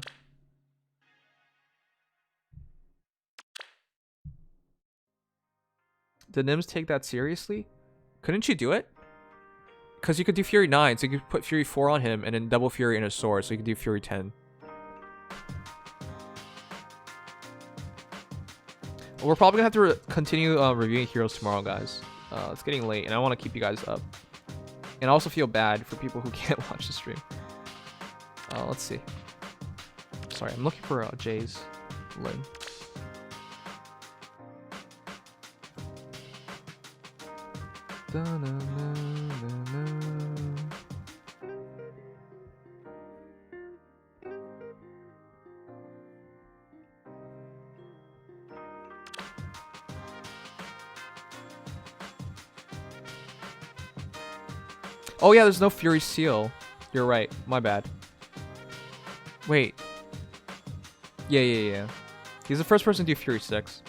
Did Nims take that seriously? Couldn't you do it? Because you could do Fury 9, so you could put Fury 4 on him and then double Fury in a sword, so you could do Fury 10. Well, we're probably going to have to continue reviewing heroes tomorrow, guys. It's getting late, and I want to keep you guys up. And I also feel bad for people who can't watch the stream. Let's see. Sorry, I'm looking for Jay's Lynn. Oh yeah, there's no Fury Seal. You're right. My bad. Wait. Yeah. He's the first person to do Fury 6.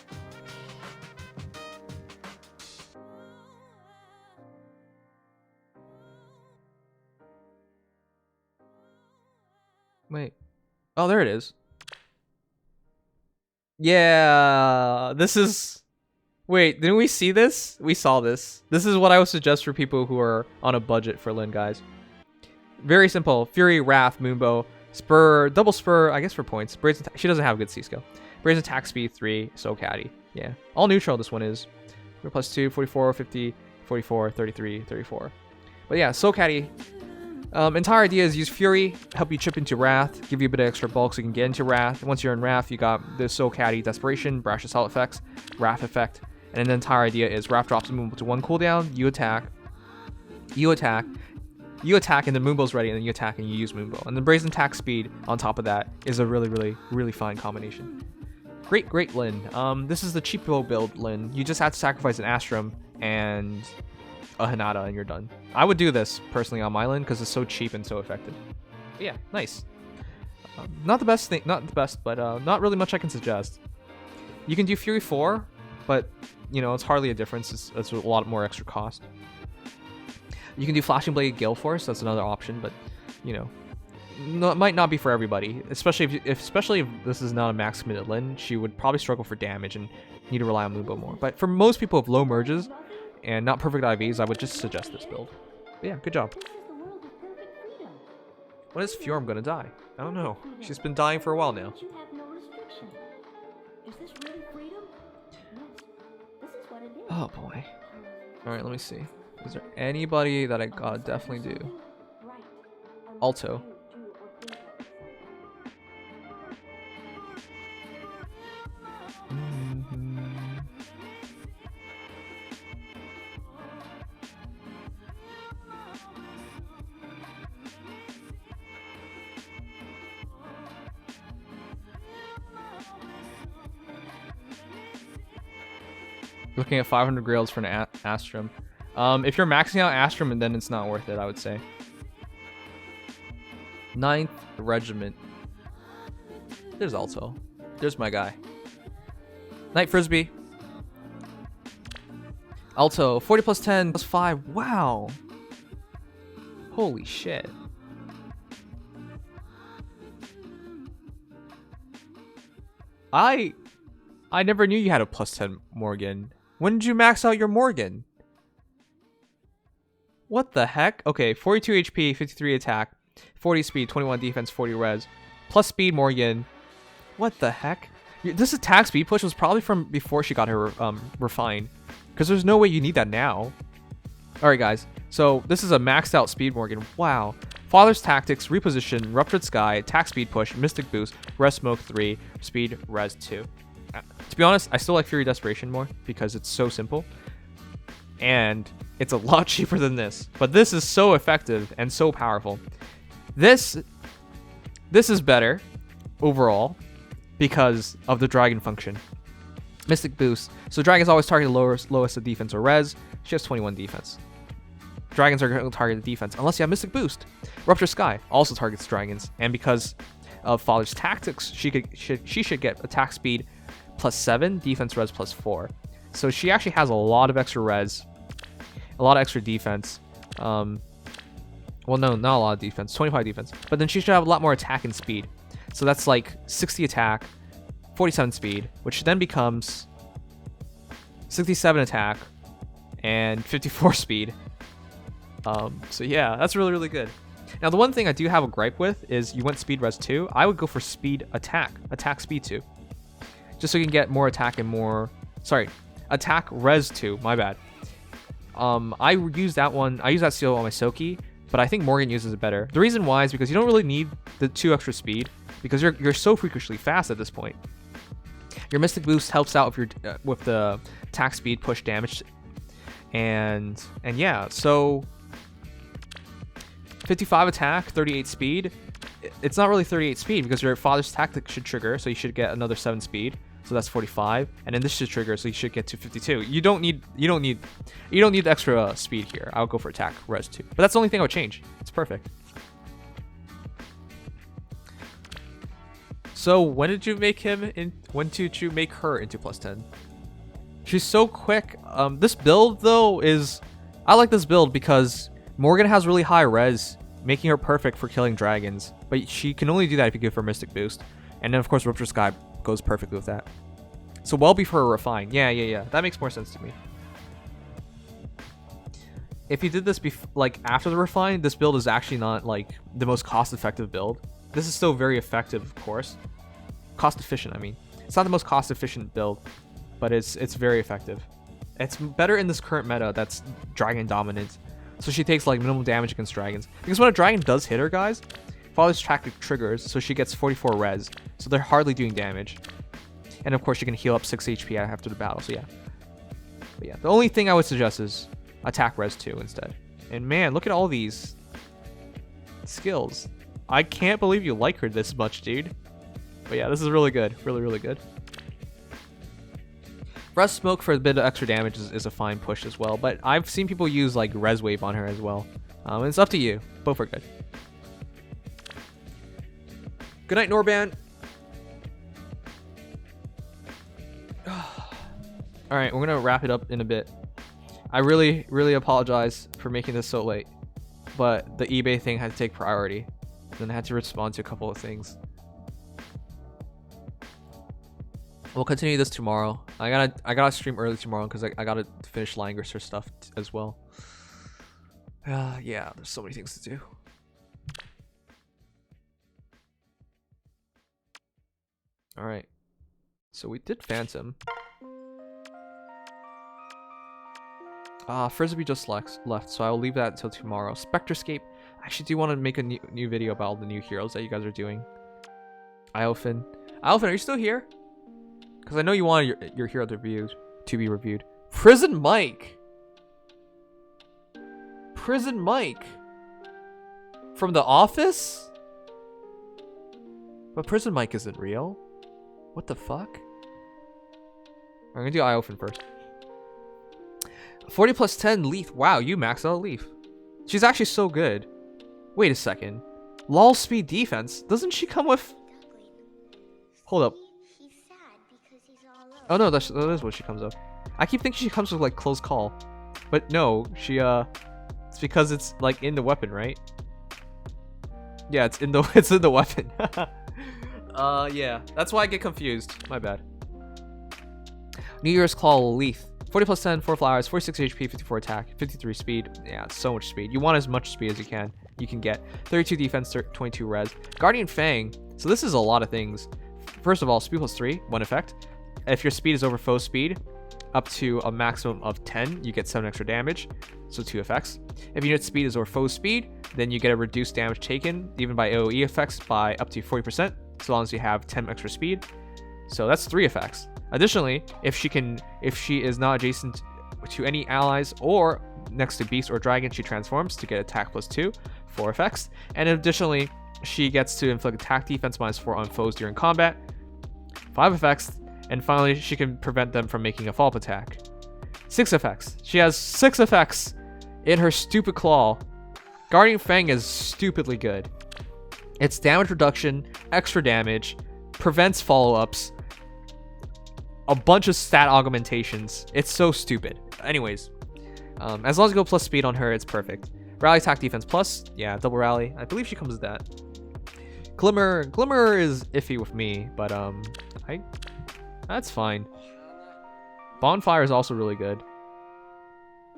Wait. Oh, there it is. Yeah, this is... Wait, didn't we see this? We saw this. This is what I would suggest for people who are on a budget for Lyn, guys. Very simple. Fury, Wrath, Moonbow, Spur, double Spur, I guess for points. She doesn't have good C-skill. Brazen attack speed 3, so caddy. Yeah. All neutral this one is. +2, 44, 50, 44, 33, 34. But yeah, so caddy. Entire idea is use Fury, help you chip into Wrath, give you a bit of extra bulk so you can get into Wrath. Once you're in Wrath, you got the Soul Caddy Desperation, Brash Assault effects, Wrath effect. And then the entire idea is Wrath drops Moonbow to 1 cooldown, you attack, and then Moonbow's ready, and then you attack and you use Moonbow. And the Brazen attack speed on top of that is a really, really, really fine combination. Great Lyn. This is the cheapo build Lyn. You just have to sacrifice an Astrum and a Hinata and you're done. I would do this personally on my Lyn because it's so cheap and so effective. But yeah, nice. Not the best, but not really much I can suggest. You can do Fury 4, but you know, it's hardly a difference. It's a lot more extra cost. You can do Flashing Blade Gale Force. That's another option, but you know, no, it might not be for everybody. Especially if this is not a max committed Lyn, she would probably struggle for damage and need to rely on Moonbow more. But for most people with low merges and not perfect IVs, I would just suggest this build. But yeah, good job. When is Fjorm gonna die? I don't know. She's been dying for a while now. Oh boy. Alright, let me see. Is there anybody that I gotta definitely do? Alto. Looking at 500 grails for an Astrum. If you're maxing out Astrum, then it's not worth it, I would say. 9th Regiment. There's Alto. There's my guy. Night Frisbee. Alto, 40 plus 10 plus 5. Wow. Holy shit. I never knew you had a plus 10 Morgan. When did you max out your Morgan? What the heck? Okay, 42 HP, 53 attack, 40 speed, 21 defense, 40 res. Plus speed Morgan. What the heck? This attack speed push was probably from before she got her refined. Because there's no way you need that now. Alright guys, so this is a maxed out speed Morgan. Wow. Father's Tactics, Reposition, Ruptured Sky, Attack Speed Push, Mystic Boost, Res Smoke 3, Speed Res 2. To be honest, I still like Fury Desperation more because it's so simple. And it's a lot cheaper than this. But this is so effective and so powerful. This is better overall because of the Dragon function. Mystic Boost. So Dragons always target the lowest of defense or res. She has 21 defense. Dragons are going to target the defense unless you have Mystic Boost. Rupture Sky also targets dragons, and because of Father's Tactics, she should get attack speed +7, defense res +4. So she actually has a lot of extra res, a lot of extra defense. Well, no, not a lot of defense, 25 defense. But then she should have a lot more attack and speed. So that's like 60 attack, 47 speed, which then becomes 67 attack and 54 speed. So yeah, that's really, really good. Now, the one thing I do have a gripe with is you went speed res 2. I would go for speed attack speed 2. Just so you can get more attack and more, sorry, attack res 2, my bad. I use that one, I use that seal on my Soki, but I think Morgan uses it better. The reason why is because you don't really need the 2 extra speed because you're so freakishly fast at this point. Your Mystic Boost helps out with the attack speed push damage, and yeah, so 55 attack, 38 speed. It's not really 38 speed because your Father's Tactic should trigger, so you should get another 7 speed. So that's 45, and then this should trigger, so you should get to 52. You don't need the extra speed here. I would go for attack res 2, but that's the only thing I would change. It's perfect. So when did you make him in? When did you make her into +10? She's so quick. This build though I like this build because Morgan has really high res, making her perfect for killing dragons. But she can only do that if you give her Mystic Boost, and then of course Rupture Sky goes perfectly with that. So well before her refine. Yeah. That makes more sense to me. If you did this like after the refine, this build is actually not like the most cost-effective build. This is still very effective, of course. Cost-efficient, I mean. It's not the most cost-efficient build, but it's very effective. It's better in this current meta that's dragon dominant. So she takes like minimal damage against dragons. Because when a dragon does hit her, guys, Father's Tactic triggers, so she gets 44 res. So they're hardly doing damage. And of course, she can heal up 6 HP after the battle, so yeah. But yeah, the only thing I would suggest is attack res 2 instead. And man, look at all these skills. I can't believe you like her this much, dude. But yeah, this is really good. Really, really good. Res Smoke for a bit of extra damage is a fine push as well. But I've seen people use like Res Wave on her as well. It's up to you. Both are good. Good night, Norban. Alright, we're gonna wrap it up in a bit. I really, really apologize for making this so late. But the eBay thing had to take priority. Then I had to respond to a couple of things. We'll continue this tomorrow. I gotta stream early tomorrow because I gotta finish Langrisser stuff as well. Yeah, there's so many things to do. Alright. So we did Phantom. Frisbee just left, so I'll leave that until tomorrow. Spectrescape. I actually do want to make a new video about all the new heroes that you guys are doing. Iofin, are you still here? Because I know you wanted your hero to be reviewed. Prison Mike! Prison Mike! From The Office? But Prison Mike isn't real. What the fuck? I'm gonna do Iofin first. 40 plus 10 Leaf. Wow, you maxed out Leaf. She's actually so good. Wait a second. LOL speed defense. Doesn't she come with... Hold up. Oh no, that is what she comes with. I keep thinking she comes with like close call. But no, she it's because it's like in the weapon, right? Yeah, it's in the weapon. Yeah. That's why I get confused. My bad. New Year's Claw Leaf. 40 plus 10, 4 flowers, 46 HP, 54 attack, 53 speed. Yeah, so much speed. You want as much speed as you can get. 32 defense, 22 res. Guardian Fang. So this is a lot of things. First of all, speed plus 3, 1 effect. If your speed is over foe speed, up to a maximum of 10, you get 7 extra damage. So 2 effects. If unit speed is over foe speed, then you get a reduced damage taken, even by AoE effects, by up to 40%, so long as you have 10 extra speed. So that's 3 effects. Additionally, if she is not adjacent to any allies or next to beast or dragon, she transforms to get attack plus 2, 4 effects. And additionally, she gets to inflict attack defense minus 4 on foes during combat, 5 effects. And finally, she can prevent them from making a follow-up attack. 6 effects. She has 6 effects in her stupid claw. Guardian Fang is stupidly good. It's damage reduction, extra damage, prevents follow-ups, a bunch of stat augmentations. It's so stupid. Anyways, as long as you go plus speed on her, it's perfect. Rally attack defense plus, yeah, double rally. I believe she comes with that. Glimmer is iffy with me, but that's fine. Bonfire is also really good.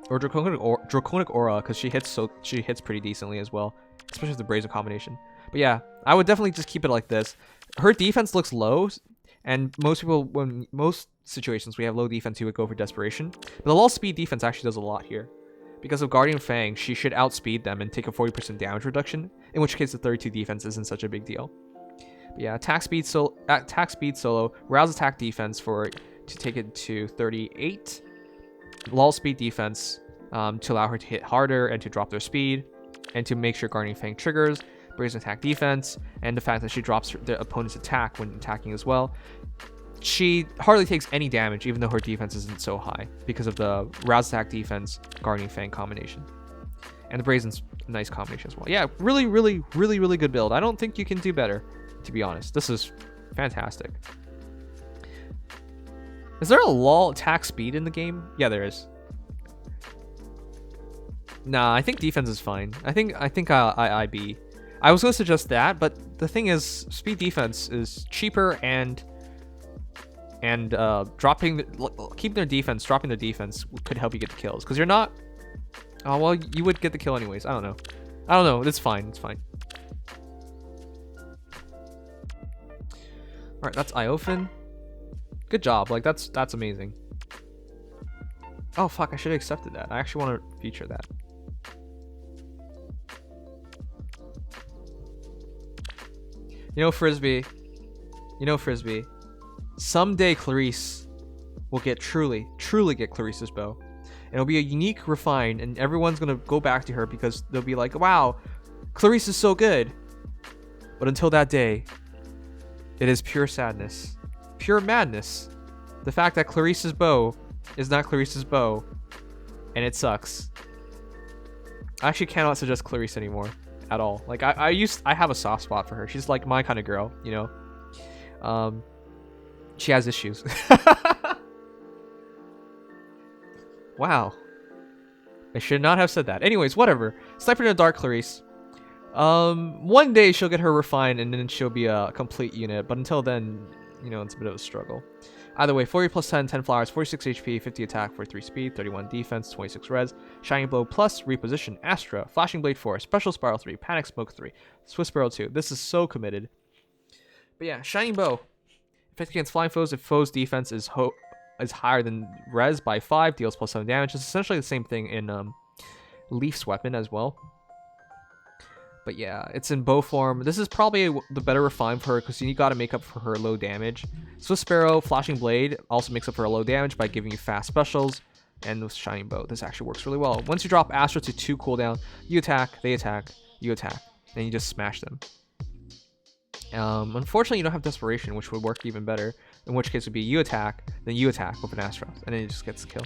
Or Draconic Aura, because she hits pretty decently as well, especially with the Brazen combination. But yeah, I would definitely just keep it like this. Her defense looks low, and most situations we have low defense, you would go for Desperation. But the low speed defense actually does a lot here. Because of Guardian Fang, she should outspeed them and take a 40% damage reduction, in which case the 32 defense isn't such a big deal. But yeah, attack speed solo, rouse attack defense to take it to 38. Lull speed defense to allow her to hit harder and to drop their speed, and to make sure Guardian Fang triggers. Brazen attack defense, and the fact that she drops the opponent's attack when attacking as well. She hardly takes any damage, even though her defense isn't so high, because of the rouse attack defense Guardian Fang combination. And the Brazen's a nice combination as well. Yeah, really, really, really, really good build. I don't think you can do better, to be honest. This is fantastic. Is there a lull attack speed in the game? Yeah, there is. Nah, I think defense is fine. I think IB. I was going to suggest that, but the thing is, speed defense is cheaper, and keeping their defense, dropping their defense could help you get the kills. Because you're not... Oh, well, you would get the kill anyways. I don't know. It's fine. It's fine. Alright, that's Iofin. Good job. Like, that's amazing. Oh, fuck. I should have accepted that. I actually want to feature that. You know, Frisbee. Someday Clarice will get truly get Clarice's bow. And it'll be a unique, refined, and everyone's gonna go back to her because they'll be like, wow, Clarice is so good. But until that day, it is pure sadness. Pure madness. The fact that Clarice's bow is not Clarice's bow, and it sucks. I actually cannot suggest Clarice anymore. At all. Like I have a soft spot for her. She's like my kind of girl, you know. She has issues. Wow. I should not have said that. Anyways, whatever. Sniper in the Dark Clarice. One day she'll get her refined and then she'll be a complete unit, but until then, you know, it's a bit of a struggle. Either way, 40 plus 10, 10 flowers, 46 HP, 50 attack, 43 speed, 31 defense, 26 res, Shining Blow plus, Reposition, Astra, Flashing Blade 4, Special Spiral 3, Panic Smoke 3, Swift Spiral 2. This is so committed. But yeah, Shining Bow. Effect against flying foes if foes' defense is higher than res by 5, deals plus 7 damage. It's essentially the same thing in Leaf's weapon as well. But yeah, it's in bow form. This is probably the better refine for her because you got to make up for her low damage. Swift Sparrow, Flashing Blade also makes up for her low damage by giving you fast specials. And with Shining Bow, this actually works really well. Once you drop Astra to 2 cooldown, you attack, they attack, you attack. Then you just smash them. Unfortunately, you don't have Desperation, which would work even better. In which case it would be you attack, then you attack with an Astra. And then it just gets the kill.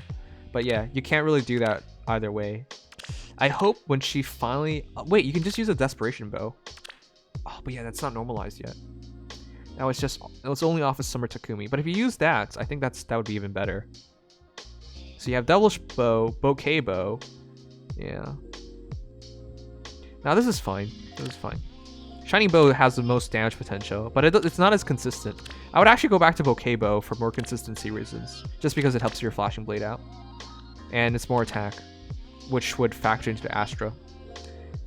But yeah, you can't really do that either way. I hope when she finally... wait, you can just use a Desperation Bow. Oh, but yeah, that's not normalized yet. Now it's only off of Summer Takumi. But if you use that, I think that would be even better. So you have Devilish Bow, Bouquet Bow. Yeah. Now this is fine. This is fine. Shining Bow has the most damage potential, but it's not as consistent. I would actually go back to Bouquet Bow for more consistency reasons, just because it helps your Flashing Blade out. And it's more attack, which would factor into the Astra.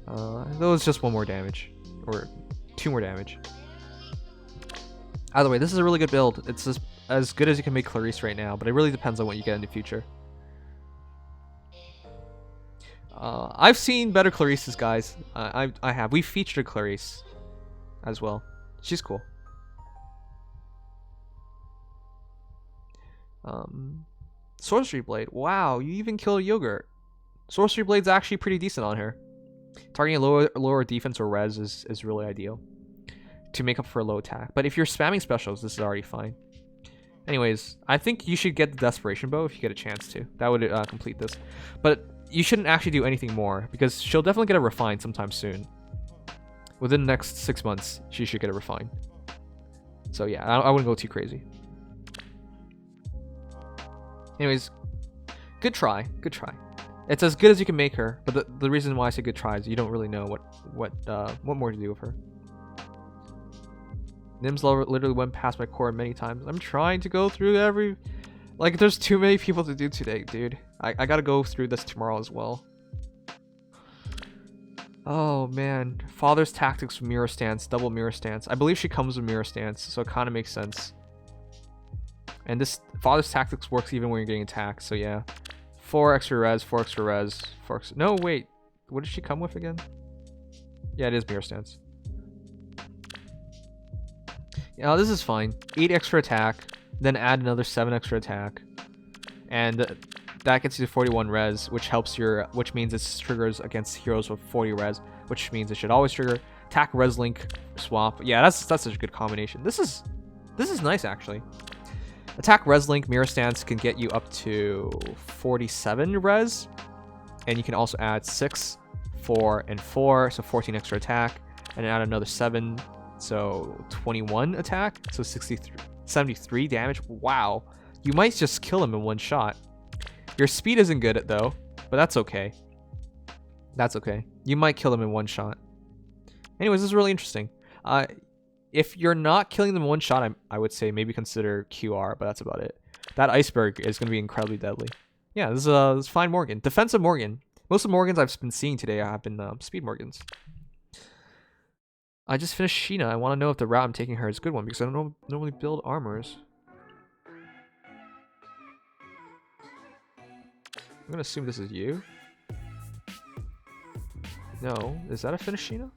Though it's just 1 more damage, or 2 more damage. Either way, this is a really good build. It's as good as you can make Clarice right now, but it really depends on what you get in the future. I've seen better Clarices, guys. I have. We featured a Clarice as well. She's cool. Sorcery Blade. Wow, you even killed Yogurt. Sorcery Blade's actually pretty decent on her. Targeting lower defense or res is really ideal to make up for a low attack. But if you're spamming specials, this is already fine. Anyways, I think you should get the Desperation Bow if you get a chance to. That would complete this. But you shouldn't actually do anything more, because she'll definitely get a Refine sometime soon. Within the next 6 months, she should get a Refine. So yeah, I wouldn't go too crazy. Anyways, good try. Good try. It's as good as you can make her, but the reason why I say good try is you don't really know what more to do with her. Nim's literally went past my core many times. I'm trying to go through every... Like, there's too many people to do today, dude. I gotta go through this tomorrow as well. Oh, man. Father's Tactics with Mirror Stance, double Mirror Stance. I believe she comes with Mirror Stance, so it kind of makes sense. And this Father's Tactics works even when you're getting attacked, so yeah. 4 extra res, 4 extra res, 4 extra... No, wait. What did she come with again? Yeah, it is Mirror Stance. Yeah, this is fine. 8 extra attack, then add another 7 extra attack. And that gets you to 41 res, which means it triggers against heroes with 40 res, which means it should always trigger. Attack res link swap. Yeah, that's such a good combination. This is nice, actually. Attack res link Mirror Stance can get you up to 47 res, and you can also add 6, 4, and 4, so 14 extra attack, and add another 7, so 21 attack, so 73 damage. Wow, you might just kill him in one shot. Your speed isn't good though, but that's okay. That's okay. You might kill them in one shot. Anyways, this is really interesting. If you're not killing them in one shot, I would say maybe consider QR, but that's about it. That iceberg is going to be incredibly deadly. Yeah, this is fine Morgan. Defensive Morgan. Most of the Morgans I've been seeing today have been speed Morgans. I just finished Sheena. I want to know if the route I'm taking her is a good one, because I don't normally build armors. I'm going to assume this is you. No. Is that a finished Sheena?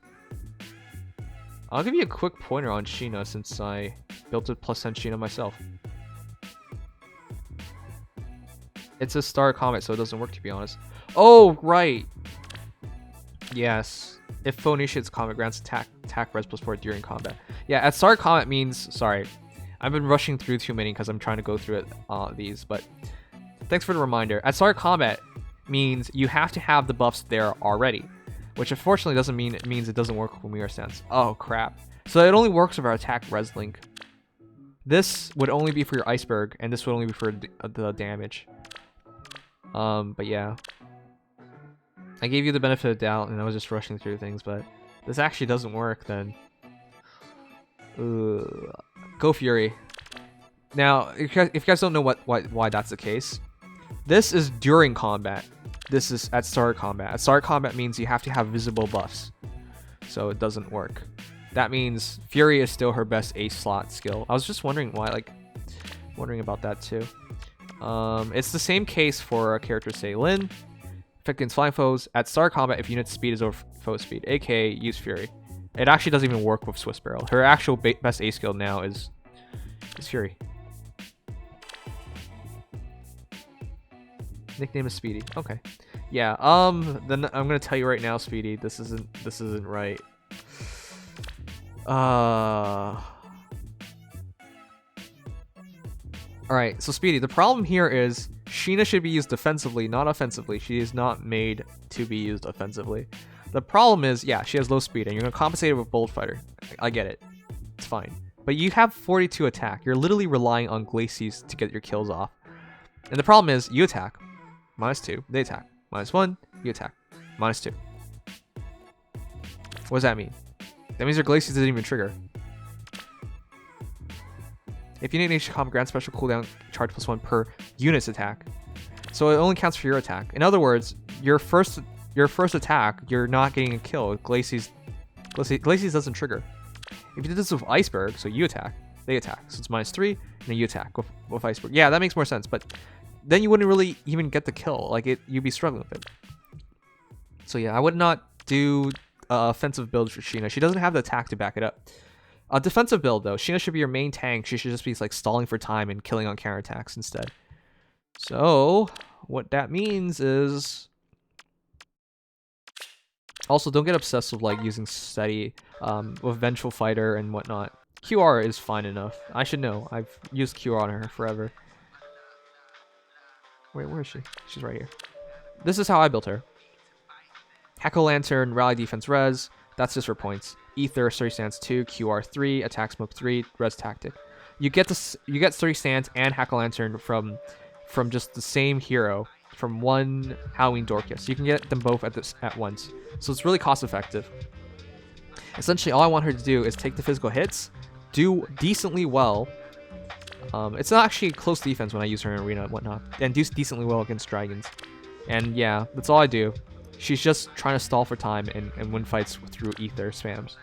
I'll give you a quick pointer on Sheena since I built a +10 Sheena myself. It's a star comet, so it doesn't work, to be honest. Oh, right. Yes. If foe initiates comet, grants attack res +4 during combat. Yeah, at star comet means... Sorry. I've been rushing through too many because I'm trying to go through these, but... Thanks for the reminder. At star combat means you have to have the buffs there already, which unfortunately doesn't mean it means it doesn't work with Mirror Stance. Oh, crap. So it only works with our attack res link. This would only be for your iceberg, and this would only be for the damage. But yeah. I gave you the benefit of the doubt, and I was just rushing through things, but this actually doesn't work, then. Go Fury. Now, if you guys don't know why that's the case, this is during combat. This is at start combat. At start combat means you have to have visible buffs, so it doesn't work. That means Fury is still her best ace slot skill. I was just wondering why, wondering about that too. It's the same case for a character, say Lyn. Effect against flying foes. At start combat, if unit speed is over foe speed, aka use Fury. It actually doesn't even work with Swiss Barrel. Her actual best ace skill now is Fury. Nickname is Speedy. Okay. Yeah, then I'm gonna tell you right now, Speedy, this isn't right. Alright, so Speedy, the problem here is Sheena should be used defensively, not offensively. She is not made to be used offensively. The problem is, yeah, she has low speed, and you're gonna compensate it with Bold Fighter. I get it. It's fine. But you have 42 attack. You're literally relying on Glacies to get your kills off. And the problem is, you attack. -2. They attack. -1. You attack. -2. What does that mean? That means your Glaciers didn't even trigger. If you need an HCOM grant special cooldown charge +1 per unit's attack. So it only counts for your attack. In other words, your first attack, you're not getting a kill. Glaciers doesn't trigger. If you did this with Iceberg, so you attack, they attack. So it's -3, and then you attack with Iceberg. Yeah, that makes more sense, but then you wouldn't really even get the kill. Like, you'd be struggling with it. So yeah, I would not do offensive build for Sheena. She doesn't have the attack to back it up. A defensive build, though. Sheena should be your main tank. She should just be like stalling for time and killing on counterattacks instead. So what that means is... Also, don't get obsessed with like using steady with Vengeful Fighter and whatnot. QR is fine enough. I should know. I've used QR on her forever. Wait, where is she? She's right here. This is how I built her. Hack-O Lantern, Rally Defense Res. That's just for points. Ether, 30 Stance 2, QR 3, Attack Smoke 3, Res Tactic. You get 30 Stance and Hack-O Lantern from just the same hero, from one Halloween Dorcas. You can get them both at once. So it's really cost effective. Essentially, all I want her to do is take the physical hits, do decently well. It's not actually close defense when I use her in arena and whatnot, and do decently well against dragons. And yeah, that's all I do. She's just trying to stall for time and win fights through ether spams.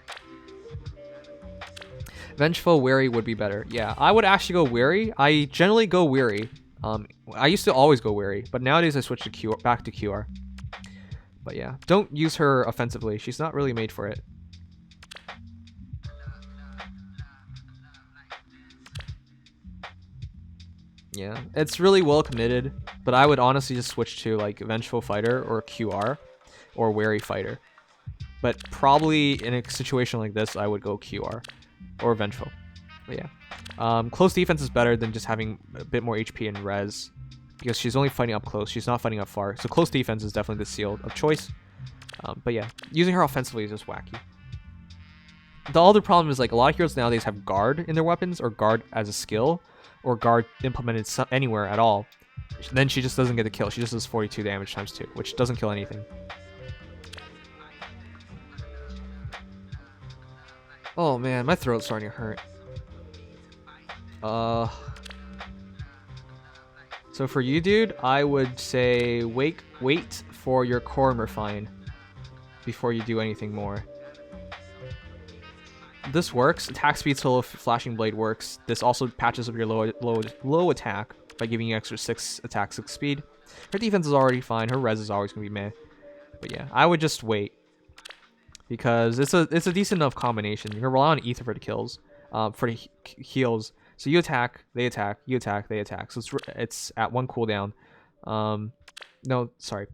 Vengeful Wary would be better. Yeah, I would actually go Wary. I generally go Wary. I used to always go Wary, but nowadays I switch to QR, back to QR. But yeah, don't use her offensively. She's not really made for it. Yeah, it's really well committed, but I would honestly just switch to like Vengeful Fighter or QR or Wary Fighter. But probably in a situation like this, I would go QR or Vengeful. But yeah, close defense is better than just having a bit more HP and res, because she's only fighting up close. She's not fighting up far. So close defense is definitely the seal of choice. But yeah, using her offensively is just wacky. The other problem is like a lot of heroes nowadays have guard in their weapons, or guard as a skill, or guard implemented anywhere at all. Then she just doesn't get the kill. She just does 42 damage times 2, which doesn't kill anything. Oh man, my throat's starting to hurt. So for you, dude, I would say wait for your core and refine before you do anything more. This works. Attack speed solo flashing blade works. This also patches up your low attack by giving you extra 6 attack 6 speed. Her defense is already fine. Her res is always gonna be meh. But yeah, I would just wait because it's a decent enough combination. You can rely on ether for the kills, for the heals. So you attack, they attack, you attack, they attack. So it's at 1 cooldown. No, sorry.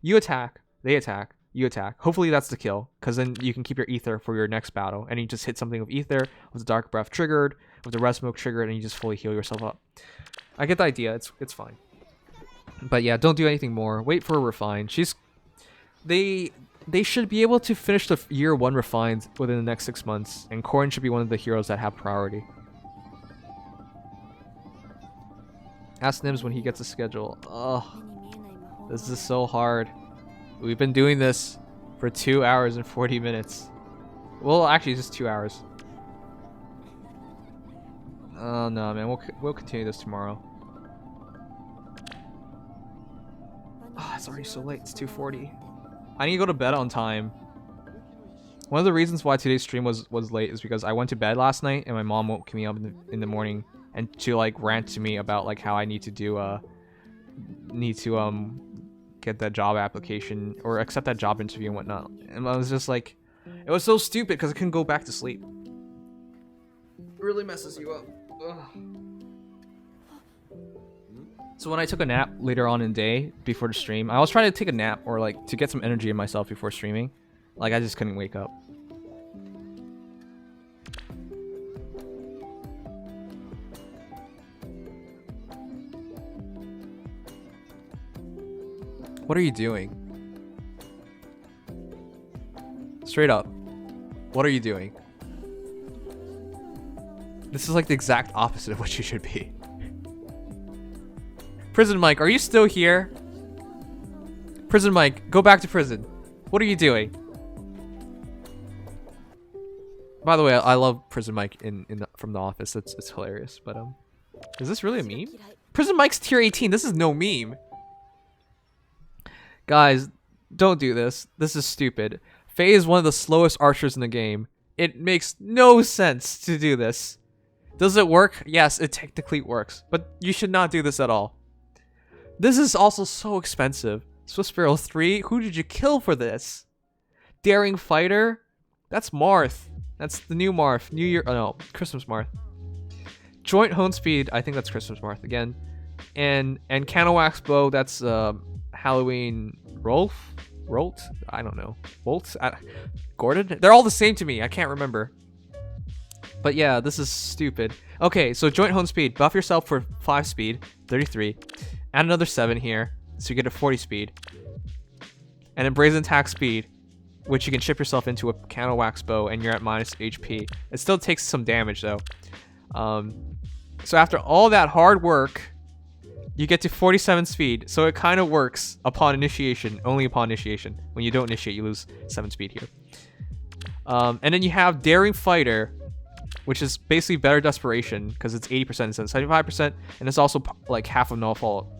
You attack, they attack, you attack. Hopefully that's the kill, because then you can keep your ether for your next battle, and you just hit something with ether, with the dark breath triggered, with the red smoke triggered, and you just fully heal yourself up. I get the idea. It's fine. But yeah, don't do anything more. Wait for a refine. They should be able to finish the year 1 refined within the next 6 months, and Corrin should be one of the heroes that have priority. Ask Nims when he gets a schedule. Ugh, this is so hard. We've been doing this for 2 hours and 40 minutes. Well, actually, just 2 hours. Oh no, man. We'll continue this tomorrow. Oh, it's already so late. It's 2:40. I need to go to bed on time. One of the reasons why today's stream was late is because I went to bed last night and my mom woke me up in the morning and to like rant to me about like how I need to do get that job application or accept that job interview and whatnot. And I was just like, it was so stupid because I couldn't go back to sleep. It really messes you up. Ugh. So when I took a nap later on in the day before the stream, I was trying to take a nap or like to get some energy in myself before streaming. Like I just couldn't wake up. What are you doing? Straight up. What are you doing? This is like the exact opposite of what you should be. Prison Mike, are you still here? Prison Mike, go back to prison. What are you doing? By the way, I love Prison Mike from The Office. It's hilarious. But is this really a meme? Prison Mike's tier 18. This is no meme. Guys, don't do this. This is stupid. Faye is one of the slowest archers in the game. It makes no sense to do this. Does it work? Yes, it technically works. But you should not do this at all. This is also so expensive. Swift Sparrow 3? Who did you kill for this? Daring Fighter? That's Marth. That's the new Marth. New Year. Oh no, Christmas Marth. Joint Hone Speed. I think that's Christmas Marth again. And Canowax Bow. That's Halloween Rolf? Rolt? I don't know. Bolt? Gordon? They're all the same to me. I can't remember. But yeah, this is stupid. Okay, so Joint Hone Speed. Buff yourself for 5 speed. 33. Add another 7 here. So you get a 40 speed. And then Brazen Attack Speed, which you can ship yourself into a Canowax Bow, and you're at minus HP. It still takes some damage though. So after all that hard work, you get to 47 speed. So it kind of works upon initiation, only upon initiation. When you don't initiate, you lose 7 speed here. And then you have Daring Fighter, which is basically better Desperation because it's 80% instead of 75%, and it's also like half of null fall.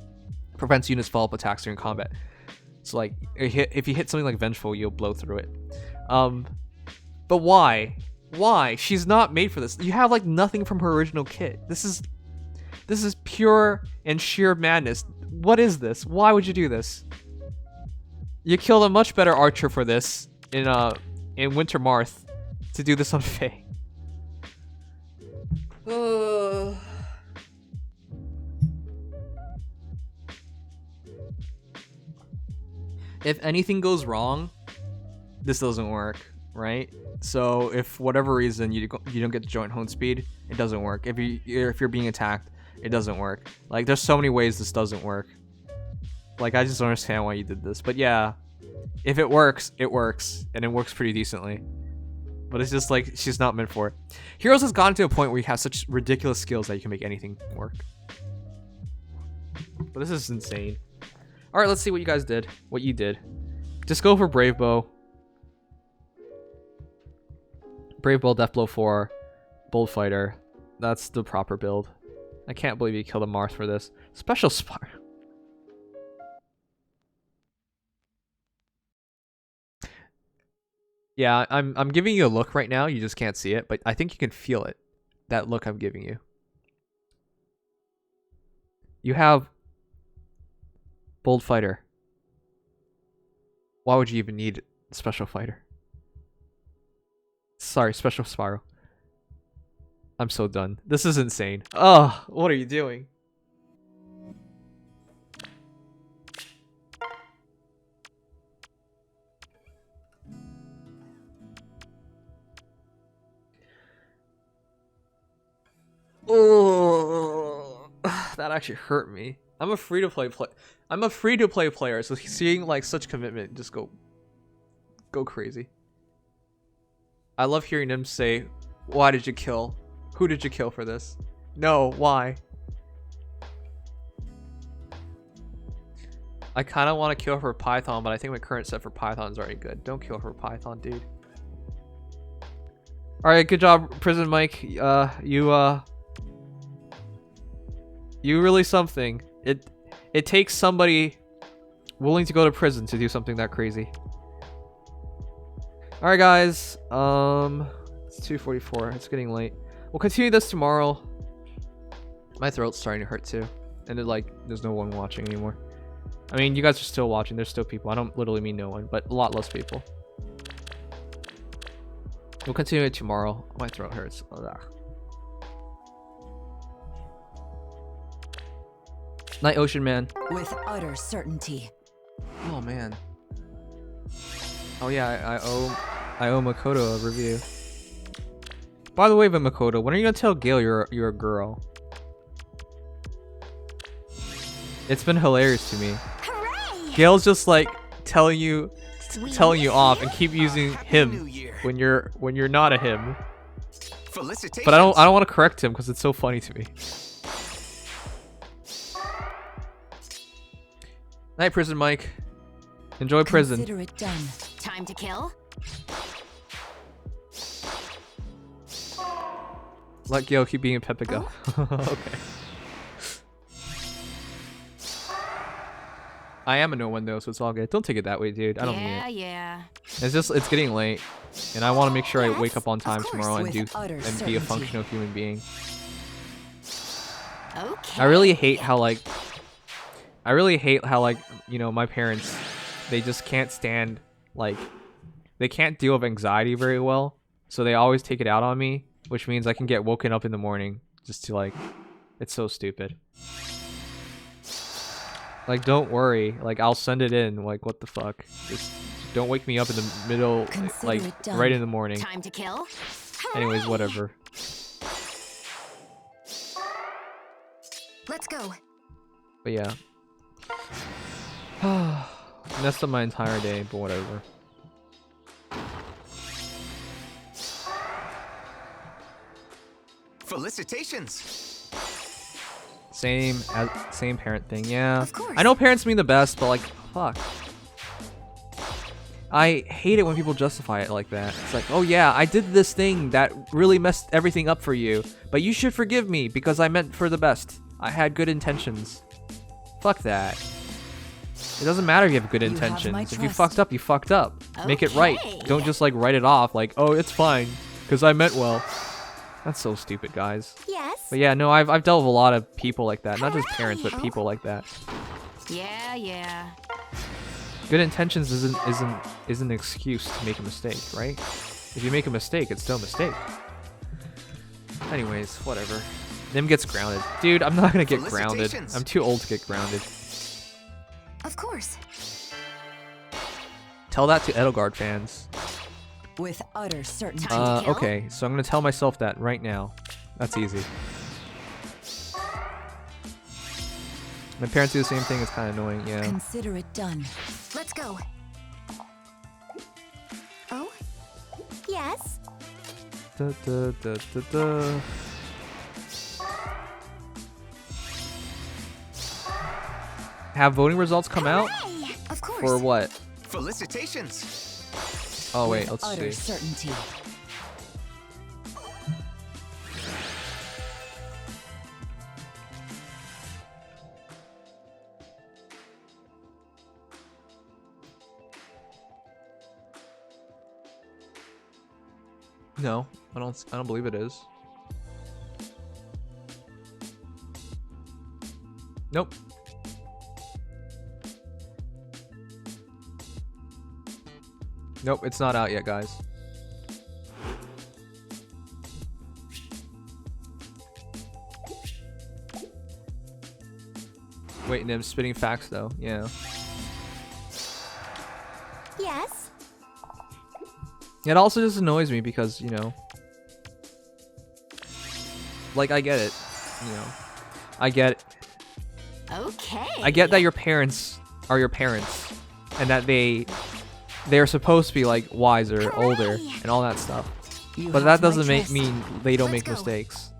Prevents units follow-up attacks during combat. So like, if you hit something like Vengeful, you'll blow through it. But why? Why? She's not made for this. You have like nothing from her original kit. This is pure and sheer madness. What is this? Why would you do this? You killed a much better archer for this in Winter Marth to do this on Faye. If anything goes wrong, this doesn't work, right? So if for whatever reason you don't get the Joint Hone Speed, it doesn't work. If you're being attacked, it doesn't work. Like there's so many ways this doesn't work. Like I just don't understand why you did this. But yeah, if it works, and it works pretty decently. But it's just like she's not meant for it. Heroes has gotten to a point where you have such ridiculous skills that you can make anything work. But this is insane. All right, let's see what you guys did. What you did. Just go for Brave Bow. Brave Bow, Death Blow 4, Bold Fighter. That's the proper build. I can't believe you killed a Marth for this. Special Spire. Yeah, I'm giving you a look right now. You just can't see it, but I think you can feel it. That look I'm giving you. You have Bold Fighter. Why would you even need Special Fighter? Sorry, Special Spiral. I'm so done. This is insane. Oh, what are you doing? Oh, that actually hurt me. I'm a free-to-play player, so seeing like such commitment just go crazy. I love hearing them say, "Why did you kill? Who did you kill for this?" No, why? I kind of want to kill her for Python, but I think my current set for Python is already good. Don't kill her for Python, dude. All right, good job, Prison Mike. You really something. It takes somebody willing to go to prison to do something that crazy. All right, guys. It's 2:44. It's getting late. We'll continue this tomorrow. My throat's starting to hurt too, and there's no one watching anymore. I mean, you guys are still watching. There's still people. I don't literally mean no one, but a lot less people. We'll continue it tomorrow. My throat hurts. Ugh. Night Ocean Man. With utter certainty. Oh man. Oh yeah, I owe Makoto a review. By the way, Makoto, when are you gonna tell Gail you're a girl? It's been hilarious to me. Hooray! Gail's just like telling you off and keep using him when you're not a him. Felicitations. But I don't want to correct him because it's so funny to me. Night, Prison Mike. Enjoy prison. Consider it done. Time to kill? Let Gil keep being a Pepigo. Okay. I am a no one though, so it's all good. Don't take it that way, dude. I don't mean it. Yeah. It's just, it's getting late, and I want to make sure I Yes, wake up on of time course, tomorrow and with do utter and be a certainty. functional human being. Okay. I really hate how like you know, my parents, they just can't stand, like, they can't deal with anxiety very well, so they always take it out on me, which means I can get woken up in the morning just to like, it's so stupid. Like, don't worry, like, I'll send it in, like, what the fuck, just don't wake me up in the middle, Consider like, it done. right in the morning. Time to kill. Anyways, whatever. Let's go. But yeah. Messed up my entire day, but whatever. Felicitations. Same parent thing, yeah. Of course. I know parents mean the best, but like, fuck. I hate it when people justify it like that. It's like, oh yeah, I did this thing that really messed everything up for you, but you should forgive me because I meant for the best. I had good intentions. Fuck that. It doesn't matter if you have good You have my intentions. If you trust. fucked up, you fucked up. Make it right. Okay. Don't just like write it off like, oh, it's fine because I meant well. That's so stupid, guys. Yes. But yeah, no, I've dealt with a lot of people like that. Not just parents, but people like that. Yeah. Good intentions isn't an excuse to make a mistake, right? If you make a mistake, it's still a mistake. Anyways, whatever. Nim gets grounded. Dude, I'm not gonna get grounded. Felicitations. I'm too old to get grounded. Of course. Tell that to Edelgard fans. With utter certainty. Okay, so I'm gonna tell myself that right now. That's easy. My parents do the same thing, it's kinda annoying, yeah. Consider it done. Let's go. Oh? Yes. Da, da, da, da, da. Have voting results come out? Hooray! Of course. For what? Felicitations. Oh wait, With let's utter see. certainty. No, I don't believe it is. Nope. Nope, it's not out yet, guys. Wait, Nim, spitting facts though. Yeah. Yes. It also just annoys me because, you know, like, I get it, you know, I get that your parents are your parents and that they're supposed to be like wiser, older, and all that stuff, You but have that my doesn't trust. mean they don't Let's make go. mistakes.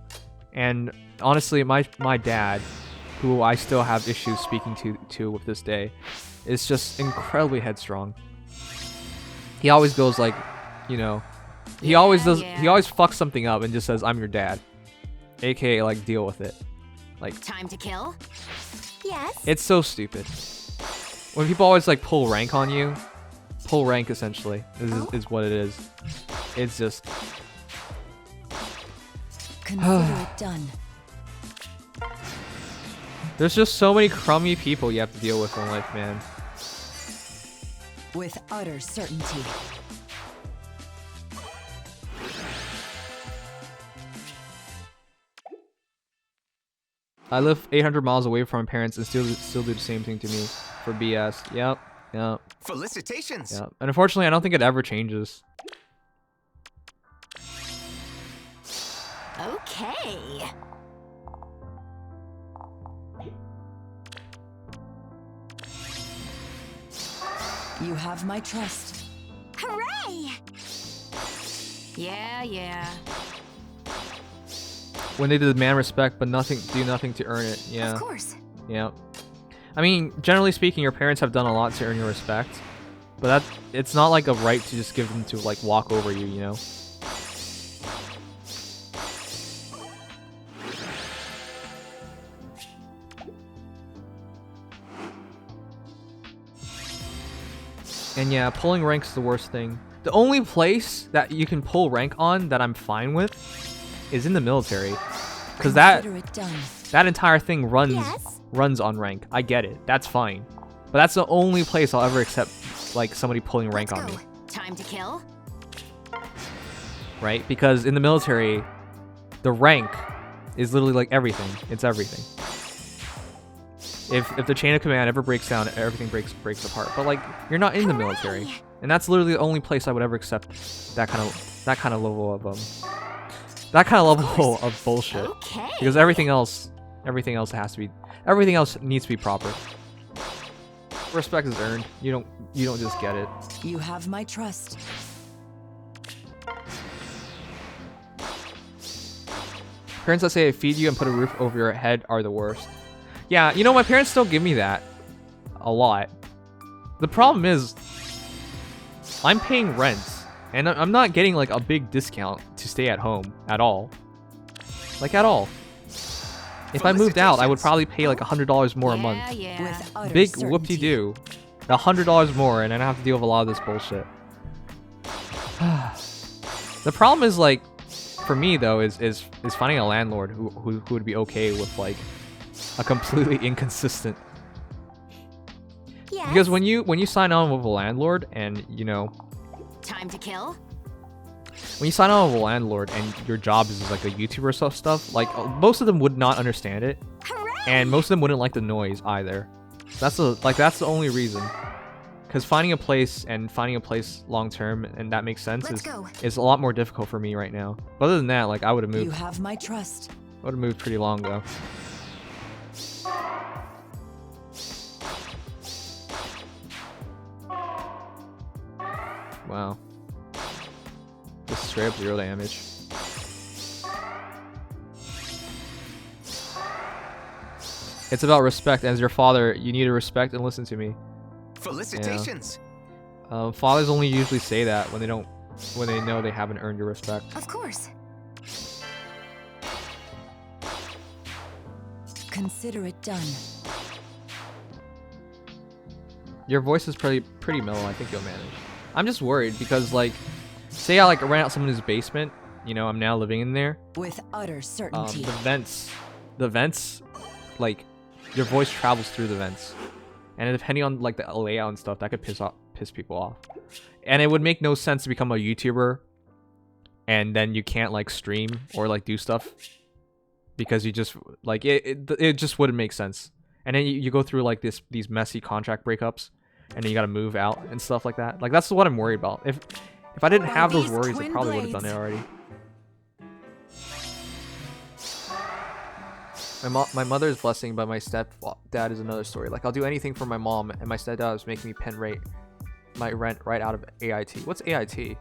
And honestly, my dad, who I still have issues speaking to with this day, is just incredibly headstrong. He always goes like, you know, he always fucks something up and just says, I'm your dad, aka like, deal with it. Like, Time to kill. Yes. it's so stupid when people always like pull rank on you. Pull rank essentially is what it is. It's just Consider it done. there's just so many crummy people you have to deal with in life, man. With utter certainty. I live 800 miles away from my parents and still do the same thing to me for BS. Yep. Felicitations. And unfortunately, I don't think it ever changes. Okay. You have my trust. Hooray! Yeah. When they demand respect but do nothing to earn it. Yeah. Of course. Yeah. I mean, generally speaking, your parents have done a lot to earn your respect, but it's not like a right to just give them to like walk over you, you know? And yeah, pulling rank's the worst thing. The only place that you can pull rank on that I'm fine with is in the military. Because that entire thing runs on rank. I get it. That's fine. But that's the only place I'll ever accept like somebody pulling rank on me. Time to kill. Right? Because in the military, the rank is literally like everything. It's everything. If the chain of command ever breaks down, everything breaks apart. But like, you're not in the military, and that's literally the only place I would ever accept that kind of level of bullshit. Okay. Because everything else needs to be proper. Respect is earned. You don't just get it. You have my trust. Parents that say I feed you and put a roof over your head are the worst. Yeah, you know, my parents still give me that a lot. The problem is I'm paying rent and I'm not getting like a big discount to stay at home at all. Like at all. If I moved out, I would probably pay like $100 more a month. Big whoop-de-doo. $100 more, and I don't have to deal with a lot of this bullshit. The problem is like, for me though, is finding a landlord who would be okay with like a completely inconsistent. Yes. Because when you sign on with a landlord and you know, Time to kill. when you sign on with a landlord and your job is like a YouTuber stuff, like most of them would not understand it, and most of them wouldn't like the noise either. That's the only reason. Because finding a place long term and that makes sense is a lot more difficult for me right now. But other than that, like I would have moved. You have my trust. I would have moved pretty long ago. Wow. Just straight up 0 damage. It's about respect. As your father, you need to respect and listen to me. Felicitations. Yeah. Fathers only usually say that when they know they haven't earned your respect. Of course. Consider it done. Your voice is pretty mellow. I think you'll manage. I'm just worried because like, say I like ran out someone's basement. You know, I'm now living in there. With utter certainty. The vents, like your voice travels through the vents, and depending on like the layout and stuff, that could piss people off. And it would make no sense to become a YouTuber, and then you can't like stream or like do stuff because you just like it just wouldn't make sense. And then you go through like these messy contract breakups, and then you gotta move out and stuff like that. Like that's what I'm worried about. If I didn't have those worries, I probably would have done it already. My mother's blessing, but my stepdad is another story. Like I'll do anything for my mom, and my stepdad is making me pen rate my rent right out of AIT. What's AIT?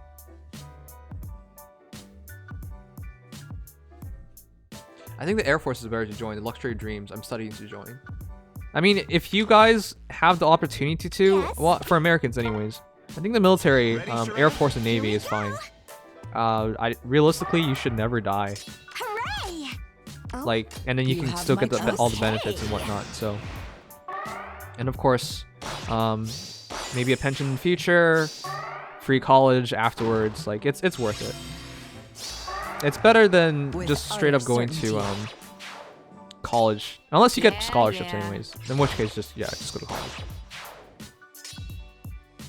I think the Air Force is better to join. The Luxury Dreams, I'm studying to join. I mean, if you guys have the opportunity to, well, for Americans anyways, I think the military, Air Force and Navy is fine. Realistically, you should never die. Hooray! Like, and then you can still get all the benefits and whatnot. So, and of course, maybe a pension in the future, free college afterwards. Like, it's worth it. It's better than just straight up going to college, unless you get scholarships anyways. In which case, just go to college.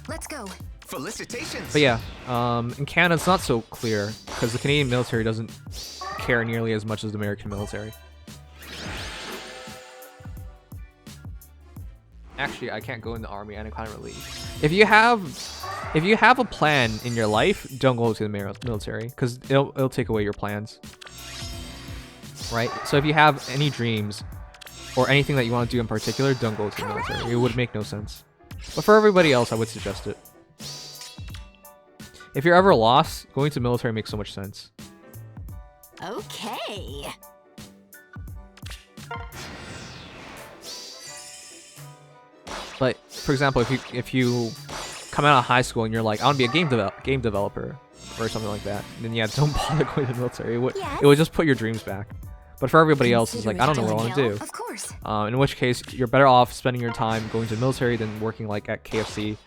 Let's go. Felicitations. But yeah, in Canada it's not so clear because the Canadian military doesn't care nearly as much as the American military. Actually, I can't go in the army and I kind of leave. If you have a plan in your life, don't go to the military because it'll take away your plans. Right? So if you have any dreams or anything that you want to do in particular, don't go to the military. It would make no sense. But for everybody else, I would suggest it. If you're ever lost, going to the military makes so much sense. Okay. But for example, if you come out of high school and you're like, I want to be a game developer or something like that, then yeah, don't bother going to the military. It would just put your dreams back. But for everybody else, it's like, I don't know what I want to do. Of course. orders. In which case you're better off spending your time going to the military than working like at KFC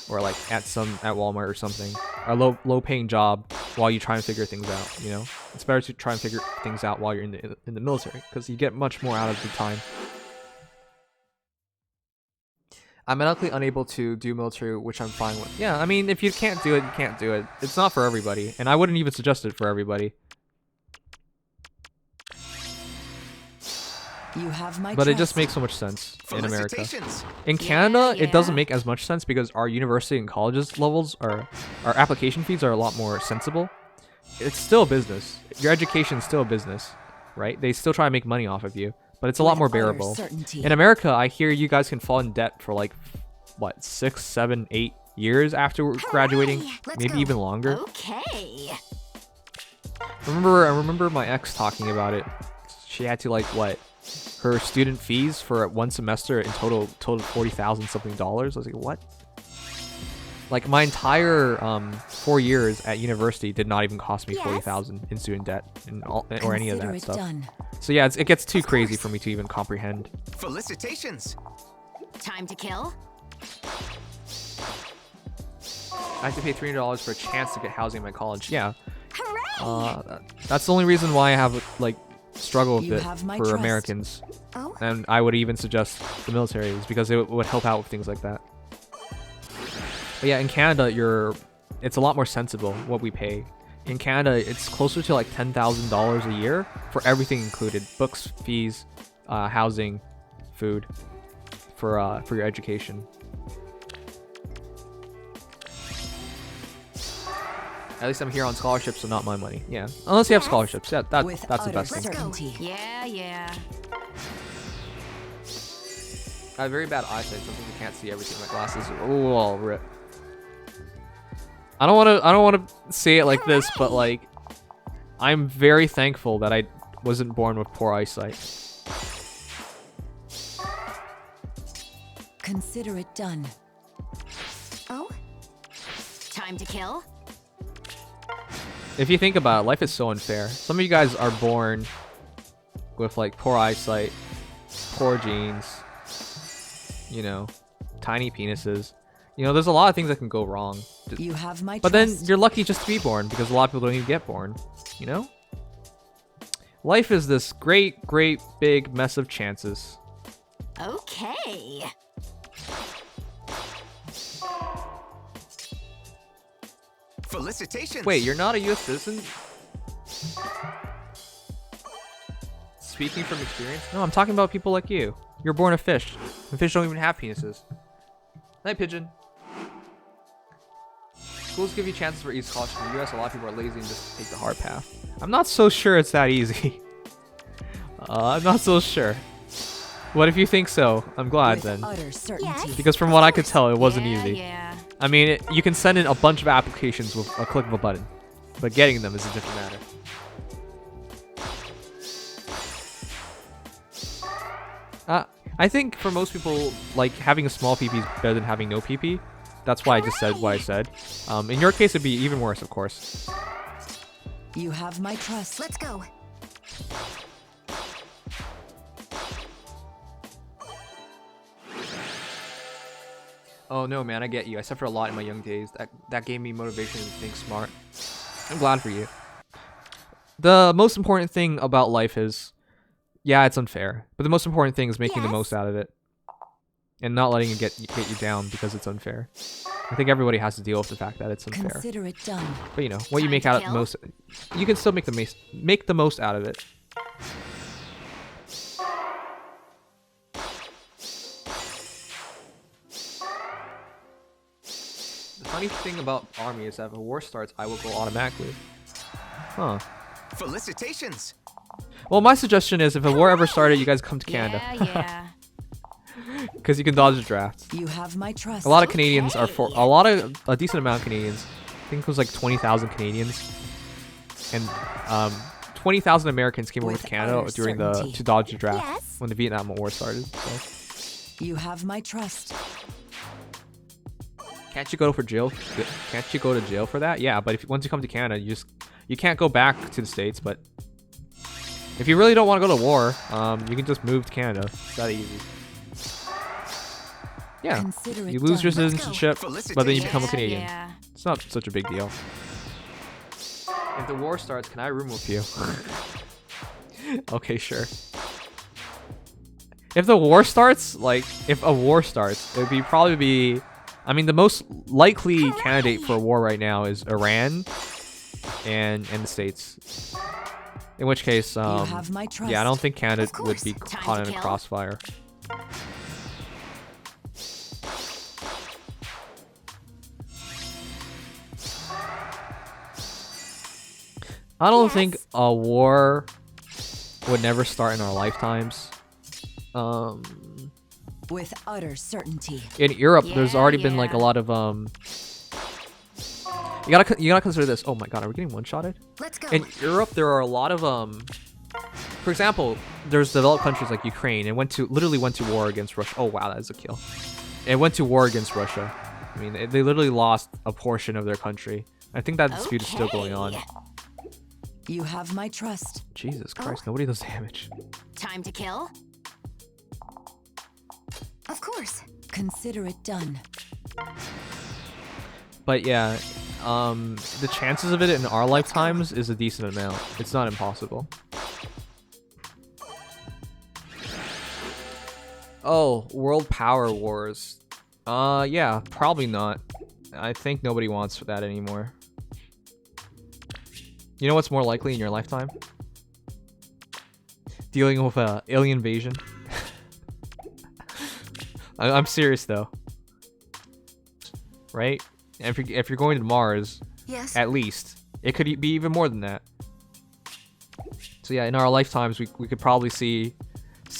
or like at Walmart or something, a low paying job while you try and figure things out. You know, it's better to try and figure things out while you're in the military because you get much more out of the time. I'm medically unable to do military, which I'm fine with. Yeah, I mean, if you can't do it, you can't do it. It's not for everybody, and I wouldn't even suggest it for everybody. You have my But it trust. just makes so much sense in America. Felicitations. In Canada, Yeah. it doesn't make as much sense because our university and colleges levels our application fees are a lot more sensible. It's still a business. Your education is still a business, right? They still try to make money off of you, but it's a lot With more utter bearable. certainty. In America, I hear you guys can fall in debt for like, what, 6, 7, 8 years after graduating, Let's maybe go. even longer. Okay. I remember my ex talking about it. She had to like what? Her student fees for one semester in total $40,000 something dollars. I was like, what? Like my entire 4 years at university did not even cost me Yes. $40,000 in student debt or any of Consider that it stuff. done. So yeah, it gets too crazy for me to even comprehend. Felicitations. Time to kill. I have to pay $300 for a chance to get housing in my college. Yeah, Hooray! that's the only reason why I have like struggle with You it have my for trust. Americans. Oh. And I would even suggest the military is because it would help out with things like that. But yeah, in Canada, it's a lot more sensible what we pay. In Canada, it's closer to like $10,000 a year for everything included: books, fees, housing, food, for your education. At least I'm here on scholarships, so not my money. Yeah, unless you have scholarships. Yeah, With that's the utter best thing. certainty. Yeah. I have very bad eyesight. Sometimes I can't see everything. My glasses are all rip. I don't want to say it like this, but like, I'm very thankful that I wasn't born with poor eyesight. Consider it done. Oh. Time to kill. If you think about it, life is so unfair. Some of you guys are born with like poor eyesight, poor genes, you know, tiny penises. You know, there's a lot of things that can go wrong. You have my But then trust. you're lucky just to be born because a lot of people don't even get born, you know? Life is this great, great, big mess of chances. Okay. Felicitations. Wait, you're not a US citizen? Speaking from experience? No, I'm talking about people like you. You're born a fish. And fish don't even have penises. Night, pigeon. Schools give you chances for each scholarship. In the US, a lot of people are lazy and just take the hard path. I'm not so sure it's that easy. I'm not so sure. What if you think so? I'm glad With then. utter certainty. Because from what I could tell, it wasn't easy. Yeah. I mean, you can send in a bunch of applications with a click of a button, but getting them is a different matter. I think for most people, like, having a small PP is better than having no PP. That's why I just said what I said. In your case, it'd be even worse, of course. You have my trust. Let's go. Oh no, man, I get you. I suffered a lot in my young days. That gave me motivation to think smart. I'm glad for you. The most important thing about life is, yeah, it's unfair, but the most important thing is making the most out of it, and not letting it get you down because it's unfair. I think everybody has to deal with the fact that it's unfair. Consider it done. But you know, what you Time make to out of kill? most, you can still make the most out of it. The funny thing about army is that if a war starts, I will go automatically. Huh. Felicitations. Well, my suggestion is if a war ever started, you guys come to Canada. Yeah. Because you can dodge the draft. You have my trust. A lot of Canadians are for a decent amount of Canadians. I think it was like 20,000 Canadians, and 20,000 Americans came over With to Canada utter during certainty. to dodge the draft Yes. when the Vietnam War started. So You have my trust. can't you go for jail? Can't you go to jail for that? Yeah, but once you come to Canada, you can't go back to the States, but If you really don't want to go to war, you can just move to Canada. It's that easy. Yeah, Consider it you lose your done. citizenship, but then you become a Yeah, Canadian. yeah. It's not such a big deal. If the war starts, can I room with you? Okay, sure. If the war starts, like, if a war starts, it would probably be... I mean, the most likely candidate for a war right now is Iran and the States. In which case, have my trust. yeah, I don't think Canada Of would be course. Time caught to in a kill. crossfire. I don't think Yes. a war would never start in our lifetimes. With utter certainty. In Europe, there's Yeah, already been like a yeah. lot of You gotta consider this. Oh my god, are we getting one-shotted? Let's go. In Europe, there are a lot of For example, there's developed countries like Ukraine. It literally went to war against Russia. Oh wow, that is a kill. It went to war against Russia. I mean, they literally lost a portion of their country. I think that dispute is still going on. Okay. You have my trust. Jesus Christ, nobody does damage. Time to kill? Of course. Consider it done. But yeah, the chances of it in our lifetimes is a decent amount. It's not impossible. Oh, world power wars. Yeah, probably not. I think nobody wants that anymore. You know what's more likely in your lifetime? Dealing with a alien invasion. I'm serious though. Right? And if you're going to Mars, Yes. at least it could be even more than that. So yeah, in our lifetimes, we could probably see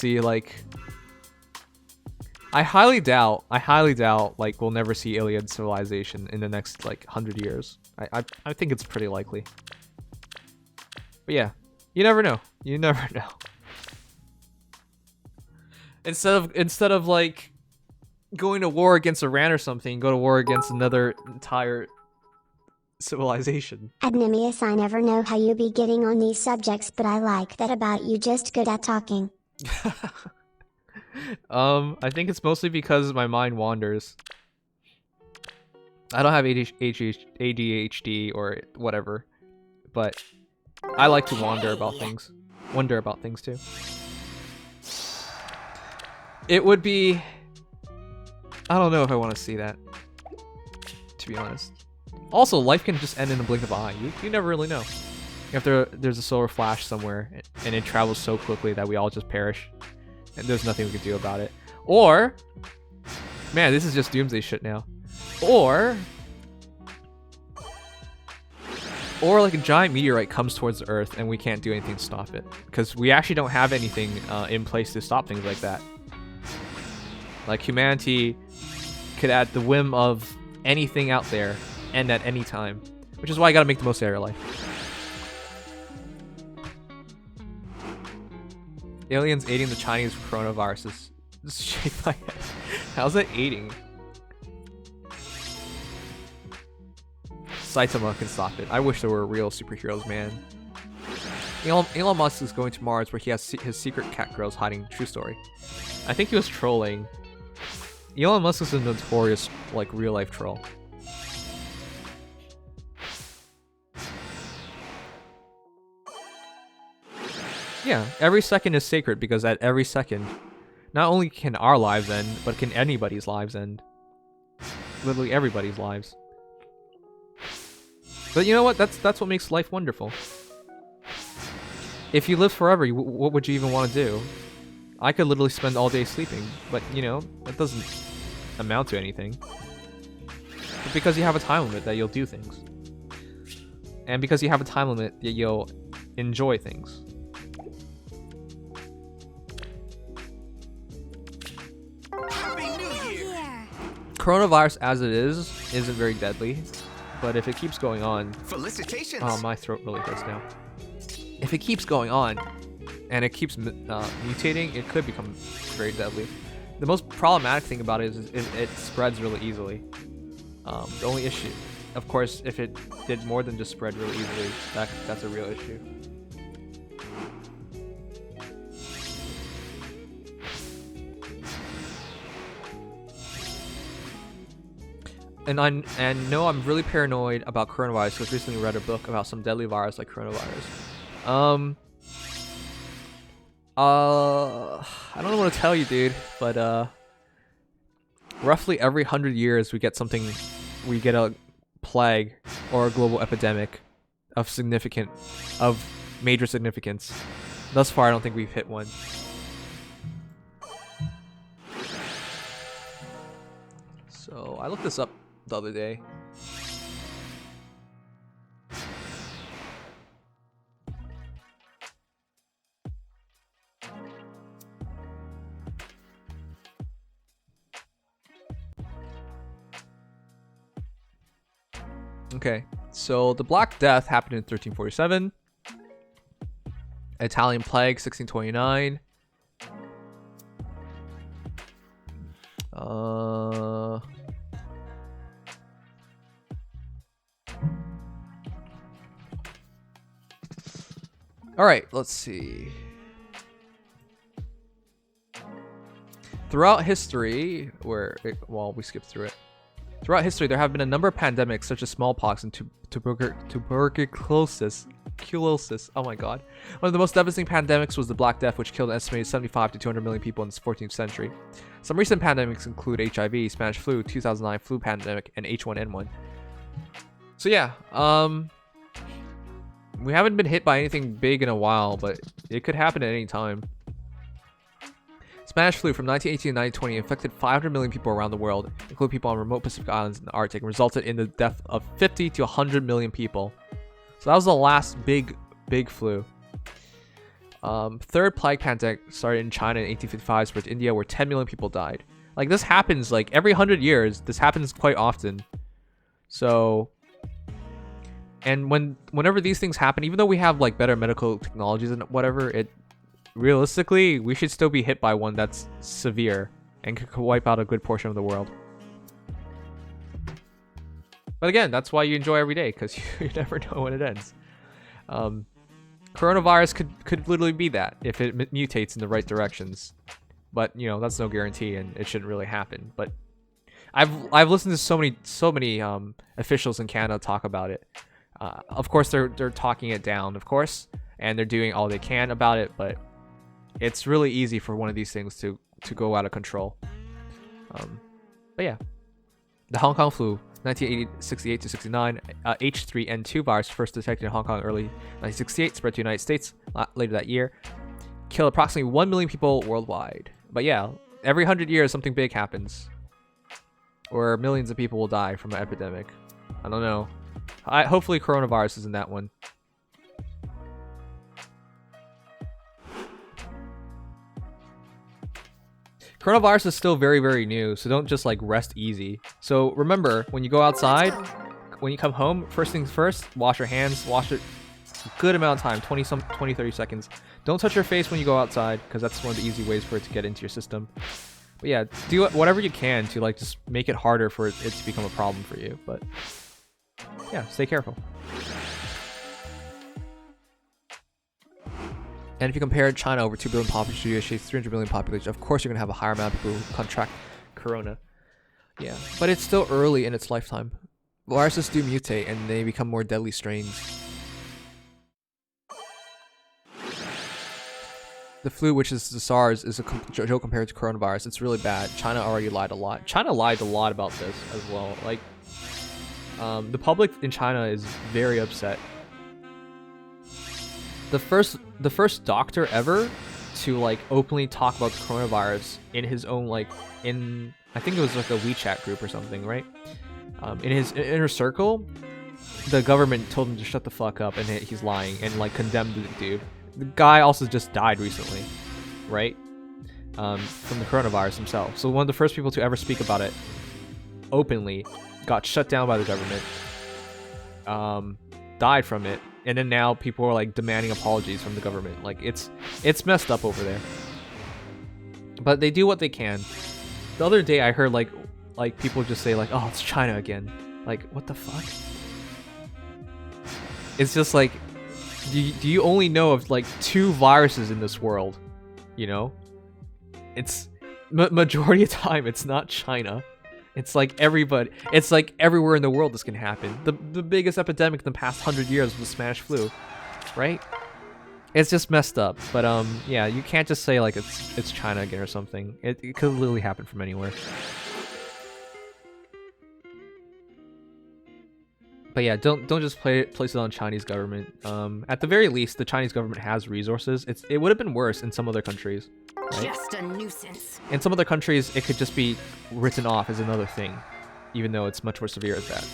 like. I highly doubt like we'll never see alien civilization in the next like 100 years. I think it's pretty likely. But yeah, you never know. You never know. Instead of like going to war against Iran or something, go to war against another entire civilization. Nimious, I never know how you be getting on these subjects, but I like that about you, just good at talking. I think it's mostly because my mind wanders. I don't have ADHD or whatever, but I like to wonder about things. Wonder about things too. It would be... I don't know if I want to see that, to be honest. Also, life can just end in a blink of an eye. You never really know. If there's a solar flash somewhere and it travels so quickly that we all just perish, and there's nothing we can do about it. Or, man, this is just doomsday shit now. Or like a giant meteorite comes towards the Earth and we can't do anything to stop it, because we actually don't have anything in place to stop things like that. Like humanity could, at the whim of anything out there, end at any time, which is why you gotta make the most out of your life. Aliens aiding the Chinese coronaviruses. Just shake my head. How's that aiding? Saitama can stop it. I wish there were real superheroes, man. Elon Musk is going to Mars where he has his secret cat girls hiding. True story. I think he was trolling. Elon Musk is a notorious, like, real-life troll. Yeah, every second is sacred because at every second, not only can our lives end, but can anybody's lives end. Literally everybody's lives. But you know what? That's what makes life wonderful. If you live forever, what would you even want to do? I could literally spend all day sleeping, but you know, that doesn't amount to anything. But because you have a time limit that you'll do things. And because you have a time limit that you'll enjoy things. Coronavirus as it is isn't very deadly, but if it keeps going on, Felicitations. oh, my throat really hurts now. If it keeps going on and it keeps mutating, it could become very deadly. The most problematic thing about it is it spreads really easily. The only issue, of course, if it did more than just spread really easily, that's a real issue. and no, I'm really paranoid about coronavirus because recently read a book about some deadly virus like coronavirus. I don't know what to tell you, dude, but roughly every 100 years we get a plague or a global epidemic of major significance. Thus far, I don't think we've hit one. So I looked this up the other day. Okay, so the Black Death happened in 1347. Italian Plague, 1629. All right, let's see. Throughout history, we skipped through it. Throughout history, there have been a number of pandemics such as smallpox and tuberculosis. Oh my god. One of the most devastating pandemics was the Black Death, which killed an estimated 75 to 200 million people in the 14th century. Some recent pandemics include HIV, Spanish flu, 2009 flu pandemic, and H1N1. So yeah, we haven't been hit by anything big in a while, but it could happen at any time. Spanish flu from 1918 to 1920 infected 500 million people around the world, including people on remote Pacific islands in the Arctic, and resulted in the death of 50 to 100 million people. So that was the last big flu. Third plague pandemic started in China in 1855, spread to India, where 10 million people died. Like, this happens like every 100 years. This happens quite often. So, and whenever these things happen, even though we have like better medical technologies and whatever, realistically, we should still be hit by one that's severe and could wipe out a good portion of the world. But again, that's why you enjoy every day, because you never know when it ends. Coronavirus could literally be that if it mutates in the right directions. But, you know, that's no guarantee, and it shouldn't really happen. But I've listened to so many officials in Canada talk about it. Of course, they're talking it down, of course, and they're doing all they can about it, but it's really easy for one of these things to go out of control. But yeah, the Hong Kong flu, 1968 to 69, H3N2 virus first detected in Hong Kong early 1968, spread to the United States later that year, killed approximately 1 million people worldwide. But yeah, every 100 years something big happens, or millions of people will die from an epidemic. I don't know. Hopefully coronavirus isn't that one. Coronavirus is still very, very new, so don't just like rest easy. So remember, when you go outside, when you come home, first things first, wash your hands, wash it a good amount of time, 20-30 seconds. Don't touch your face when you go outside, because that's one of the easy ways for it to get into your system. But yeah, do whatever you can to like just make it harder for it to become a problem for you. But yeah, stay careful. And if you compare China, over 2 billion population, to USA 300 million population, of course you're going to have a higher amount of people who contract corona. Yeah, but it's still early in its lifetime. Viruses do mutate and they become more deadly strains. The flu, which is the SARS, is a joke compared to coronavirus. It's really bad. China already lied a lot. China lied a lot about this as well. Like, the public in China is very upset. The first doctor ever to like openly talk about the coronavirus in his own I think it was like a WeChat group or something, right? In his inner circle, the government told him to shut the fuck up and he's lying and like condemned the dude. The guy also just died recently, right? From the coronavirus himself. So one of the first people to ever speak about it openly got shut down by the government. Died from it. And then now people are like demanding apologies from the government. Like it's messed up over there. But they do what they can. The other day I heard like people just say like, oh, it's China again. Like, what the fuck? It's just like, do you only know of like 2 viruses in this world? You know? It's majority of time it's not China. It's like everybody. It's like everywhere in the world this can happen. The biggest epidemic in the past 100 years was the Spanish flu, right? It's just messed up. But yeah, you can't just say like it's China again or something. It could literally happen from anywhere. But yeah, don't just place it on Chinese government. At the very least, the Chinese government has resources. It would have been worse in some other countries. Right? Just a nuisance. In some other countries, it could just be written off as another thing, even though it's much more severe as that.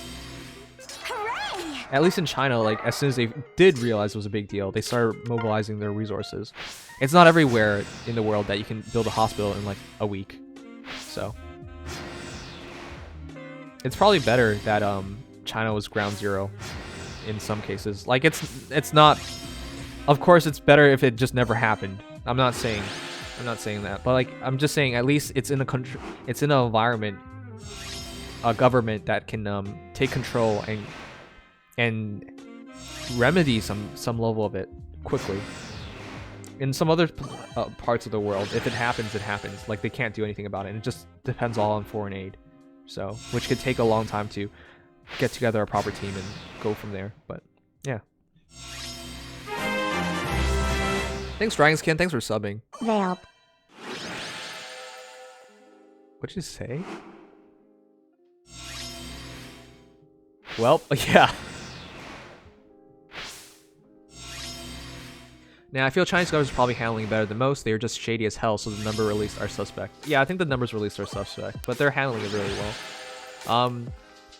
Hooray! At least in China, like as soon as they did realize it was a big deal, they started mobilizing their resources. It's not everywhere in the world that you can build a hospital in like a week, so it's probably better that China was ground zero in some cases. Like it's not. Of course, it's better if it just never happened. I'm not saying that, but like I'm just saying at least it's in a country, it's in an environment, a government that can take control and remedy some level of it quickly. In some other parts of the world, if it happens, it happens. Like they can't do anything about it, and it just depends all on foreign aid. So, which could take a long time to get together a proper team and go from there. But yeah. Thanks, Dragonskin. Thanks for subbing. Veil. What'd you say? Well, yeah. Now, I feel Chinese government is probably handling it better than most. They are just shady as hell, so the number released are suspect. Yeah, I think the numbers released are suspect, but they're handling it really well.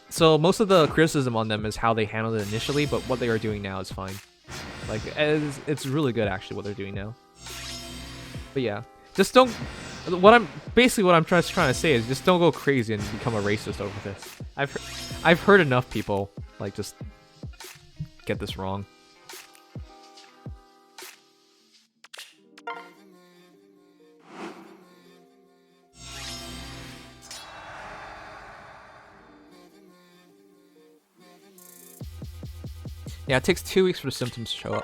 So most of the criticism on them is how they handled it initially, but what they are doing now is fine. Like, it's really good, actually, what they're doing now. But yeah, just don't... What I'm trying to say is just don't go crazy and become a racist over this. I've heard enough people, like, just get this wrong. Yeah, it takes 2 weeks for the symptoms to show up.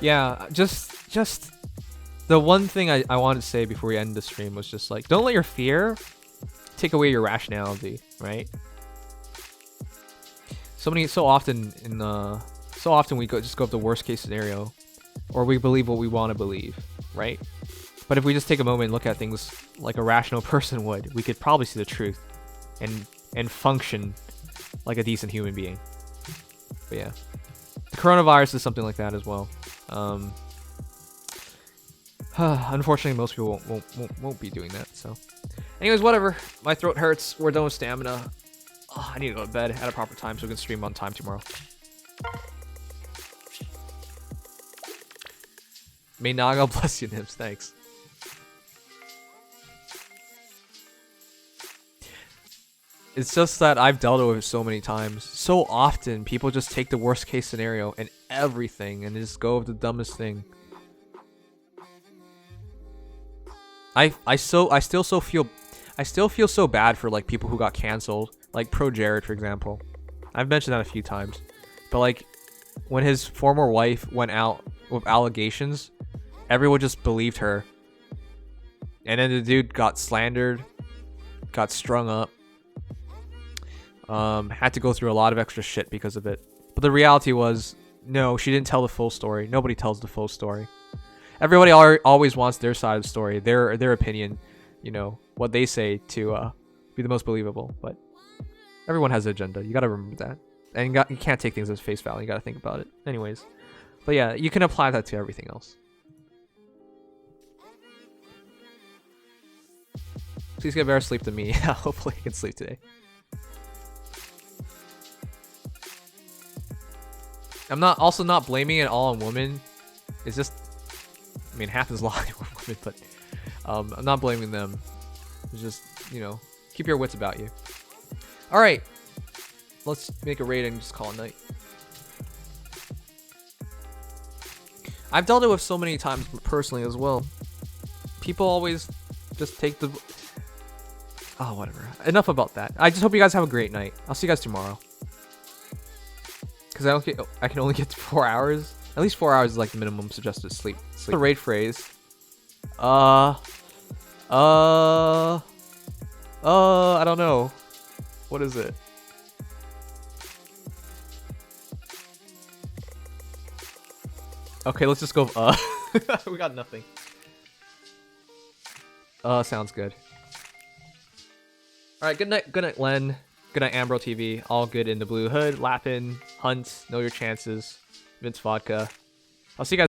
Yeah, just the one thing I wanted to say before we end the stream was just like, don't let your fear take away your rationality, right? So often we just go up the worst case scenario, or we believe what we want to believe, right? But if we just take a moment and look at things like a rational person would, we could probably see the truth and function like a decent human being. But yeah, the coronavirus is something like that as well. Unfortunately, most people won't be doing that. So, anyways, whatever. My throat hurts. We're done with stamina. Oh, I need to go to bed at a proper time so we can stream on time tomorrow. May Naga bless you, Nims. Thanks. It's just that I've dealt with it so many times. So often, people just take the worst case scenario and everything and just go with the dumbest thing. I still feel so bad for like people who got canceled, like Pro Jared, for example. I've mentioned that a few times. But like when his former wife went out with allegations, everyone just believed her. And then the dude got slandered, got strung up. Had to go through a lot of extra shit because of it. But the reality was, no, she didn't tell the full story. Nobody tells the full story. Everybody always wants their side of the story, their opinion, you know, what they say to be the most believable. But everyone has an agenda. You gotta remember that. And you can't take things as face value. You gotta think about it. Anyways. But yeah, you can apply that to everything else. Please get better sleep than me. Hopefully I can sleep today. I'm also not blaming it all on women. It's just, I mean, half is lying on women, but I'm not blaming them. It's just, you know, keep your wits about you. All right, let's make a raid and just call it night. I've dealt it with so many times personally as well. People always just take the... Oh, whatever. Enough about that. I just hope you guys have a great night. I'll see you guys tomorrow. Because I can only get 4 hours. At least 4 hours is like the minimum suggested sleep. The raid phrase. I don't know. What is it? Okay, let's just go. We got nothing. Sounds good. All right, good night, Len. Good night, Ambro TV. All good in the blue hood. Lappin, Hunt, know your chances. Vince Vodka. I'll see you guys.